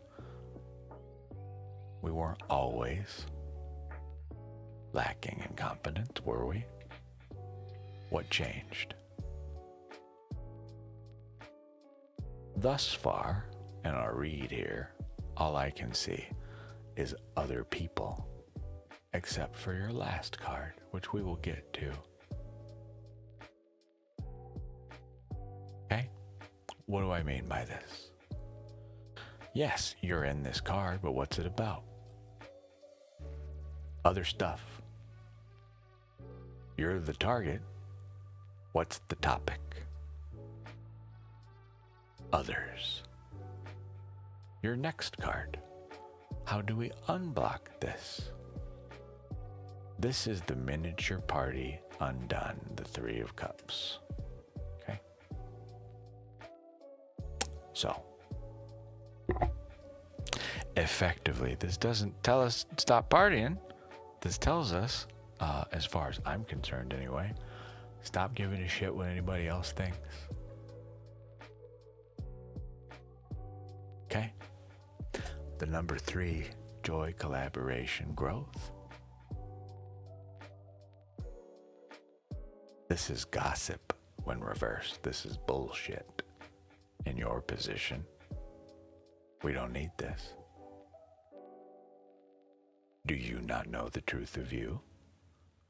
we weren't always lacking in confidence, were we? What changed? Thus far, in our read here, all I can see is other people, except for your last card, which we will get to. Okay? What do I mean by this? Yes, you're in this card, but what's it about? Other stuff. You're the target. What's the topic? Others. Your next card. How do we unblock this? This is the miniature party undone, the Three of Cups. Okay? So, effectively, this doesn't tell us stop partying. This tells us, as far as I'm concerned anyway, stop giving a shit what anybody else thinks. Okay? The number 3, joy, collaboration, growth. This is gossip when reversed. This is bullshit in your position. We don't need this. Do you not know the truth of you?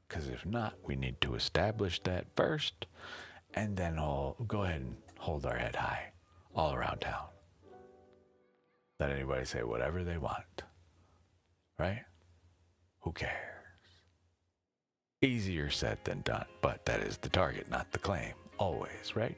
Because if not, we need to establish that first, and then I'll go ahead and hold our head high all around town. Let anybody say whatever they want, right? Who cares? Easier said than done, but that is the target, not the claim, always, right?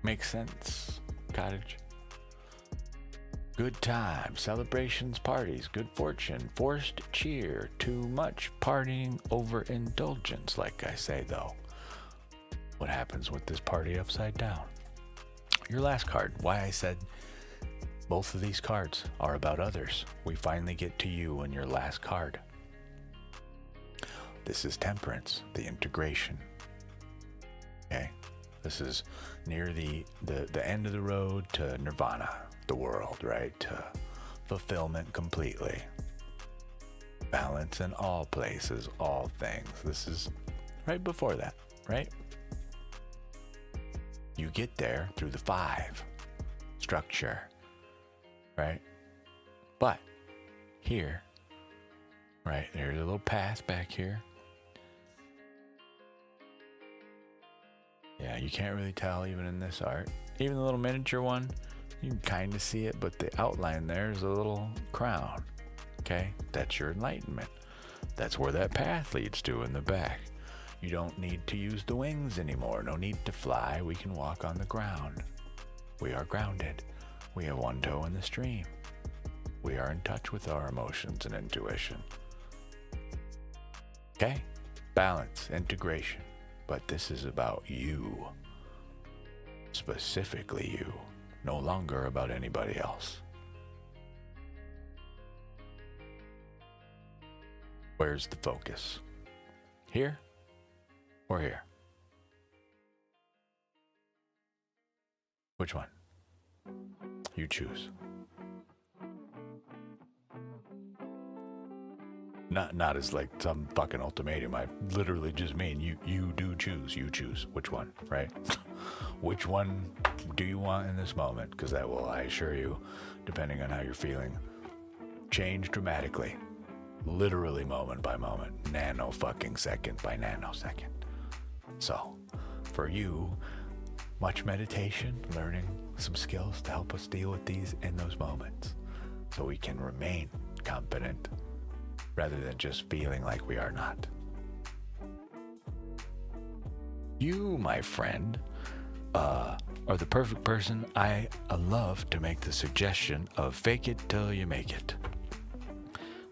Makes sense, cottage? Good time, celebrations, parties, good fortune, forced cheer, too much partying, overindulgence, like I say though. What happens with this party upside down? Your last card, why I said both of these cards are about others. We finally get to you in your last card. This is temperance, the integration. Okay? This is near the end of the road to nirvana, the world, right? To fulfillment completely. Balance in all places, all things. This is right before that, right? You get there through the 5 structure, right? But here, right, there's a little path back here. Yeah, you can't really tell even in this art. Even the little miniature one, you can kind of see it, but the outline there is a little crown. Okay, that's your enlightenment. That's where that path leads to in the back. You don't need to use the wings anymore. No need to fly. We can walk on the ground. We are grounded. We have one toe in the stream. We are in touch with our emotions and intuition. Okay? Balance, integration. But this is about you. Specifically you. No longer about anybody else. Where's the focus? Here or here? Which one? You choose. Not as like some fucking ultimatum. I literally just mean you do choose. You choose which one, right? Which one do you want in this moment? Because that will, I assure you, depending on how you're feeling, change dramatically. Literally moment by moment, nano fucking second by nanosecond. So, for you, much meditation, learning some skills to help us deal with these in those moments, so we can remain confident rather than just feeling like we are not. You, my friend, are the perfect person. I love to make the suggestion of fake it till you make it.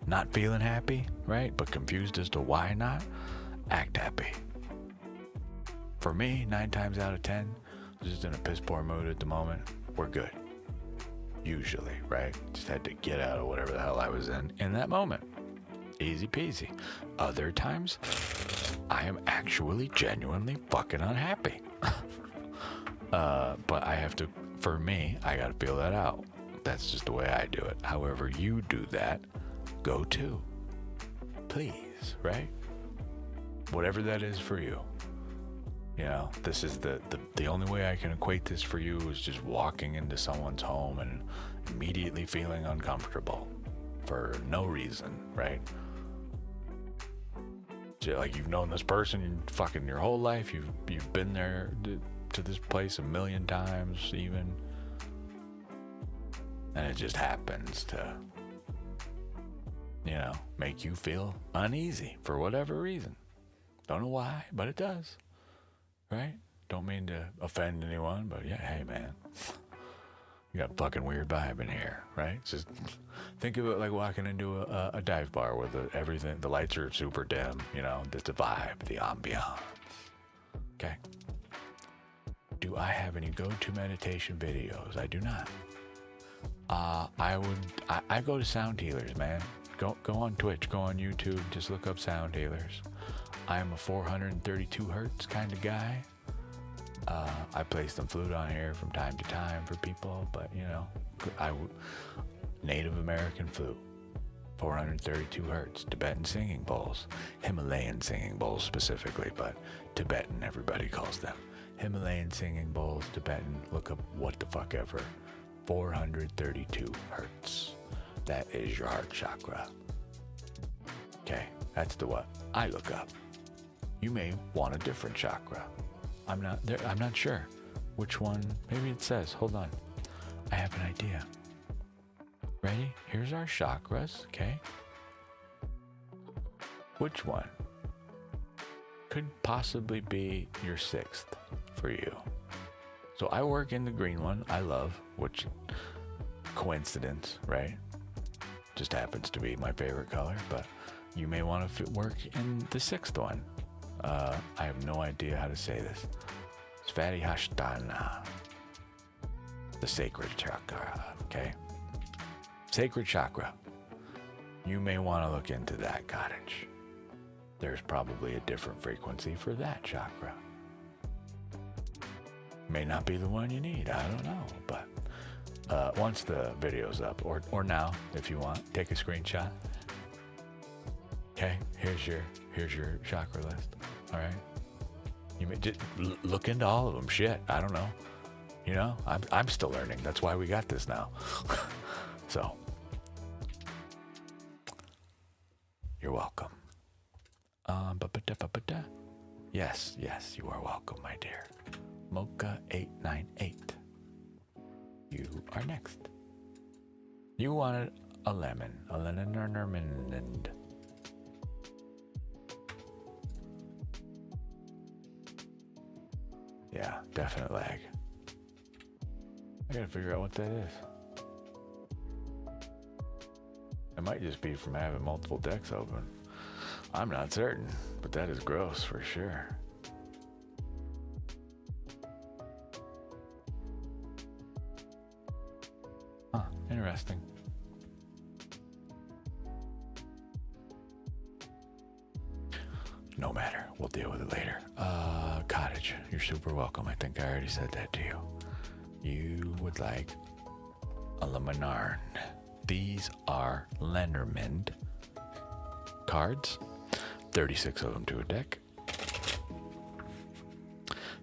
Not feeling happy, right? But confused as to why not? Act happy. For me, 9 times out of 10, just in a piss poor mood at the moment, we're good. Usually, right? Just had to get out of whatever the hell I was in that moment. Easy peasy. Other times, I am actually genuinely fucking unhappy. But I have to, for me, I gotta feel that out. That's just the way I do it. However you do that, go to. Please, right? Whatever that is for you. You know, this is the only way I can equate this for you is just walking into someone's home and immediately feeling uncomfortable for no reason, right? Like you've known this person fucking your whole life. You've been there to this place 1,000,000 times even. And it just happens to, you know, make you feel uneasy for whatever reason. Don't know why, but it does. Right? Don't mean to offend anyone, but yeah, hey man, you got a fucking weird vibe in here, right? Just think of it like walking into a dive bar where everything, the lights are super dim, you know, the vibe, the ambiance. Okay. Do I have any go-to meditation videos? I do not. I go to sound healers, man. Go on Twitch, go on YouTube, just look up sound healers. I am a 432 hertz kind of guy. I play some flute on here from time to time for people, but you know, Native American flute, 432 hertz, Tibetan singing bowls, Himalayan singing bowls specifically, but Tibetan everybody calls them. Himalayan singing bowls, Tibetan, look up what the fuck ever. 432 hertz. That is your heart chakra. Okay, that's the what I look up. You may want a different chakra. I'm not sure which one. Maybe it says, hold on. I have an idea. Ready? Here's our chakras, okay? Which one could possibly be your 6th for you? So I work in the green one, I love, which coincidence, right? Just happens to be my favorite color, but you may want to work in the 6th one. I have no idea how to say this. Svadhisthana. The sacred chakra, okay? Sacred chakra. You may want to look into that cottage. There's probably a different frequency for that chakra. May not be the one you need. I don't know, but once the video's up, or now, if you want, take a screenshot. Okay, here's your chakra list. All right, you may just look into all of them. Shit, I don't know. You know, I'm still learning. That's why we got this now. So, you're welcome. Yes, you are welcome, my dear. Mocha 898. You are next. You wanted a Lenormand. Yeah, definite lag. I gotta figure out what that is. It might just be from having multiple decks open. I'm not certain, but that is gross for sure. Huh, interesting. No matter, we'll deal with it later. Cottage, you're super welcome. I think I already said that to you. You would like a Lenormand. These are Lenormand cards. 36 of them to a deck.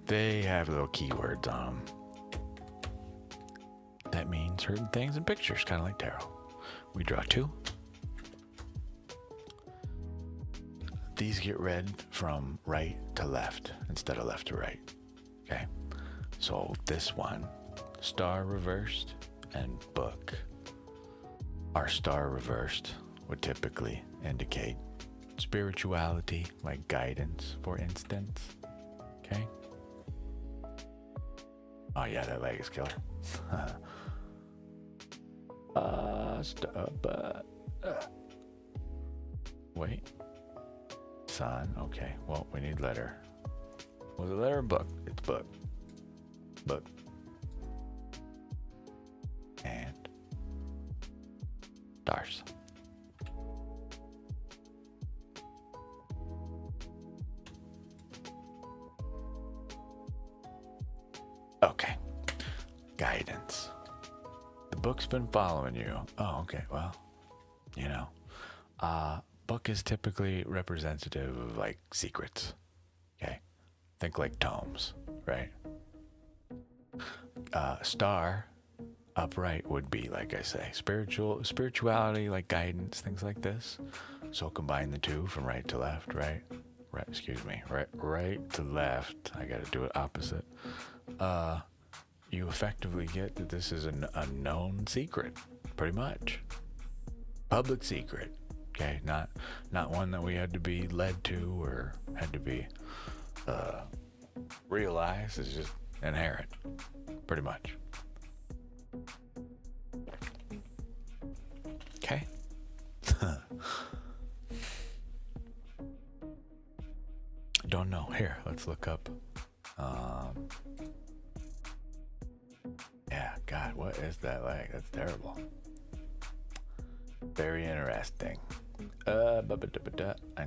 They have little keywords on them. That means certain things and pictures, kind of like tarot. We draw 2. These get read from right to left instead of left to right. Okay, so this one, star reversed and book. Our star reversed would typically indicate spirituality, like guidance, for instance. Okay. Oh yeah, that leg is killer. Wait. Sun. Okay. Well, we need letter. Was it letter or book? It's book. Book. And stars. Okay. Guidance. The book's been following you. Oh, okay. Well, you know, book is typically representative of like secrets. Okay. Think like tomes, right? Star upright would be, like I say, spirituality, like guidance, things like this. So combine the two from right to left, right, excuse me, right to left. I got to do it opposite. You effectively get that this is a known secret, pretty much. Public secret, okay? Not one that we had to be led to or had to be realized. It's just inherent, pretty much. Okay. Don't know. Here, let's look up. Yeah, God, what is that like? That's terrible. Very interesting. I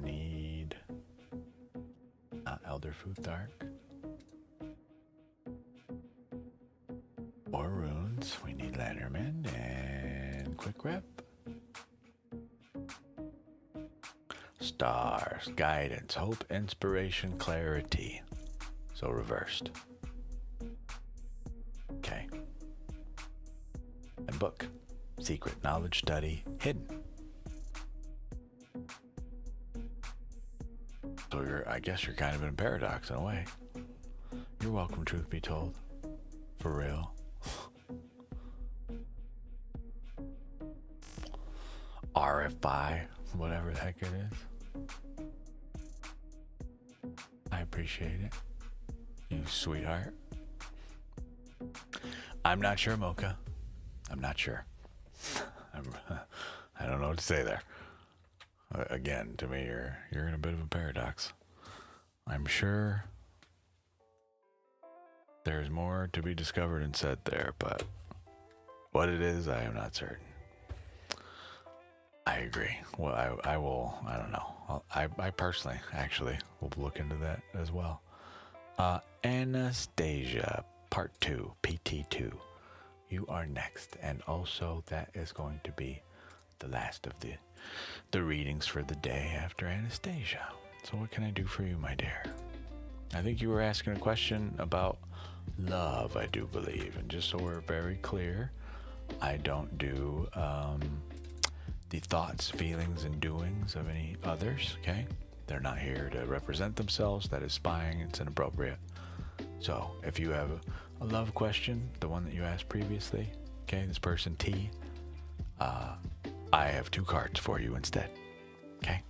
need Elder Futhark. Or runes. We need Lenormand and Quick Rep. Stars, guidance, hope, inspiration, clarity. So reversed. Okay. And book. Secret, knowledge, study, hidden. So I guess you're kind of in a paradox in a way. You're welcome, truth be told. For real. RFI, whatever the heck it is. I appreciate it. You sweetheart. I'm not sure, Mocha. I'm not sure. I don't know what to say there. Again, to me, you're in a bit of a paradox. I'm sure there's more to be discovered and said there, but what it is, I am not certain. I agree. Well, I will, I don't know. I personally, actually, will look into that as well. Anastasia, part 2, PT2. You are next, and also that is going to be the last of the readings for the day after Anastasia. So what can I do for you, my dear? I think you were asking a question about love, I do believe. And just so we're very clear, I don't do the thoughts, feelings, and doings of any others, okay? They're not here to represent themselves. That is spying. It's inappropriate. So if you have a love question, the one that you asked previously, okay, this person T, I have 2 cards for you instead, okay?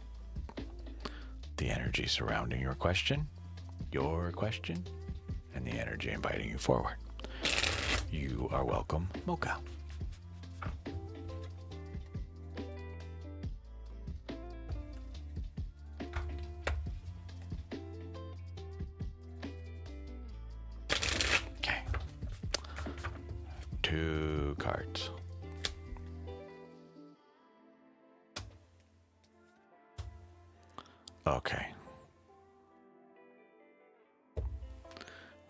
The energy surrounding your question, and the energy inviting you forward. You are welcome, Mocha. Okay. 2 cards. Okay.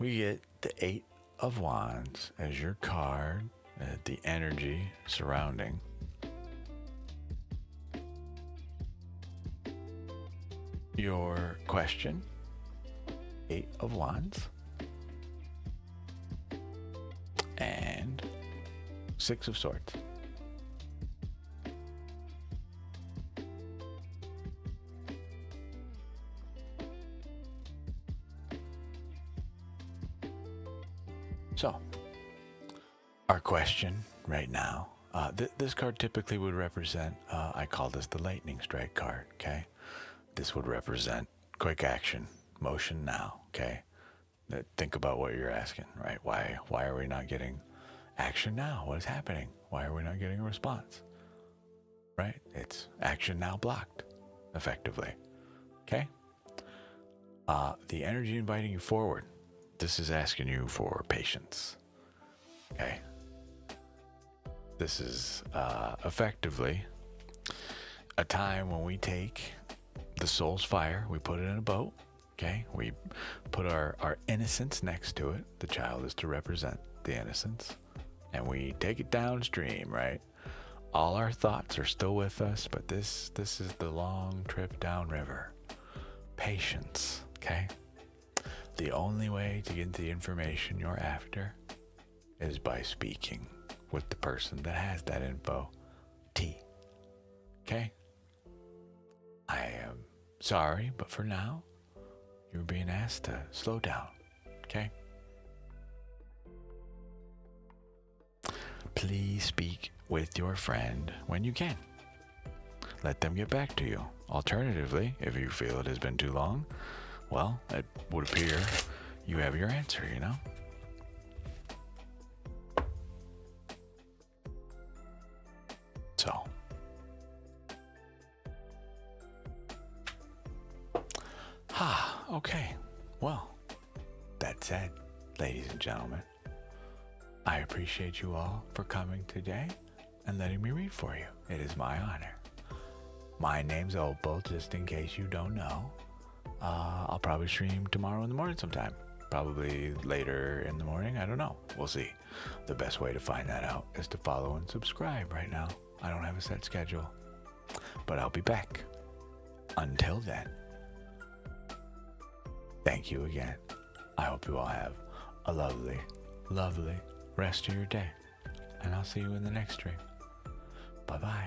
We get the 8 of Wands as your card, the energy surrounding your question. 8 of Wands. And 6 of Swords. So, our question right now, this card typically would represent, I call this the lightning strike card, okay? This would represent quick action, motion now, okay? Think about what you're asking, right? Why are we not getting action now? What is happening? Why are we not getting a response? Right? It's action now blocked, effectively, okay? The energy inviting you forward. This is asking you for patience, okay? This is effectively a time when we take the soul's fire, we put it in a boat, okay? We put our innocence next to it. The child is to represent the innocence. And we take it downstream, right? All our thoughts are still with us, but this is the long trip downriver. Patience, okay? The only way to get the information you're after is by speaking with the person that has that info. T. Okay? I am sorry, but for now, you're being asked to slow down. Okay? Please speak with your friend when you can. Let them get back to you. Alternatively, if you feel it has been too long, well, it would appear you have your answer, you know? So. Okay. Well, that said, ladies and gentlemen, I appreciate you all for coming today and letting me read for you. It is my honor. My name's Opal, just in case you don't know. I'll probably stream tomorrow in the morning sometime. Probably later in the morning. I don't know. We'll see. The best way to find that out is to follow and subscribe right now. I don't have a set schedule. But I'll be back. Until then, thank you again. I hope you all have a lovely, lovely rest of your day. And I'll see you in the next stream. Bye-bye.